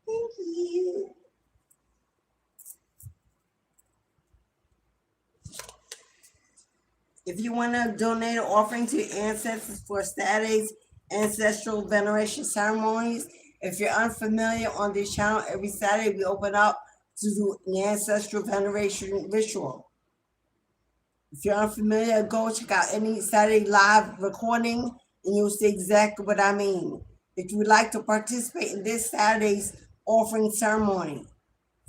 Thank you. If you want to donate an offering to your ancestors for Saturday's ancestral veneration ceremonies, if you're unfamiliar on this channel, every Saturday we open up to do the ancestral veneration ritual. If you're unfamiliar, go check out any Saturday live recording and you'll see exactly what I mean. If you would like to participate in this Saturday's offering ceremony,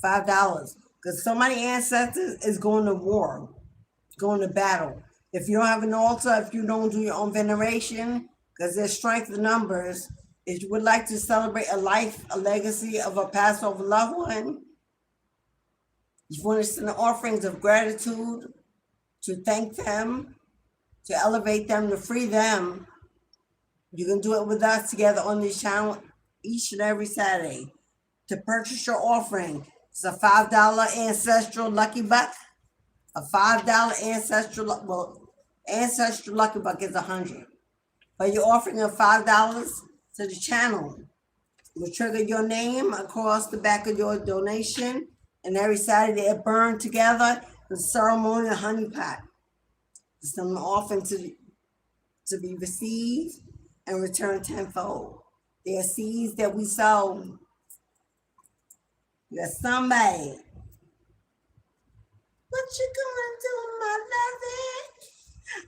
$5. Because so many ancestors is going to war, going to battle. If you don't have an altar, if you don't do your own veneration, because there's strength in numbers, if you would like to celebrate a life, a legacy of a passed over loved one, if you want to send offerings of gratitude, to thank them, to elevate them, to free them, you can do it with us together on this channel each and every Saturday. To purchase your offering, it's a $5 ancestral lucky buck. A $5 ancestral lucky buck is $100. But you're offering of $5 to the channel. You'll trigger your name across the back of your donation, and every Saturday it burned together the ceremonial honey pot. It's an offering to be received and returned tenfold. There are seeds that we sow. There's somebody. What you gonna do, my lovey?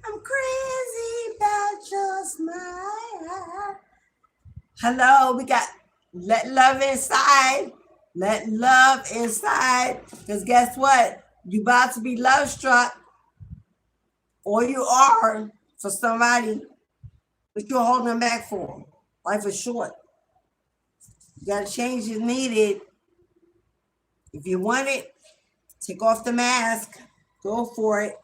I'm crazy about your smile. Hello, we got let love inside. Let love inside. Because guess what? You about to be love struck. Or you are for somebody that you're holding them back for. Life is short. You got to change is needed. If you want it, take off the mask. Go for it.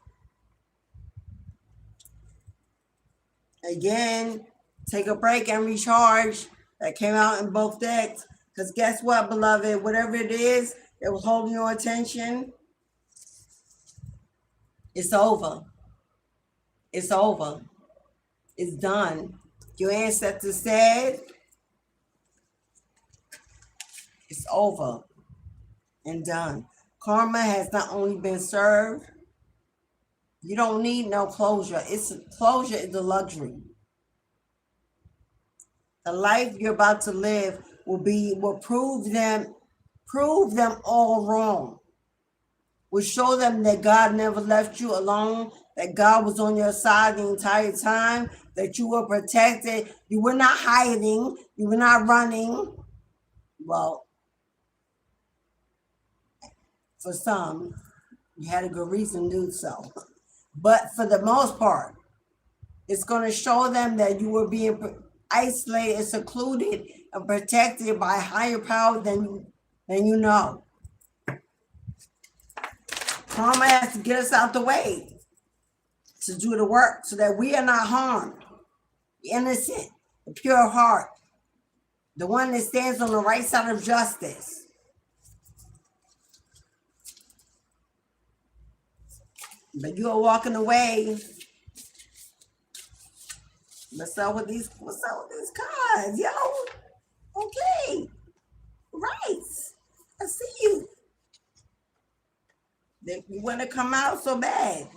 Again, take a break and recharge. That came out in both decks. Because guess what, beloved? Whatever it is that was holding your attention, It's over. It's over. It's done. Your ancestors said it's over and done. Karma has not only been served, you don't need no closure. Closure is a luxury. The life you're about to live will prove them all wrong. Will show them that God never left you alone, that God was on your side the entire time, that you were protected, you were not hiding, you were not running. Well, for some, you had a good reason to do so. But for the most part, it's going to show them that you were being isolated and secluded and protected by a higher power than you know. Karma has to get us out the way to do the work so that we are not harmed. The innocent, the pure heart, the one that stands on the right side of justice. But you are walking away. What's up with these cards, yo? Okay. Right. I see you. You want to come out so bad.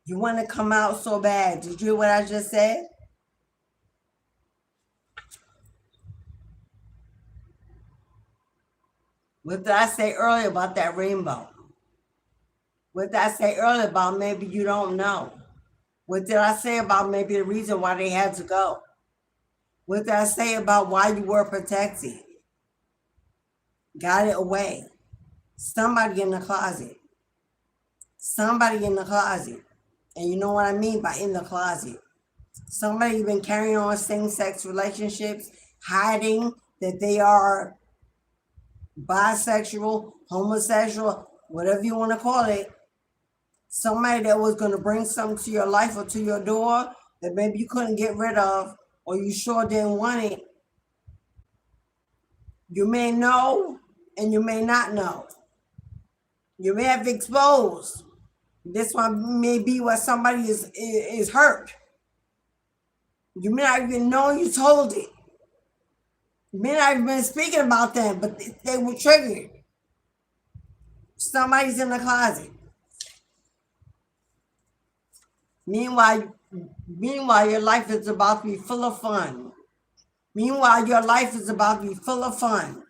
You want to come out so bad. Did you hear what I just said? What did I say earlier about that rainbow? What did I say earlier about maybe you don't know? What did I say about maybe the reason why they had to go? What did I say about why you were protected? Got it away. Somebody in the closet. Somebody in the closet. And you know what I mean by in the closet. Somebody been carrying on same-sex relationships, hiding that they are bisexual, homosexual, whatever you want to call it. Somebody that was going to bring something to your life or to your door that maybe you couldn't get rid of or you sure didn't want it. You may know and you may not know. You may have exposed. This one may be where somebody is hurt. You may not even know you told it. You may not have been speaking about them, but they were triggered. Somebody's in the closet. Meanwhile, your life is about to be full of fun. Meanwhile, your life is about to be full of fun.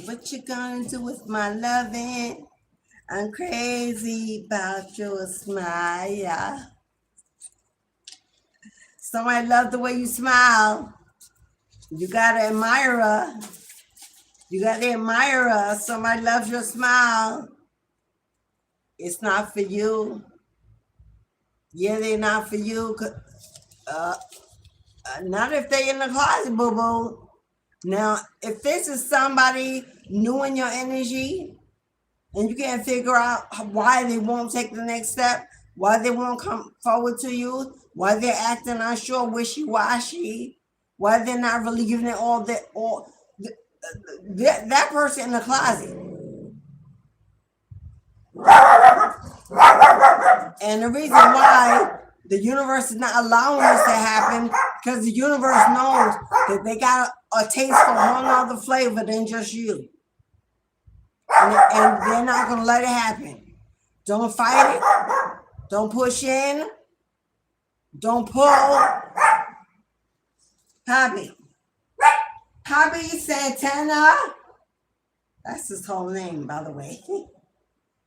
What you gonna do with my loving? I'm crazy about your smile. Somebody love the way you smile. You gotta admire her. You gotta admire her. Somebody loves your smile. It's not for you. Yeah, they're not for you. Not if they're in the closet, boo-boo. Now, if this is somebody new in your energy and you can't figure out why they won't take the next step, why they won't come forward to you, why they're acting unsure, wishy-washy, why they're not really giving it all that person in the closet. And the reason why the universe is not allowing this to happen, because the universe knows that they got a taste for a whole other flavor than just you. And they're not going to let it happen. Don't fight it. Don't push in. Don't pull. Poppy Santana. That's his whole name, by the way.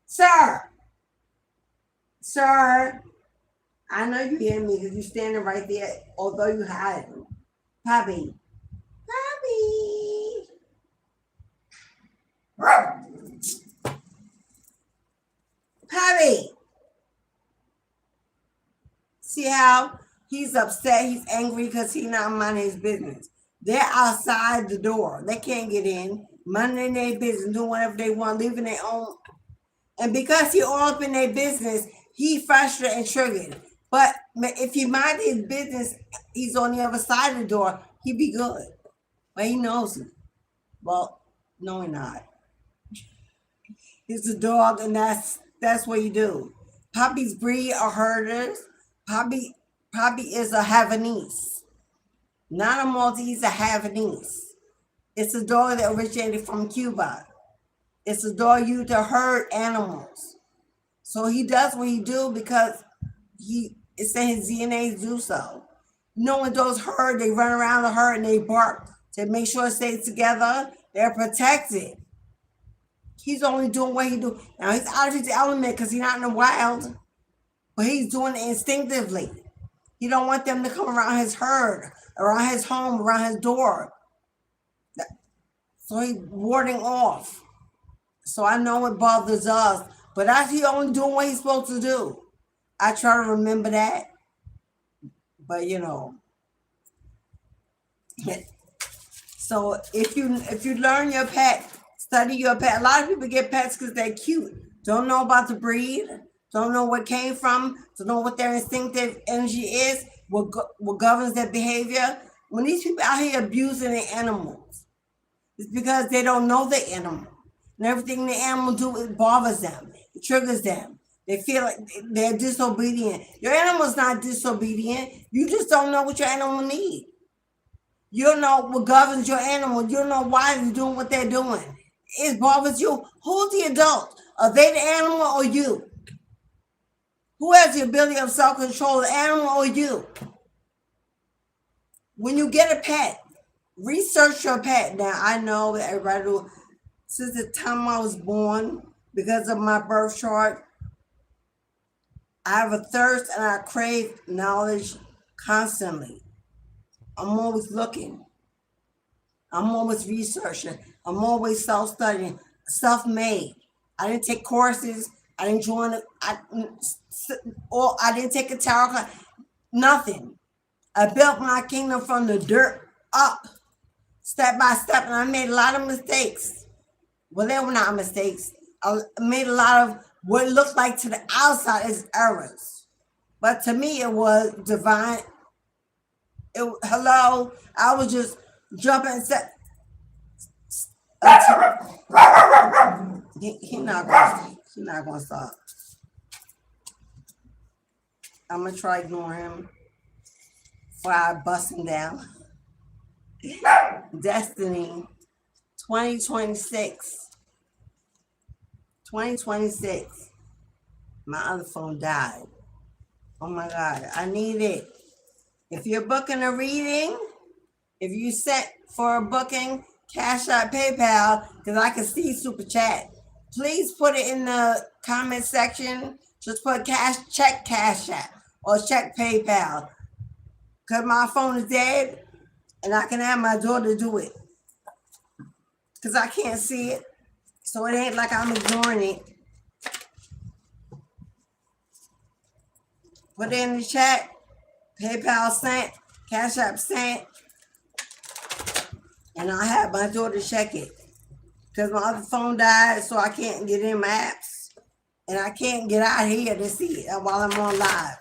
Sir, I know you hear me because you're standing right there, although you hide. Poppy. See how he's upset, he's angry because he's not minding his business. They're outside the door. They can't get in, minding their business, doing whatever they want, living their own And because he all up in their business, he frustrated and triggered. But if he mind his business, he's on the other side of the door, he'd be good. But he knows it. Well, no, he not. He's a dog, and that's what you do. Poppy's breed are herders. Poppy is a Havanese, not a Maltese, a Havanese. It's a dog that originated from Cuba. It's a dog used to herd animals. So he does what he do because it's in his DNA to do so. You know, when dogs herd, they run around the herd and they bark to make sure it stays together. They're protected. He's only doing what he do. Now he's out of his element because he's not in the wild, but he's doing it instinctively. He don't want them to come around his herd, around his home, around his door. So he's warding off. So I know it bothers us, but that's he only doing what he's supposed to do. I try to remember that, but you know. So if you learn your pet, study your pet. A lot of people get pets because they're cute. Don't know about the breed. Don't know what came from. Don't know what their instinctive energy is. What governs their behavior. When these people out here abusing the animals, it's because they don't know the animal. And everything the animal do, it bothers them. It triggers them. They feel like they're disobedient. Your animal's not disobedient. You just don't know what your animal needs. You don't know what governs your animal. You don't know why they're doing what they're doing. It bothers you. Who's the adult? Are they the animal or you? Who has the ability of self-control, the animal or you? When you get a pet, research your pet. Now, I know that everybody do. Since the time I was born, because of my birth chart, I have a thirst and I crave knowledge constantly. I'm always looking. I'm always researching. I'm always self-studying, self-made. I didn't take courses. I didn't join. I didn't take a tarot class. Nothing. I built my kingdom from the dirt up, step by step, and I made a lot of mistakes. Well, they were not mistakes. I made a lot of what looked like to the outside is errors. But to me, it was divine. Hello, I was just jumping and set. He's not gonna stop. I'm gonna try ignoring him before I bust him down. Destiny 2026. 2026. My other phone died. Oh my God, I need it. If you're booking a reading, if you set for a booking, Cashapp, PayPal, because I can see Super Chat. Please put it in the comment section. Just put check Cashapp or check PayPal. Because my phone is dead and I can have my daughter do it. Because I can't see it. So it ain't like I'm ignoring it. Put it in the chat. PayPal sent. Cashapp sent. And I have my daughter check it. Because my other phone died, so I can't get in my apps. And I can't get out here to see it while I'm on live.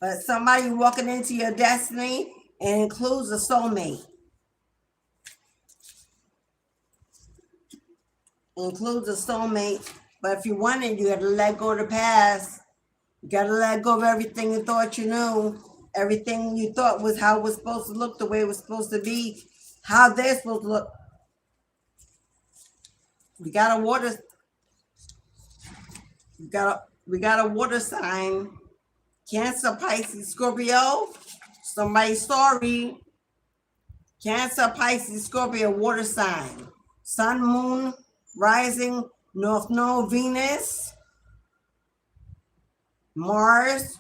But somebody walking into your destiny and includes a soulmate. Includes a soulmate. But if you want it, you got to let go of the past. You got to let go of everything you thought you knew. Everything you thought was how it was supposed to look, the way it was supposed to be, how they're supposed to look. We got a water sign. Cancer, Pisces, Scorpio. Somebody's sorry. Cancer, Pisces, Scorpio, water sign. Sun, moon, rising, North Node, Venus, Mars.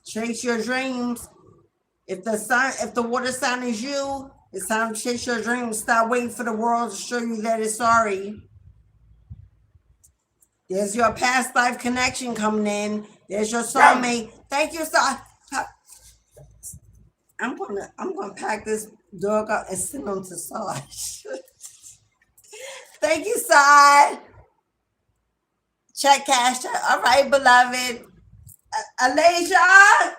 Chase your dreams. If the water sign is you, it's time to chase your dreams. Stop waiting for the world to show you that it's sorry. There's your past life connection coming in. There's your soulmate. Thank you, sir. I'm gonna pack this dog up and send him to Sarge. Thank you, Side. Check cash. All right, beloved. Alesha.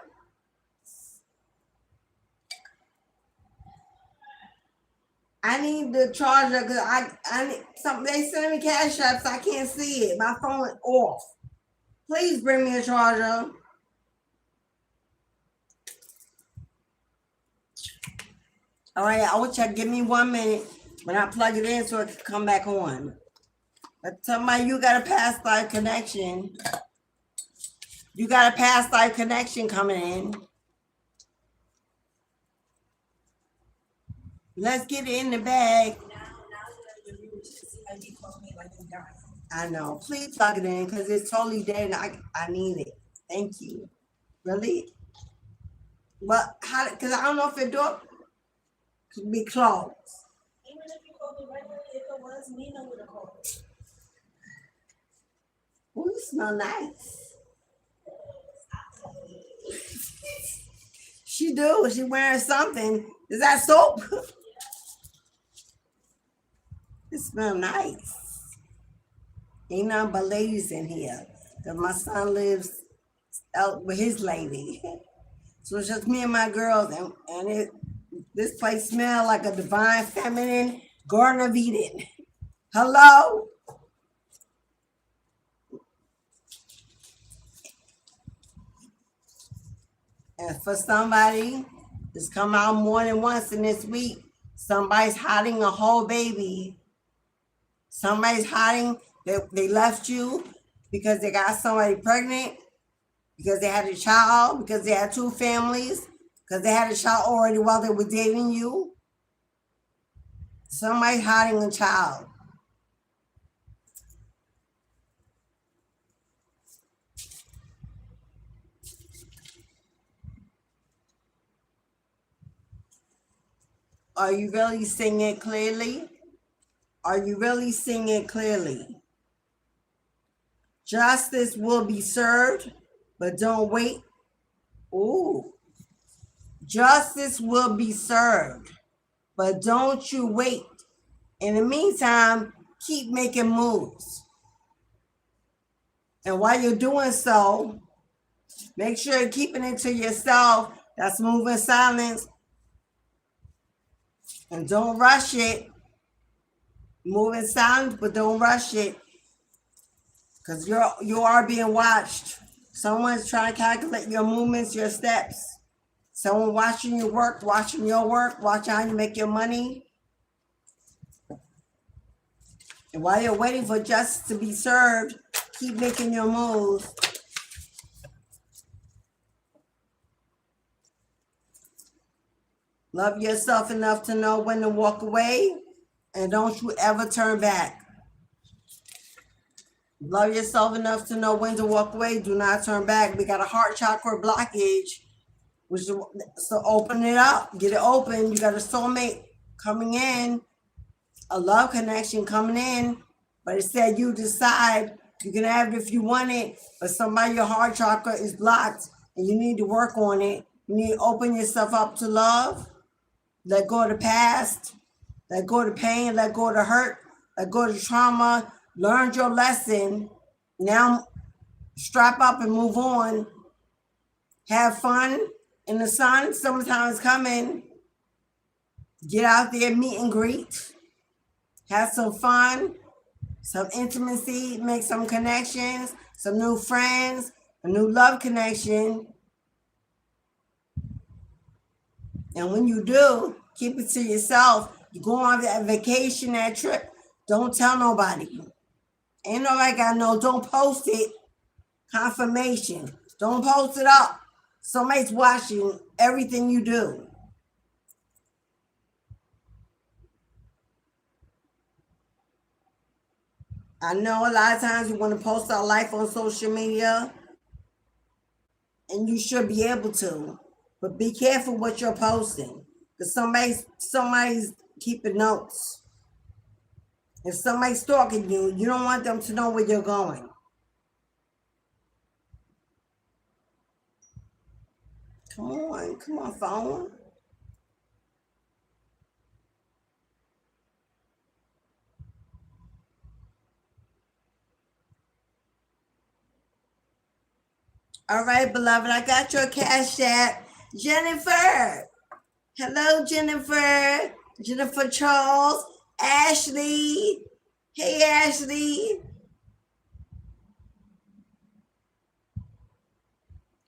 I need the charger because I need something. They sent me cash apps. I can't see it. My phone is off. Please bring me a charger. All right, I will check. Give me 1 minute when I plug it in so it can come back on. But somebody, you got a past life connection. You got a past life connection coming in. Let's get it in the bag. I know. Please plug it in because it's totally dead and I need it. Thank you. Really? But how? Because I don't know if the door could be closed. Even if you called me right now, if it was, Nina would have called. Oh, you smell nice. She do. She wearing something. Is that soap? It smell nice. Ain't nothing but ladies in here. Cause my son lives out with his lady. So it's just me and my girls, and this place smells like a divine feminine Garden of Eden. Hello? And for somebody that's come out more than once in this week, somebody's hiding a whole baby. Somebody's hiding that they left you because they got somebody pregnant, because they had a child, because they had 2 families, because they had a child already while they were dating you. Somebody's hiding a child. Are you really seeing it clearly? Are you really seeing it clearly? Justice will be served, but don't wait. Ooh. Justice will be served, but don't you wait. In the meantime, keep making moves. And while you're doing so, make sure you're keeping it to yourself. That's moving silence. And don't rush it. Move in silence, but don't rush it. Because you are being watched. Someone's trying to calculate your movements, your steps. Someone watching your work, watching how you make your money. And while you're waiting for justice to be served, keep making your moves. Love yourself enough to know when to walk away, and don't you ever turn back. Love yourself enough to know when to walk away. Do not turn back. We got a heart chakra blockage, so open it up. Get it open. You got a soulmate coming in, a love connection coming in, but instead you decide you can have it if you want it, but somebody your heart chakra is blocked and you need to work on it. You need to open yourself up to love. Let go of the past. Let go of the pain. Let go of the hurt. Let go of the trauma. Learned your lesson. Now strap up and move on. Have fun in the sun. Summertime is coming. Get out there, meet and greet. Have some fun, some intimacy, make some connections, some new friends, a new love connection. And when you do, keep it to yourself. You go on that vacation, that trip, don't tell nobody. Ain't nobody got to know. Don't post it. Confirmation. Don't post it up. Somebody's watching everything you do. I know a lot of times you want to post our life on social media, and you should be able to, but be careful what you're posting, because somebody's keeping notes. If somebody's stalking you, you don't want them to know where you're going. Come on, phone. All right, beloved, I got your Cash App. Jennifer. Hello, Jennifer. Jennifer Charles. Ashley. Hey, Ashley.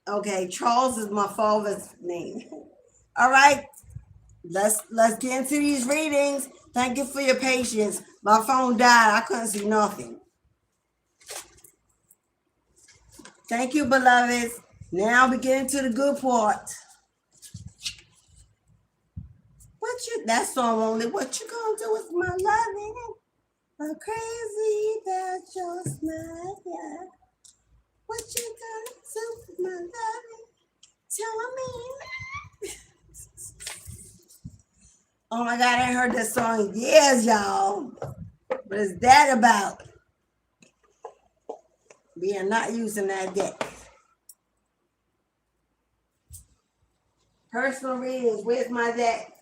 Okay, Charles is my father's name. All right, let's get into these readings. Thank you for your patience. My phone died. I couldn't see nothing. Thank you, beloveds. Now we get into the good part. That song only. What you gonna do with my loving? I'm crazy about your smile. Yeah. What you gonna do with my loving? Tell me. Oh my God, I heard that song in years, y'all. What is that about? We are not using that deck. Personal readings. Where's my deck?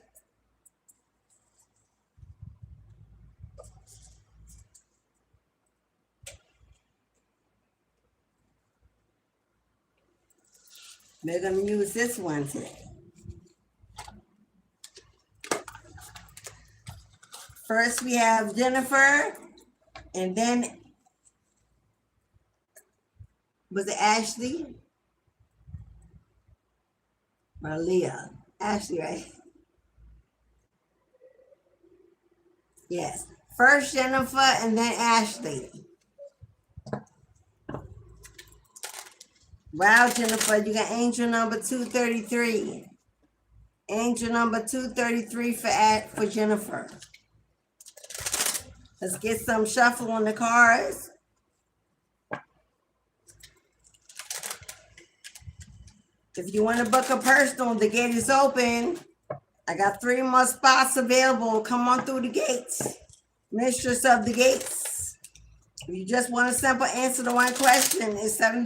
We're going to use this one today. First, we have Jennifer, and then was it Ashley? Or Leah? Ashley, right? Yes. First Jennifer, and then Ashley. Wow, Jennifer, you got angel number 233. Angel number 233 for Jennifer. Let's get some shuffle on the cards. If you want to book a personal, the gate is open. I got 3 more spots available. Come on through the gates. Mistress of the gates. If you just want a simple answer to one question, it's $7.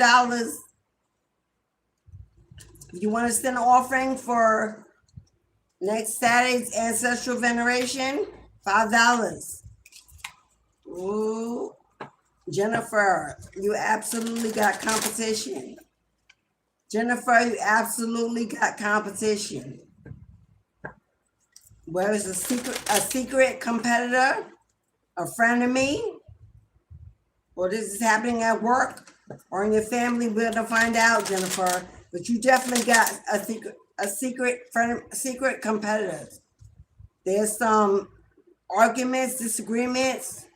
If you want to send an offering for next Saturday's ancestral veneration, $5. Ooh, Jennifer, you absolutely got competition. Jennifer, you absolutely got competition. Where is a secret competitor, a friend of me, or this is happening at work or in your family? We're gonna find out, Jennifer. But you definitely got a secret competitors. There's some arguments, disagreements,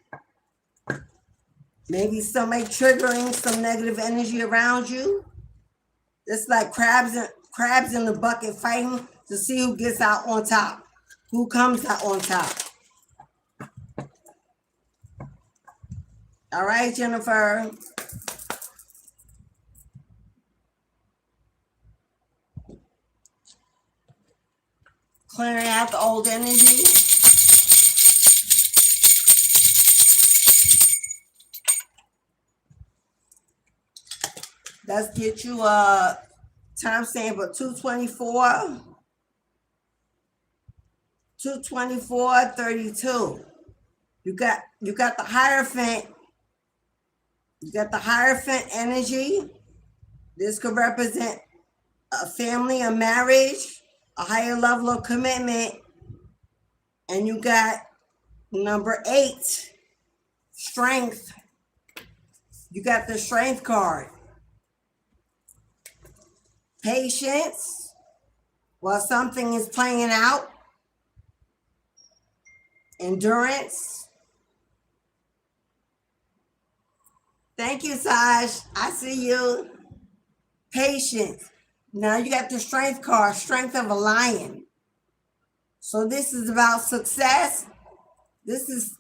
maybe somebody triggering some negative energy around you. It's like crabs in the bucket fighting to see who gets out on top, who comes out on top. All right, Jennifer. Clearing out the old energy. Let's get you a timestamp of 224:32. You got the Hierophant. You got the Hierophant energy. This could represent a family, a marriage, a higher level of commitment. And you got number 8, strength. You got the strength card. Patience while something is playing out. Endurance. Thank you, Saj. I see you. Patience. Now you got the strength card, strength of a lion. So this is about success. This is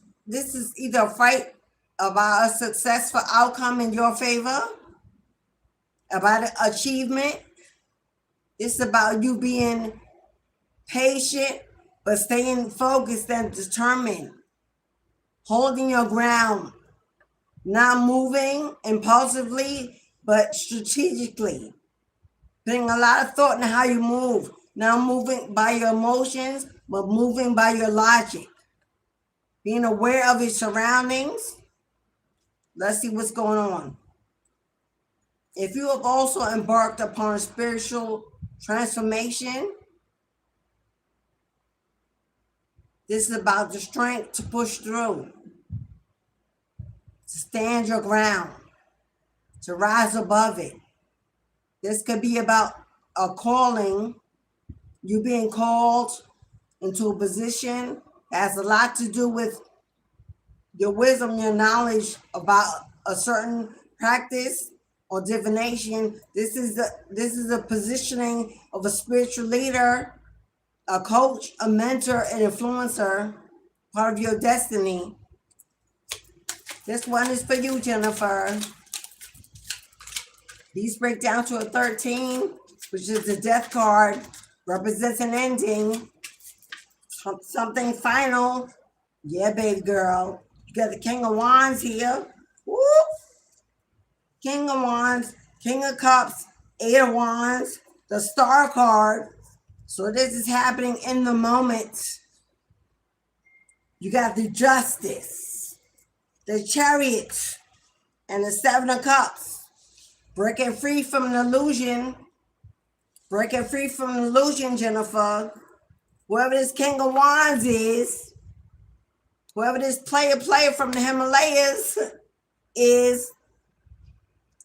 either a fight about a successful outcome in your favor, about an achievement. It's about you being patient, but staying focused and determined, holding your ground, not moving impulsively, but strategically. Putting a lot of thought in how you move, not moving by your emotions, but moving by your logic. Being aware of your surroundings. Let's see what's going on. If you have also embarked upon a spiritual transformation, this is about the strength to push through, to stand your ground, to rise above it. This could be about a calling, you being called into a position that has a lot to do with your wisdom, your knowledge about a certain practice or divination. This is the positioning of a spiritual leader, a coach, a mentor, an influencer, part of your destiny. This one is for you, Jennifer. These break down to a 13, which is the death card, represents an ending, something final. Yeah, baby girl. You got the King of Wands here. Woo! King of Wands, King of Cups, Eight of Wands, the Star card. So this is happening in the moment. You got the Justice, the Chariot, and the Seven of Cups. Breaking free from an illusion. Breaking free from an illusion, Jennifer. Whoever this King of Wands is, whoever this player from the Himalayas is,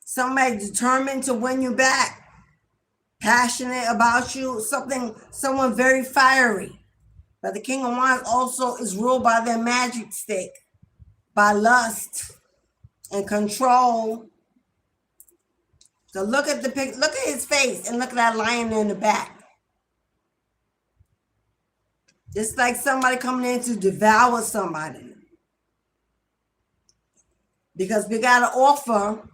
somebody determined to win you back. Passionate about you, someone very fiery. But the King of Wands also is ruled by their magic stick, by lust and control. So look at his face and look at that lion in the back. It's like somebody coming in to devour somebody. Because we got an offer,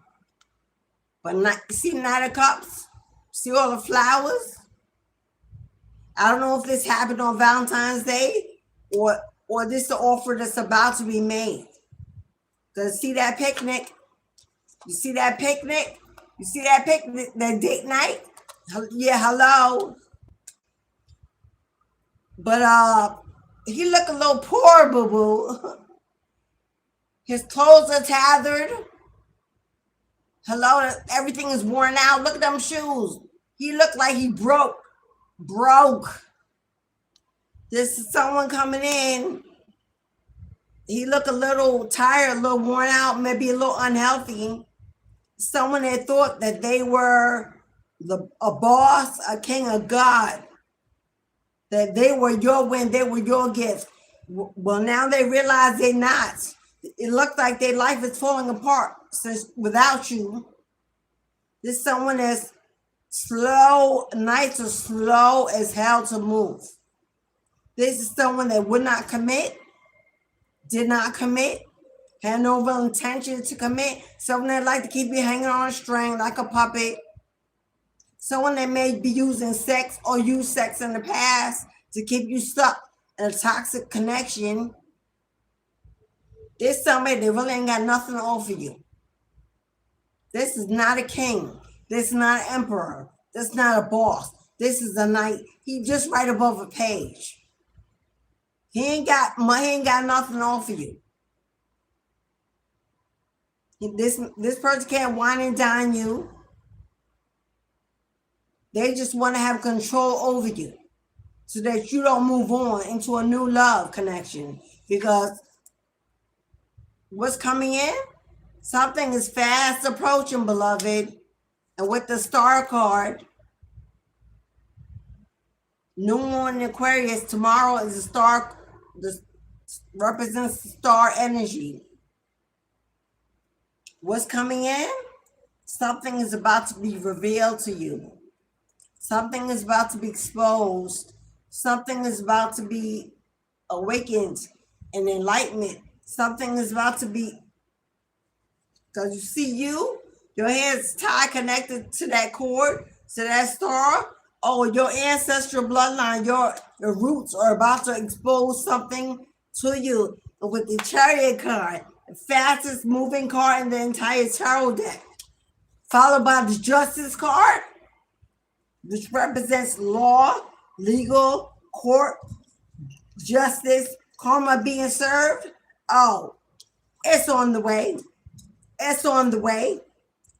but not, see Knight of Cups? See all the flowers? I don't know if this happened on Valentine's Day or this is the offer that's about to be made. Because see that picnic? You see that picnic? You see that picnic, that date night? Yeah, hello. But he look a little poor, boo-boo. His clothes are tattered. Hello, everything is worn out. Look at them shoes. He looked like he broke. This is someone coming in. He looked a little tired, a little worn out, maybe a little unhealthy. Someone that thought that they were a boss, a king, a god, that they were your win, they were your gift. Well, now they realize they're not. It looked like their life is falling apart since without you. This is someone that's slow, nights are slow as hell to move. This is someone that would not commit, did not commit, had no real intention to commit. Someone that like to keep you hanging on a string like a puppet. Someone that may be using sex or used sex in the past to keep you stuck in a toxic connection. There's somebody that really ain't got nothing to offer you. This is not a king. This is not an emperor. This is not a boss. This is a knight. He just right above a page. He ain't got nothing to offer you. This person can't wine and dine you. They just want to have control over you so that you don't move on into a new love connection. Because what's coming in? Something is fast approaching, beloved. And with the Star card, New Moon in Aquarius, tomorrow is a star, this represents the star energy. What's coming in? Something is about to be revealed to you. Something is about to be exposed. Something is about to be awakened and enlightenment. Something is about to be, because you see your hands tied, connected to that cord, to that star. Oh, your ancestral bloodline, your roots are about to expose something to you. And with the Chariot card, the fastest moving card in the entire tarot deck, followed by the Justice card, which represents law, legal, court, justice, karma being served. Oh, it's on the way. It's on the way.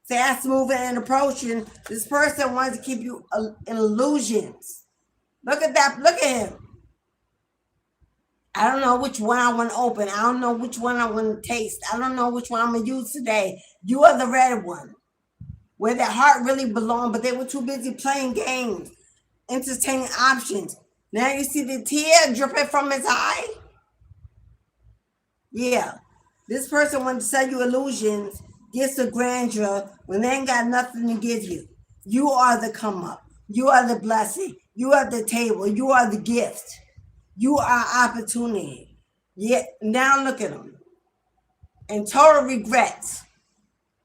fast moving and approaching. This person wants to keep you in illusions. Look at that. Look at him. I don't know which one I want to open. I don't know which one I want to taste. I don't know which one I'm going to use today. You are the red one, where their heart really belonged, but they were too busy playing games, entertaining options. Now you see the tear dripping from his eye? Yeah. This person wants to sell you illusions, gifts of grandeur, when they ain't got nothing to give you. You are the come up. You are the blessing. You are the table. You are the gift. You are opportunity. Yet now look at them. And total regrets.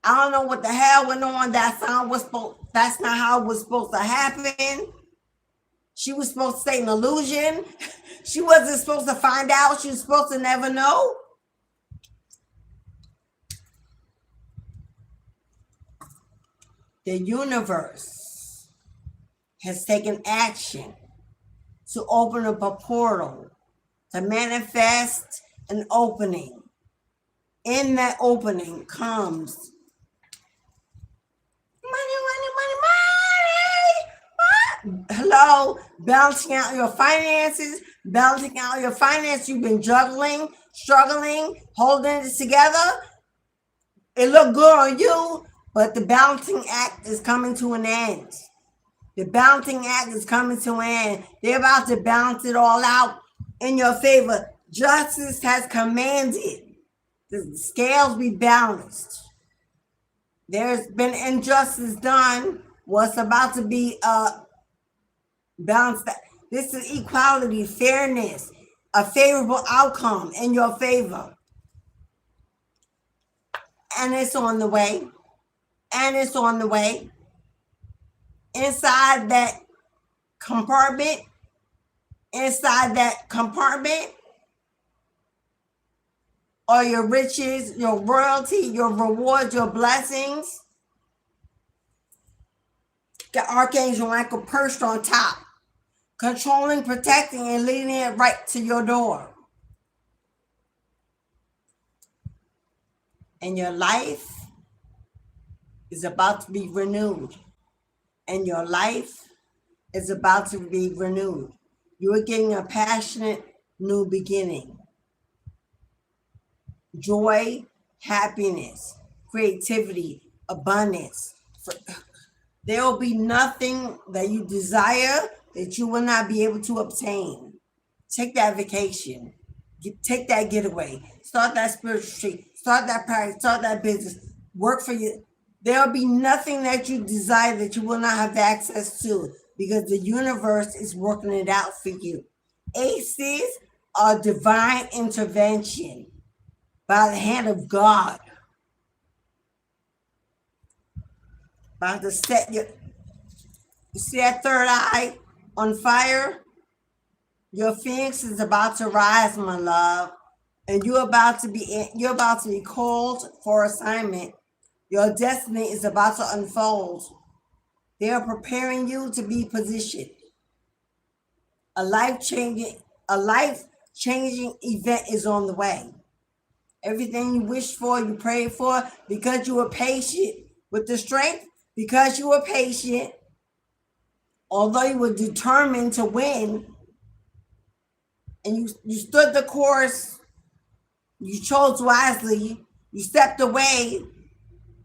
I don't know what the hell went on. That's not how it was supposed to happen. She was supposed to stay an illusion. She wasn't supposed to find out. She was supposed to never know. The universe has taken action to open up a portal, to manifest an opening. In that opening comes money. Hello, balancing out your finances, You've been juggling, struggling, holding it together. It looked good on you, but the balancing act is coming to an end. The balancing act is coming to an end. They're about to balance it all out in your favor. Justice has commanded the scales be balanced. There's been injustice done. What's about to be balanced? This is equality, fairness, a favorable outcome in your favor. And it's on the way. And it's on the way. Inside that compartment, are your riches, your royalty, your rewards, your blessings. Got Archangel Michael perched on top, controlling, protecting, and leading it right to your door. And your life is about to be renewed. And your life is about to be renewed. You are getting a passionate new beginning. Joy, happiness, creativity, abundance. There will be nothing that you desire that you will not be able to obtain. Take that vacation. Take that getaway. Start that spiritual retreat. Start that practice. Start that business. Work for you. There will be nothing that you desire that you will not have access to, because the universe is working it out for you. ACEs are divine intervention by the hand of God. About to set you see that third eye on fire? Your phoenix is about to rise, my love, and you're about to be called for assignment. Your destiny is about to unfold. They are preparing you to be positioned. A life-changing event is on the way. Everything you wished for, you prayed for, because you were patient with the strength, because you were patient, although you were determined to win, and you stood the course, you chose wisely, you stepped away,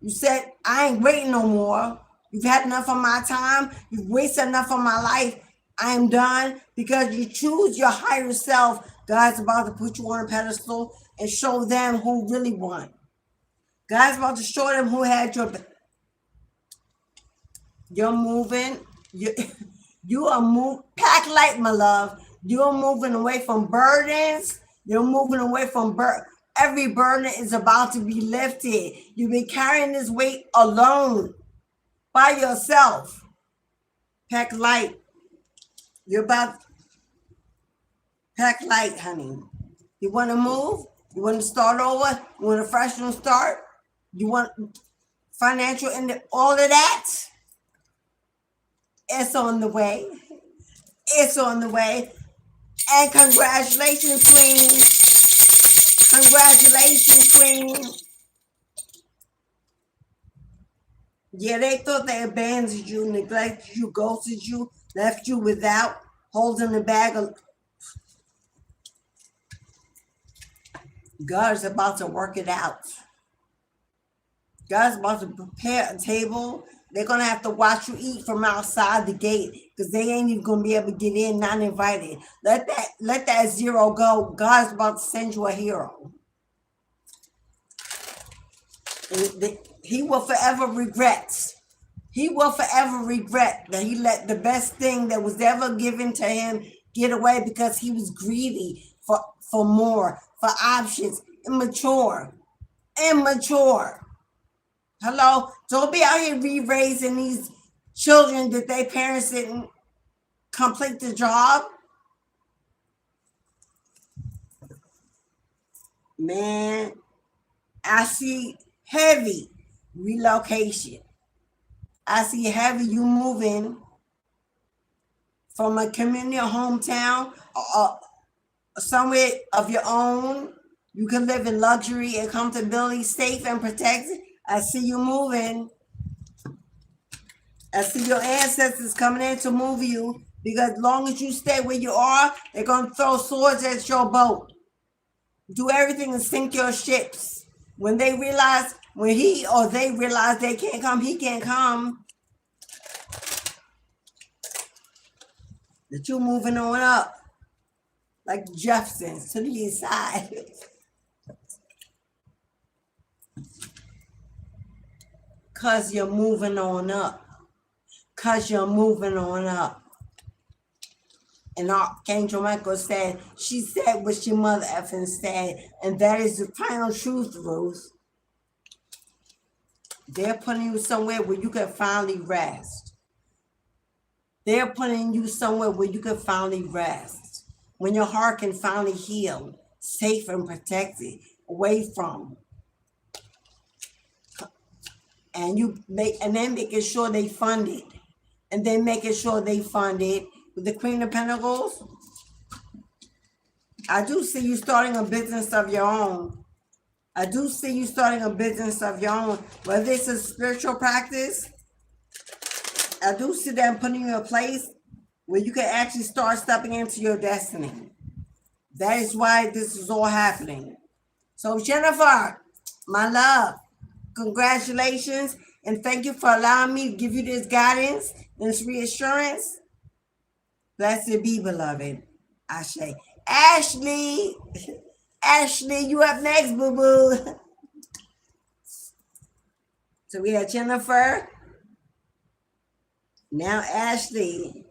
you said, I ain't waiting no more. You've had enough of my time. You've wasted enough of my life. I am done. Because you choose your higher self, God's about to put you on a pedestal and show them who really won. God's about to show them who had your back. You're moving. You are moving. Pack light, my love. You're moving away from burdens. You're moving away from every burden is about to be lifted. You've been carrying this weight alone, by yourself. Pack light. You're about to pack light, honey. You want to move? You want to start over? You want a fresh new start? You want financial all of that? It's on the way. It's on the way. And congratulations, queen. Congratulations, queen. Yeah, they thought they abandoned you, neglected you, ghosted you, left you without, holding the bag of. God's about to work it out. God's about to prepare a table. They're gonna have to watch you eat from outside the gate because they ain't even gonna be able to get in, not invited. Let that zero go. God's about to send you a hero. He will forever regret. He will forever regret that he let the best thing that was ever given to him get away because he was greedy for more, for options, immature. Hello? Don't be out here re-raising these children that their parents didn't complete the job. Man, I see heavy relocation. I see heavy you moving from a community or hometown or somewhere of your own. You can live in luxury and comfortability, safe and protected. I see you moving. I see your ancestors coming in to move you because as long as you stay where you are, they're going to throw swords at your boat. Do everything to sink your ships. When he or they realize they can't come, he can't come. That you're moving on up like Jeffersons to the east side. Because you're moving on up. Because you're moving on up. And Archangel Michael said, she said what your mother effing said. And that is the final truth, Ruth. They're putting you somewhere where you can finally rest. They're putting you somewhere where you can finally rest. When your heart can finally heal, safe and protected, away from. And then making sure they fund it. And then making sure they fund it with the Queen of Pentacles. I do see you starting a business of your own. Whether it's a spiritual practice, I do see them putting you in a place where you can actually start stepping into your destiny. That is why this is all happening. So Jennifer, my love, congratulations, and thank you for allowing me to give you this guidance and this reassurance. Blessed be, beloved. Ashe. Ashley, you up next, boo-boo. So we have Jennifer. Now Ashley.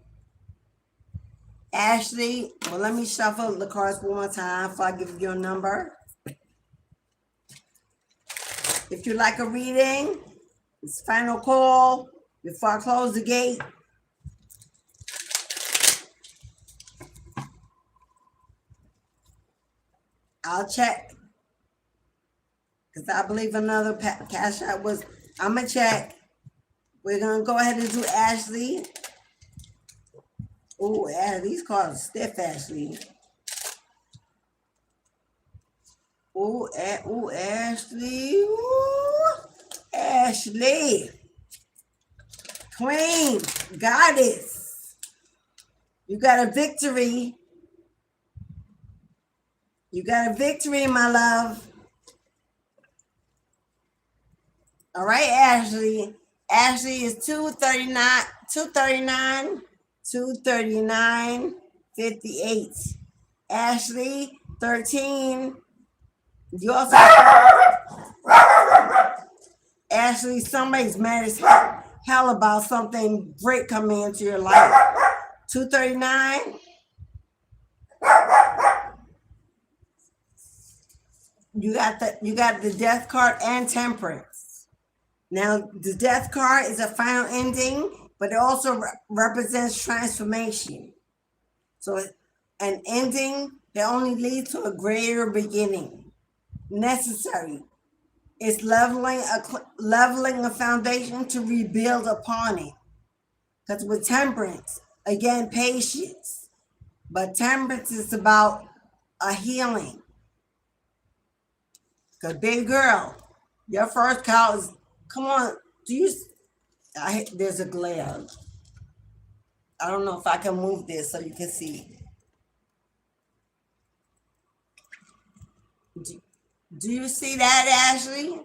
Well, let me shuffle the cards one more time before I give you your number. If you like a reading, it's final call before I close the gate. I'll check. Because I believe another Cashapp was, I'm going to check. We're going to go ahead and do Ashley. Oh, these cards are stiff, Ashley. Oh, Ashley. Ooh, Ashley. Queen, goddess. You got a victory. My love. All right, Ashley. Ashley is 239.58. Ashley, 13. You also Ashley, somebody's mad as hell about something great coming into your life. 239. You got the Death card and Temperance. Now, the Death card is a final ending, but it also represents transformation. So, an ending that only leads to a greater beginning. Necessary. It's leveling a foundation to rebuild upon it. Because with Temperance, again, patience. But Temperance is about a healing. Because, big girl, your first call is, come on, There's a glare. I don't know if I can move this so you can see. Do you see that, Ashley?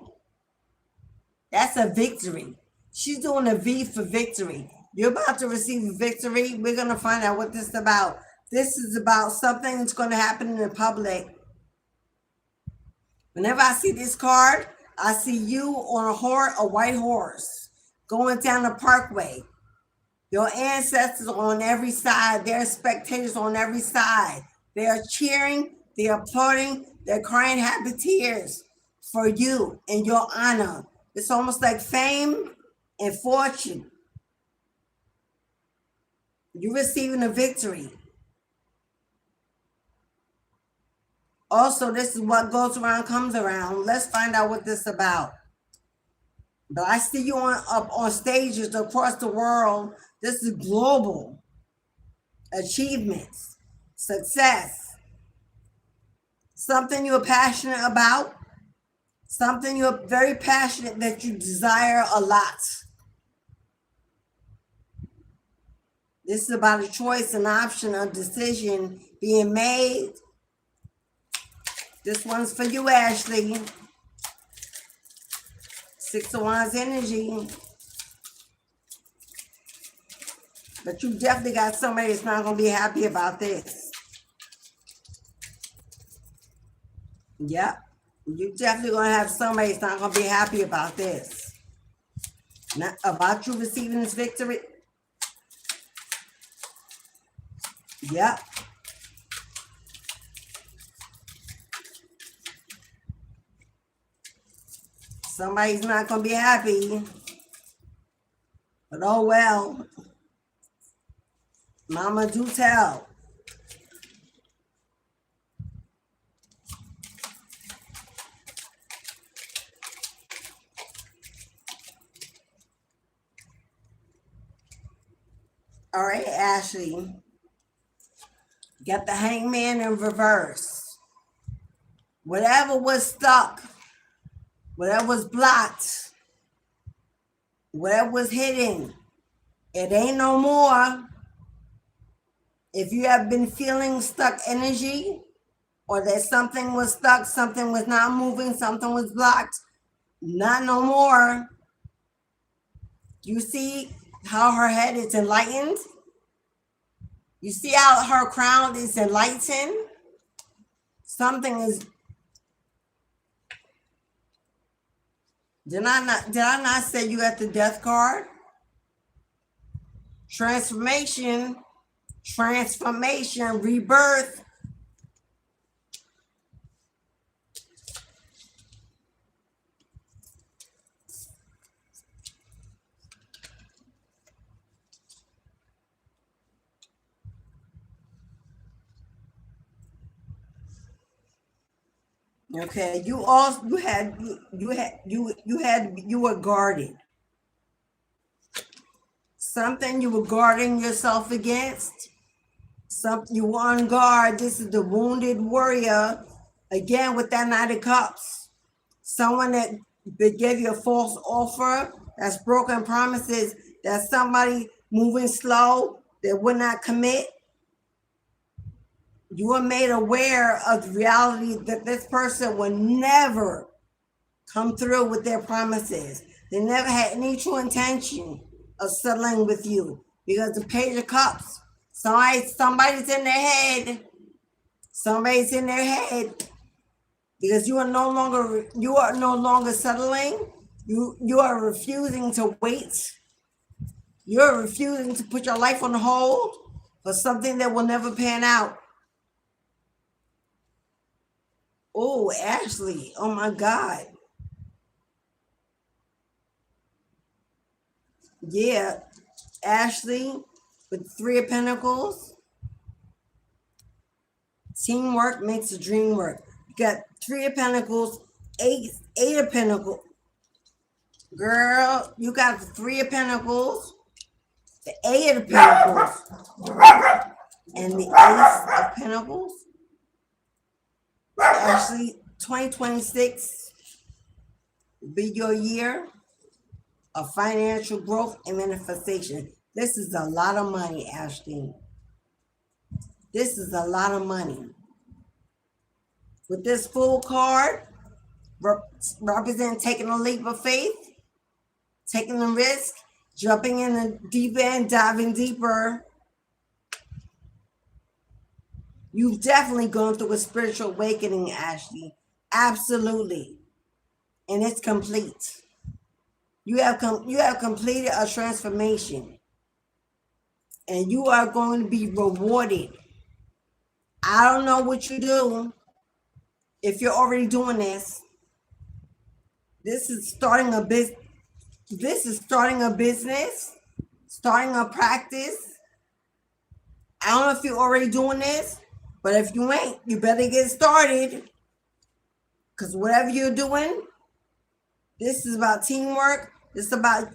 That's a victory. She's doing a V for victory. You're about to receive a victory. We're going to find out what this is about. This is about something that's going to happen in the public. Whenever I see this card, I see you on a white horse going down the parkway. Your ancestors on every side. There are spectators on every side. They are cheering. They are applauding. They're crying happy tears for you in your honor. It's almost like fame and fortune. You're receiving a victory. Also, this is what goes around comes around. Let's find out what this is about. But I see you up on stages across the world. This is global achievements, success, something you're passionate about, something you're very passionate that you desire a lot. This is about a choice, an option, a decision being made. This one's for you, Ashley. 6 of Wands energy. But you definitely got somebody that's not going to be happy about this. Yep. You definitely going to have somebody that's not going to be happy about this. Not about you receiving this victory. Yep. Somebody's not going to be happy. But oh well. Mama do tell. All right, Ashley. Get the Hangman in reverse. Whatever was stuck, whatever was blocked, whatever was hidden, it ain't no more. If you have been feeling stuck energy, or that something was stuck, something was not moving, something was blocked, not no more. You see how her head is enlightened? You see how her crown is enlightened? Something is. Did I not say you got the death card? Transformation, rebirth. Okay, you were guarded. Something you were guarding yourself against. Something you were on guard. This is the wounded warrior. Again, with that Knight of Cups. Someone that gave you a false offer. That's broken promises. That's somebody moving slow. That would not commit. You were made aware of the reality that this person will never come through with their promises. They never had any true intention of settling with you, because the Page of Cups, somebody's in their head. Somebody's in their head, because you are no longer settling. You are refusing to wait. You're refusing to put your life on hold for something that will never pan out. Oh, Ashley. Oh, my God. Yeah. Ashley with 3 of Pentacles. Teamwork makes the dream work. You got 3 of Pentacles, 8 of Pentacles. Girl, you got the 3 of Pentacles, the 8 of Pentacles, and the Ace of Pentacles. Ashley, 2026 will be your year of financial growth and manifestation. This is a lot of money, Ashley. This is a lot of money. With this Fool card, represent taking a leap of faith, taking a risk, jumping in the deep end, diving deeper. You've definitely gone through a spiritual awakening, Ashley. Absolutely. And it's complete. You have completed a transformation. And you are going to be rewarded. I don't know what you do if you're already doing this. This is starting a business. This is starting a business, starting a practice. I don't know if you're already doing this, but if you ain't, you better get started. Because whatever you're doing, this is about teamwork. This is about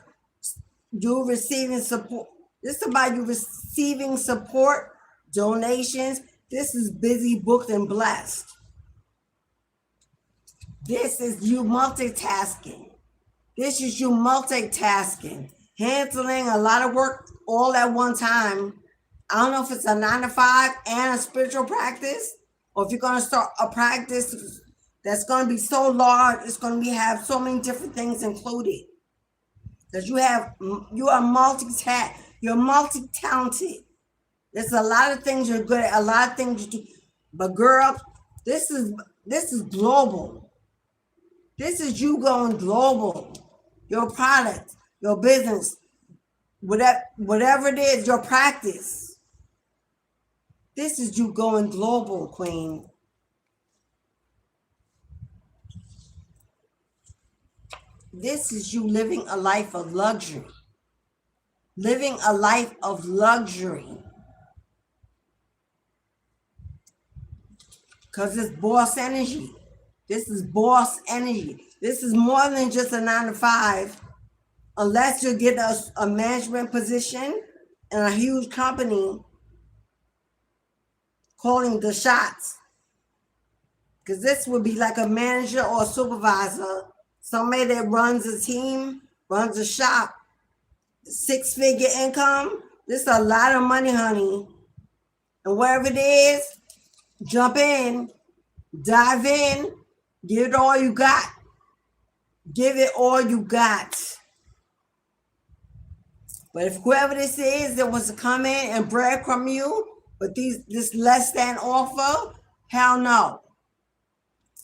you receiving support. This is about you receiving support, donations. This is busy, booked, and blessed. This is you multitasking. This is you multitasking, handling a lot of work all at one time. I don't know if it's a 9 to 5 and a spiritual practice, or if you're going to start a practice that's going to be so large, it's going to have so many different things included. Because you are you're multi-talented. There's a lot of things you're good at, a lot of things you do. But girl, this is global. This is you going global. Your product, your business, whatever it is, your practice. This is you going global, Queen. This is you living a life of luxury. Living a life of luxury. Because it's boss energy. This is boss energy. This is more than just a 9 to 5. Unless you get a management position in a huge company calling the shots. Because this would be like a manager or a supervisor. Somebody that runs a team, runs a shop. 6-figure income. This is a lot of money, honey. And wherever it is, jump in, dive in, give it all you got. Give it all you got. But if whoever this is that wants to come in and breadcrumb you with this less than offer, hell no.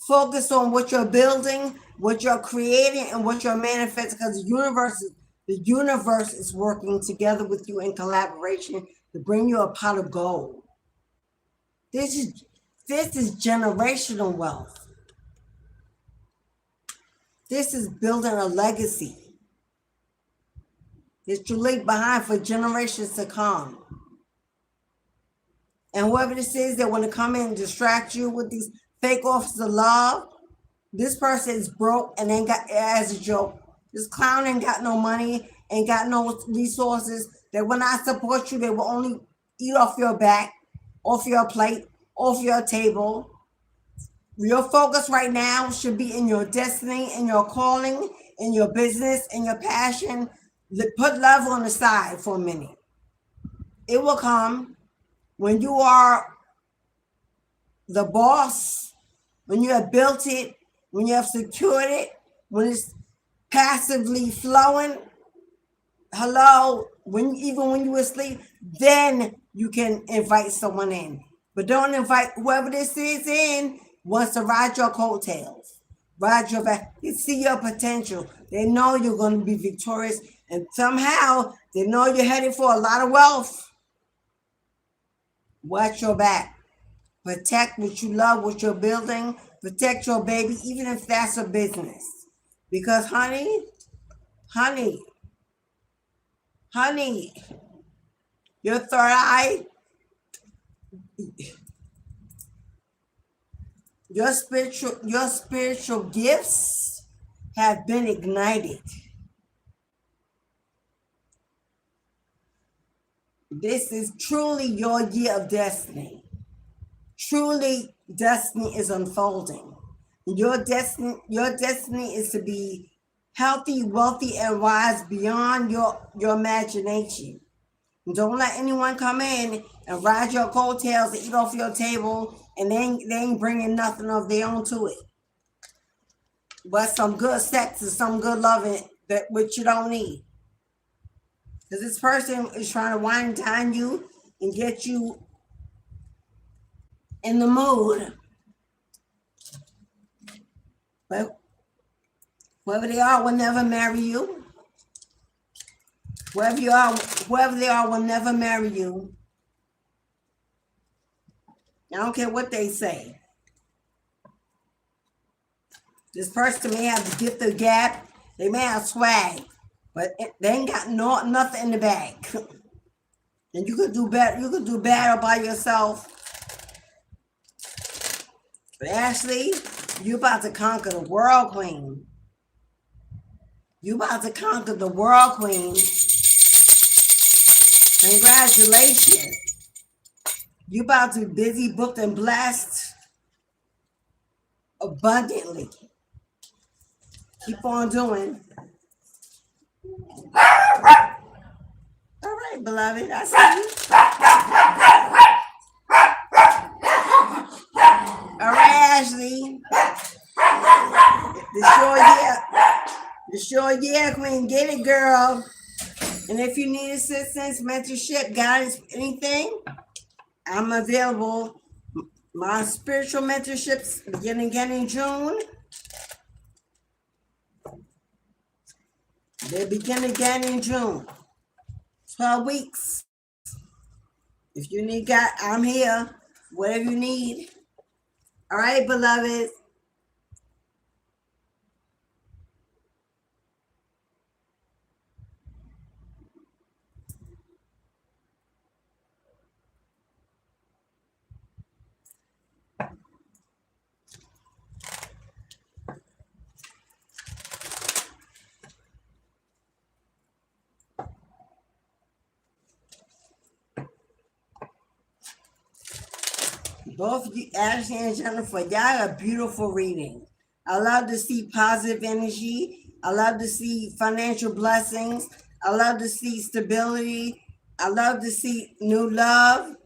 Focus on what you're building, what you're creating, and what you're manifesting, because the universe is working together with you in collaboration to bring you a pot of gold. This is generational wealth. This is building a legacy that you leave behind for generations to come. And whoever this is that want to come in and distract you with these fake offers of love, this person is broke and ain't got, as a joke, this clown ain't got no money, ain't got no resources. That when I support you, they will only eat off your back, off your plate, off your table. Your focus right now should be in your destiny, in your calling, in your business, in your passion. Put love on the side for a minute. It will come when you are the boss, when you have built it, when you have secured it, when it's passively flowing. Hello, even when you asleep, then you can invite someone in. But don't invite whoever this is in wants to ride your coattails, ride your back. They see your potential. They know you're going to be victorious, and somehow they know you're headed for a lot of wealth. Watch your back. Protect what you love, what you're building. Protect your baby, even if that's a business. Because honey, your third eye, your spiritual gifts have been ignited. This is truly your year of destiny. Truly, destiny is unfolding. Your destiny is to be healthy, wealthy, and wise beyond your imagination. Don't let anyone come in and ride your coattails and eat off your table, and they ain't bringing nothing of their own to it. But some good sex and some good loving that which you don't need. Because this person is trying to wine and dine you and get you in the mood. But whoever they are will never marry you. Whoever they are will never marry you. I don't care what they say. This person may have the gift of gab. They may have swag, but they ain't got nothing in the bag. And you could do better. You could do better by yourself. But Ashley, you about to conquer the world, queen. You about to conquer the world, queen. Congratulations. You about to be busy, booked, and blessed abundantly. Keep on doing. All right, beloved. I see you. All right, Ashley. The sure yeah, queen. Get it, girl. And if you need assistance, mentorship, guidance, anything, I'm available. My spiritual mentorships begin again in June. They begin again in June. 12 weeks. If you need God, I'm here. Whatever you need. All right, beloved. Both you, Ashley and Jennifer, y'all a beautiful reading. I love to see positive energy. I love to see financial blessings. I love to see stability. I love to see new love.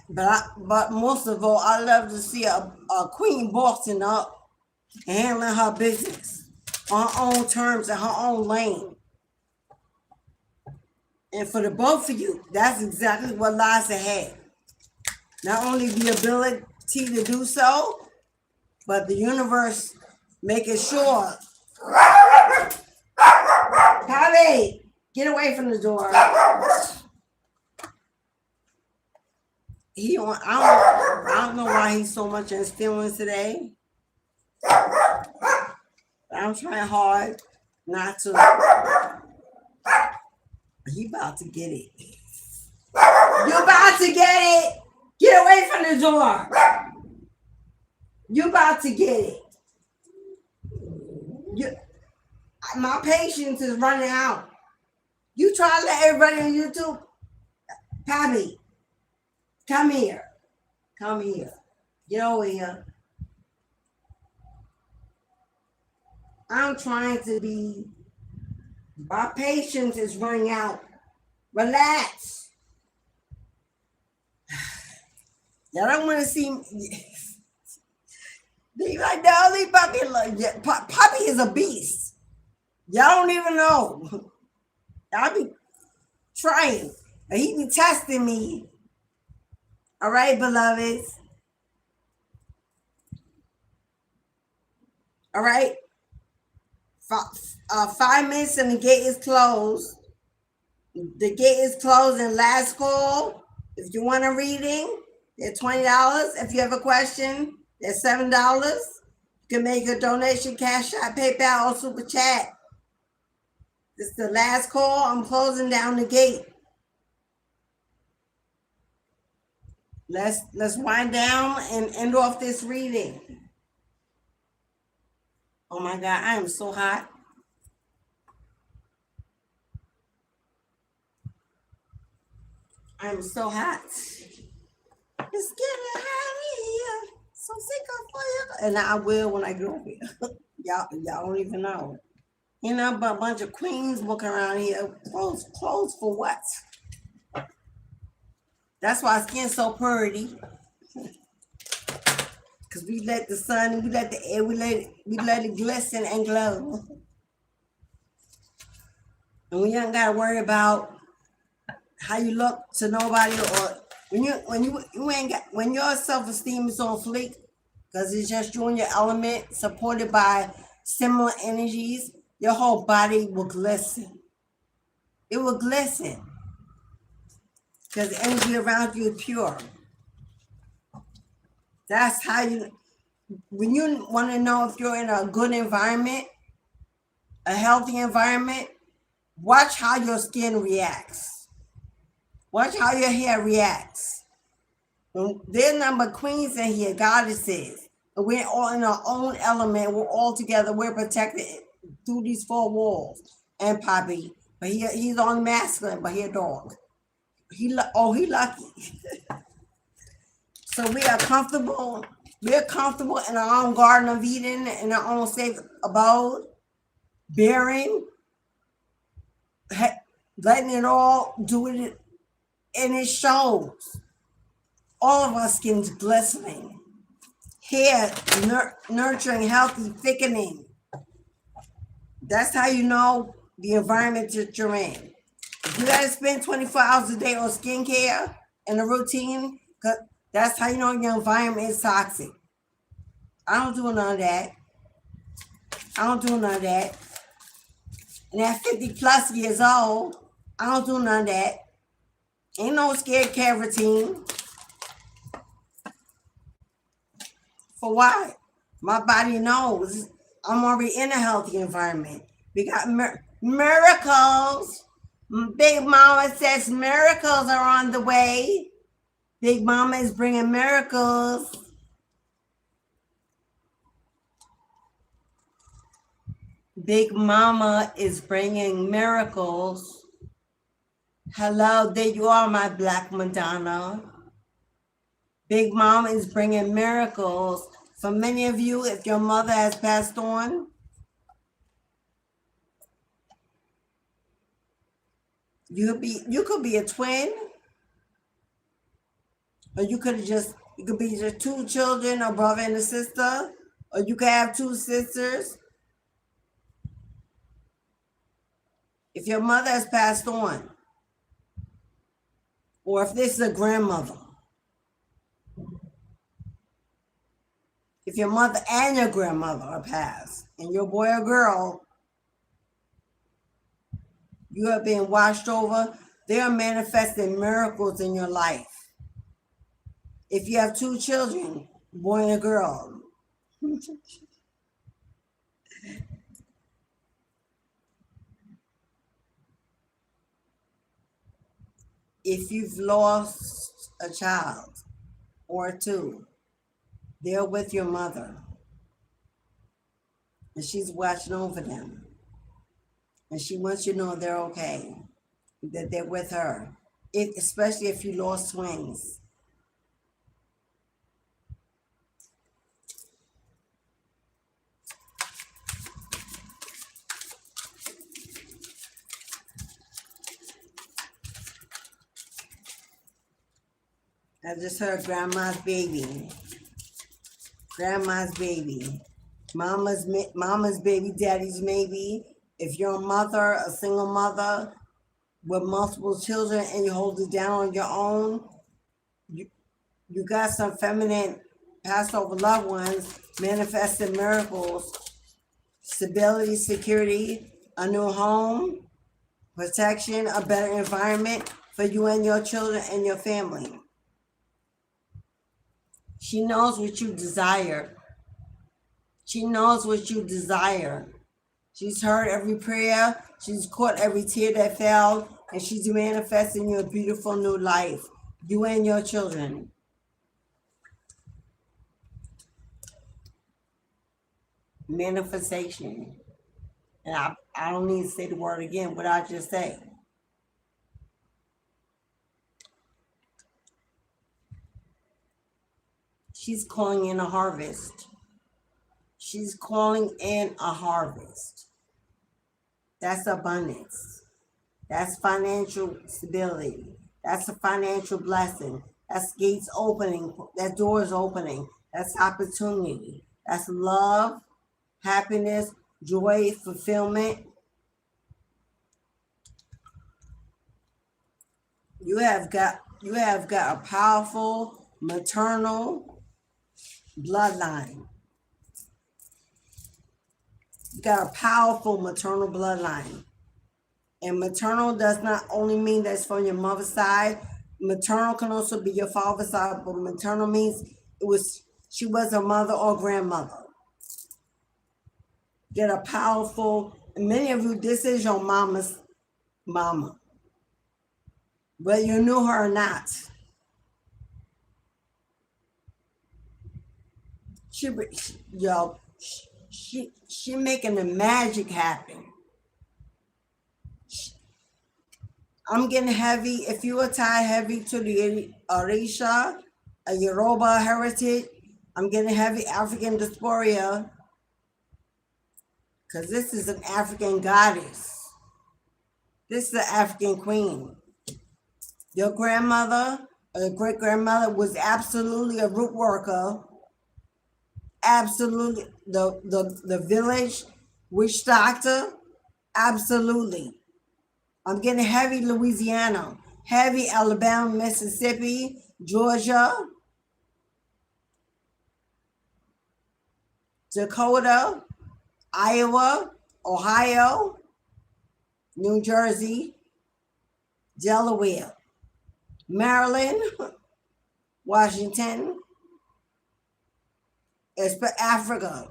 But most of all, I love to see a queen bossing up and handling her business on her own terms and her own lane. And for the both of you, that's exactly what lies ahead. Not only the ability to do so, but the universe making sure. Javi, get away from the door. I don't know why he's so much in his feelings today. I'm trying hard not to. He about to get it. You about to get it. Get away from the door. You about to get it. My patience is running out. You try to let everybody on YouTube. Pappy, come here. Come here. Get over here. I'm trying to be. My patience is running out. Relax. Y'all don't want to see me. They like, no, leave Poppy alone. Yeah, Poppy is a beast. Y'all don't even know. Y'all be trying. And he be testing me. All right, beloveds. All right. 5 minutes and the gate is closed. The gate is closed and last call. If you want a reading, they're $20. If you have a question, they're $7. You can make a donation, Cashapp, PayPal, or Super Chat. This is the last call. I'm closing down the gate. Let's wind down and end off this reading. Oh my God, I am so hot. I'm so hot. It's getting hot in here. So sick of fire. And I will when I get over here. Y'all don't even know. You know, but a bunch of queens walking around here. Clothes for what? That's why skin's so pretty. Cause we let the sun, we let the air, we let it glisten and glow. And we don't gotta worry about how you look to nobody, or when you ain't got, when your self-esteem is on fleek, because it's just you and your element supported by similar energies, your whole body will glisten. It will glisten because the energy around you is pure. That's how you, when you want to know if you're in a good environment, a healthy environment, watch how your skin reacts. Watch how your hair reacts. When there's number queens in here, goddesses, and we're all in our own element. We're all together. We're protected through these four walls. And Poppy, but he's on masculine, but he a dog. He lucky. So we are comfortable. We're comfortable in our own Garden of Eden, in our own safe abode, bearing, letting it all do it, and it shows. All of our skin's glistening. Hair nurturing, healthy, thickening. That's how you know the environment that you're in. If you gotta spend 24 hours a day on skincare and a routine, that's how you know your environment is toxic. I don't do none of that. And at 50 plus years old, I don't do none of that. Ain't no skincare routine. For what? My body knows I'm already in a healthy environment. We got miracles. Big Mama says miracles are on the way. Big Mama is bringing miracles. Big Mama is bringing miracles. Hello, there you are, my Black Madonna. Big Mama is bringing miracles. For many of you, if your mother has passed on, you could be a twin, or you could be just two children, a brother and a sister, or you could have two sisters. If your mother has passed on, or if this is a grandmother, if your mother and your grandmother are passed, and your boy or girl, you have been washed over, they are manifesting miracles in your life. If you have two children, boy and a girl, if you've lost a child or two, they're with your mother, and she's watching over them, and she wants you to know they're okay, that they're with her, especially if you lost twins. I just heard grandma's baby. Grandma's baby. Mama's baby, daddy's maybe. If you're a mother, a single mother with multiple children, and you hold it down on your own, you got some feminine passed over loved ones manifesting miracles, stability, security, a new home, protection, a better environment for you and your children and your family. She knows what you desire. She knows what you desire. She's heard every prayer. She's caught every tear that fell. And she's manifesting your beautiful new life. You and your children. Manifestation. And I don't need to say the word again, what I just say. She's calling in a harvest. She's calling in a harvest. That's abundance. That's financial stability. That's a financial blessing. That's gates opening. That doors opening. That's opportunity. That's love, happiness, joy, fulfillment. You have got a powerful maternal bloodline. You got a powerful maternal bloodline. And maternal does not only mean that's from your mother's side. Maternal can also be your father's side, but maternal means she was a mother or grandmother. Get a powerful, many of you, this is your mama's mama. Whether you knew her or not. She making the magic happen. I'm getting heavy. If you are tied heavy to the Orisha, a Yoruba heritage, I'm getting heavy African diaspora, because this is an African goddess. This is the African queen. Your grandmother or your great grandmother was absolutely a root worker. Absolutely, the village witch doctor. Absolutely. I'm getting heavy Louisiana, heavy Alabama, Mississippi, Georgia, Dakota, Iowa, Ohio, New Jersey, Delaware, Maryland, Washington, Africa,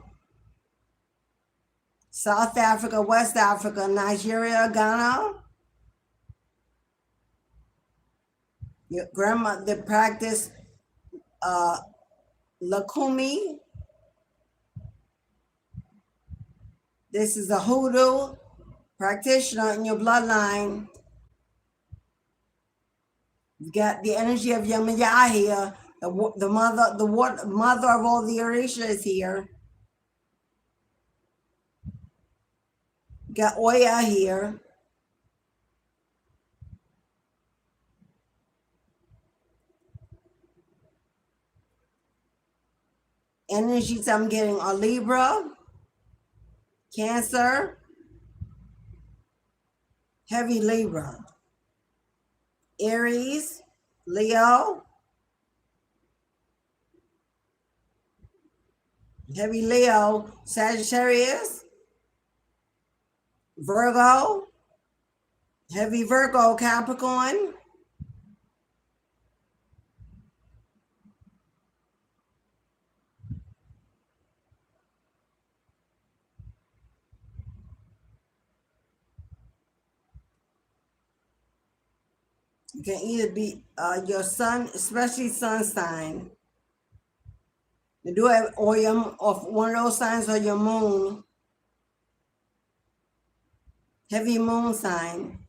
South Africa, West Africa, Nigeria, Ghana. Your grandma, they practice Lakumi. This is a hoodoo practitioner in your bloodline. You got the energy of Yamaya here. The mother of all the Orisha is here. You got Oya here. Energies I'm getting are Libra, Cancer, heavy Libra, Aries, Leo, heavy Leo, Sagittarius, Virgo, heavy Virgo, Capricorn, you can either be your sun, especially sun sign. You do have or one of those signs, or your moon, heavy moon sign.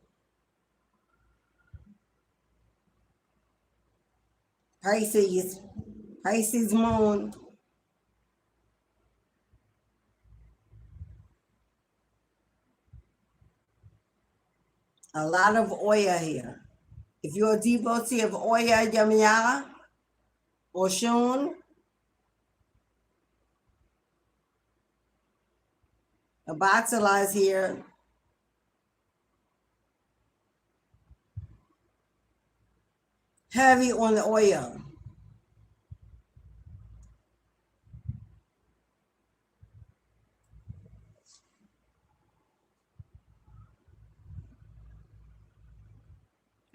Pisces moon. A lot of Oya here. If you're a devotee of Oya, Yamaya, or Shun, Abatala is here. Heavy on the Oya.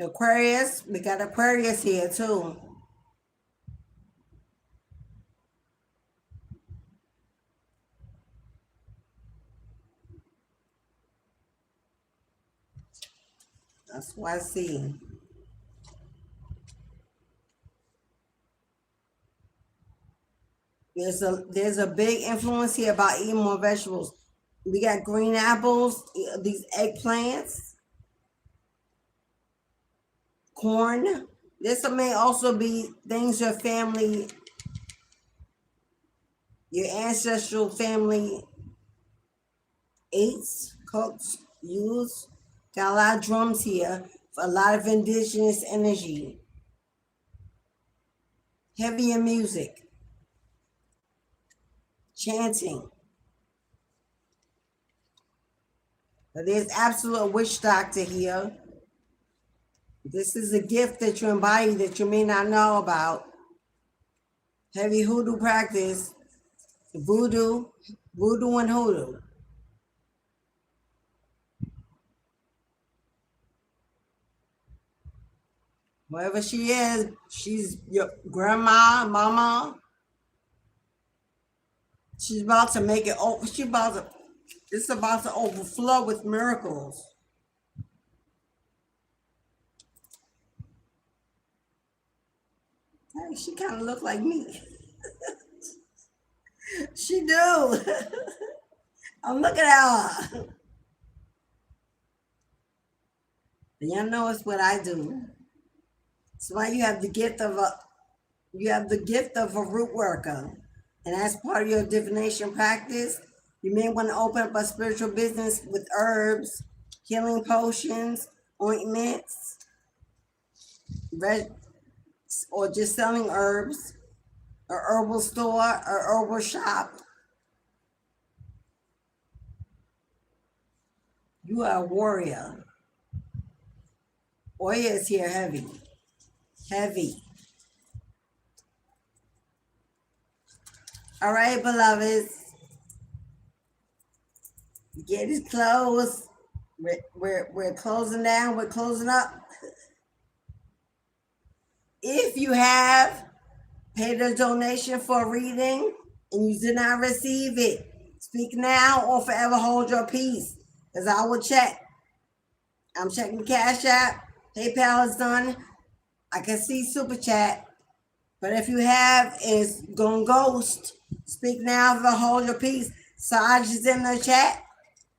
Aquarius, we got Aquarius here too. That's what I see. There's a big influence here about eating more vegetables. We got green apples, these eggplants, corn. This may also be things your family, your ancestral family ate, cooked. use. Got a lot of drums here. A lot of indigenous energy. Heavy in music. Chanting. But there's absolute witch doctor here. This is a gift that you embody that you may not know about. Heavy hoodoo practice. Voodoo and hoodoo. Whoever she is, she's your grandma, mama. She's about to make it over. It's about to overflow with miracles. Hey, she kind of look like me. She do. I'm looking at her. And y'all know it's what I do. That's why you have the gift of a root worker. And as part of your divination practice, you may want to open up a spiritual business with herbs, healing potions, ointments, or just selling herbs, a herbal store, a herbal shop. You are a warrior. Warrior is here heavy. Heavy. All right, beloveds. Get it closed. We're closing down. We're closing up. If you have paid a donation for a reading and you did not receive it, speak now or forever hold your peace, because I will check. I'm checking the Cash App. PayPal is done. I can see Super Chat. But if you have, it's gone ghost. Speak now or hold your peace. Saj is in the chat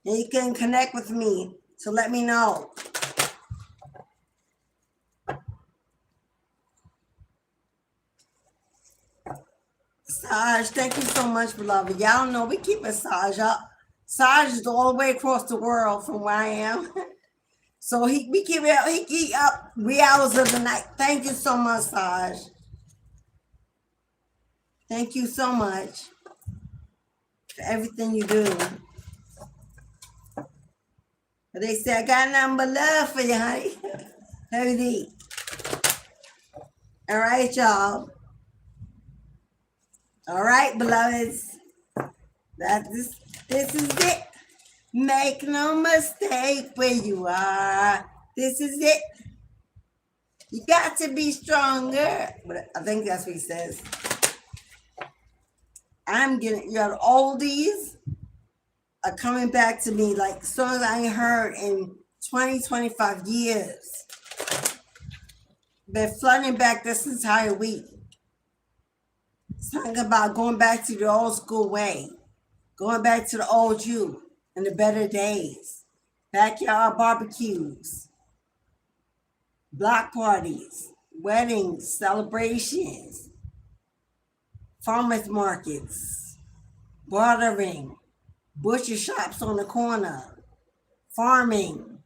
and you can connect with me. So let me know. Saj, thank you so much, beloved. Y'all know we keep Saj up. Saj is all the way across the world from where I am. So we keep it, he up 3 hours of the night. Thank you so much, Saj. Thank you so much for everything you do. But they say, I got nothing but love for you, honey. Heavy D. All right, y'all. All right, beloveds. This is it. Make no mistake where you are. This is it. You got to be stronger. But I think that's what he says. Your oldies are coming back to me like songs I ain't heard in 20, 25 years. Been flooding back this entire week. Talking about going back to the old school way. Going back to the old you and the better days. Backyard barbecues. Block parties. Weddings. Celebrations. Farmers markets. Bartering. Butcher shops on the corner. Farming.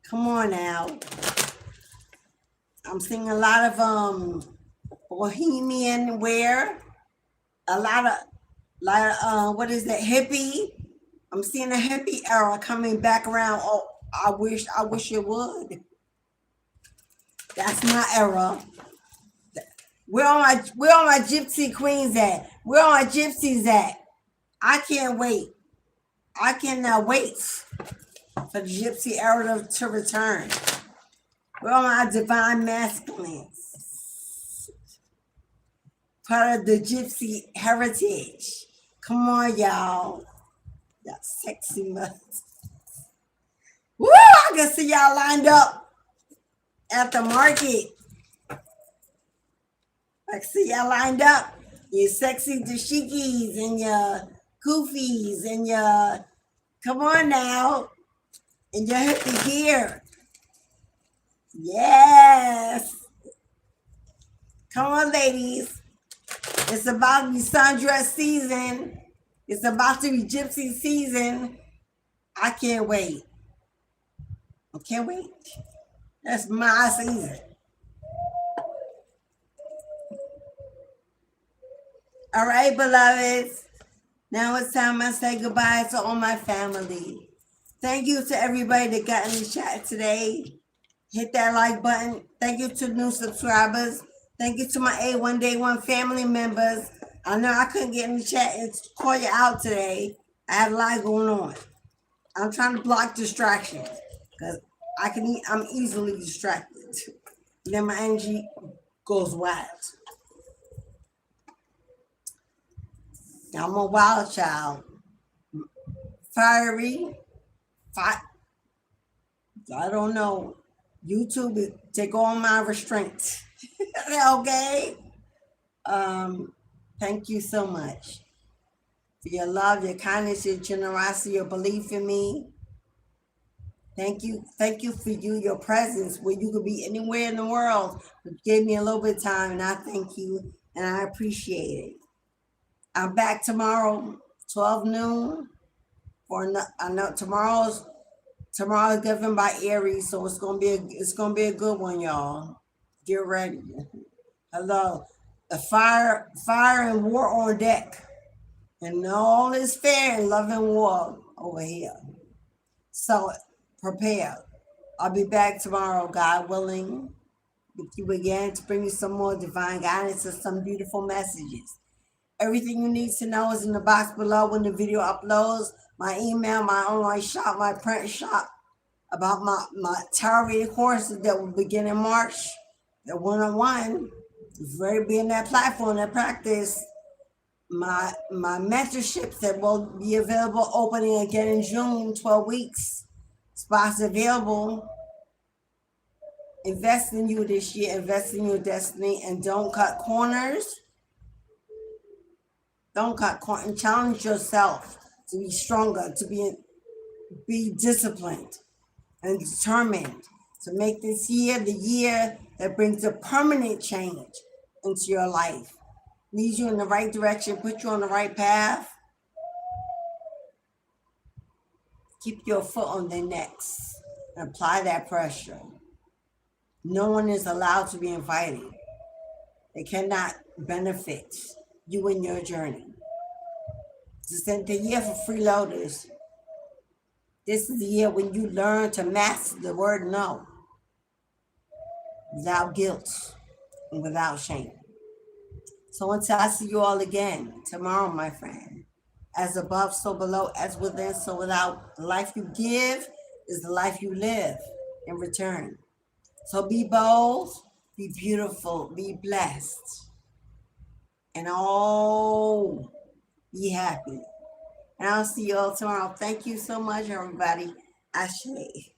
Come on now. I'm seeing a lot of bohemian wear. A lot of what is that, hippie? I'm seeing a hippie era coming back around. Oh, I wish it would. That's my era. Where all my gypsy queens at? Where all my gypsies at? I can't wait. I cannot wait for the gypsy era to return. Where all my divine masculines? Part of the gypsy heritage. Come on, y'all. Y'all sexy mothers. Woo! I can see y'all lined up at the market. I can see y'all lined up. Your sexy dashikis and your goofies and your, come on now, and your hippie gear. Yes. Come on, ladies. It's about to be sundress season. It's about to be gypsy season. I can't wait. I can't wait. That's my season. All right, beloveds. Now it's time I say goodbye to all my family. Thank you to everybody that got in the chat today. Hit that like button. Thank you to new subscribers. Thank you to my A1 Day One family members. I know I couldn't get in the chat and call you out today. I had a lot going on. I'm trying to block distractions because I'm easily distracted. Then my energy goes wild. I'm a wild child. Fiery. I don't know. YouTube take all my restraints. Okay. Thank you so much for your love, your kindness, your generosity, your belief in me. Thank you for your presence where you could be anywhere in the world. But gave me a little bit of time, and I thank you and I appreciate it. I'm back tomorrow, 12 noon. I know tomorrow's governed by Aries, so it's gonna be a good one, y'all. Get ready. Hello, the fire and war on deck, and all is fair in love and war over here. So prepare. I'll be back tomorrow, God willing, with you again to bring you some more divine guidance and some beautiful messages. Everything you need to know is in the box below when the video uploads. My email, my online shop, my print shop, about my tarot reading courses that will begin in March. The one-on-one is ready to be in that platform, that practice. My mentorships that will be available opening again in June, 12 weeks. Spots available. Invest in you this year, invest in your destiny, and don't cut corners. Don't cut corners, and challenge yourself to be stronger, to be disciplined and determined to make this year the year that brings a permanent change into your life. Leads you in the right direction, put you on the right path. Keep your foot on their necks and apply that pressure. No one is allowed to be invited. They cannot benefit you in your journey. This is the year for freeloaders. This is the year when you learn to master the word no without guilt and without shame. So until I see you all again tomorrow, my friend, as above, so below, as within, so without. The life you give is the life you live in return. So be bold, be beautiful, be blessed, and be happy. And I'll see you all tomorrow. Thank you so much, everybody. Ashley.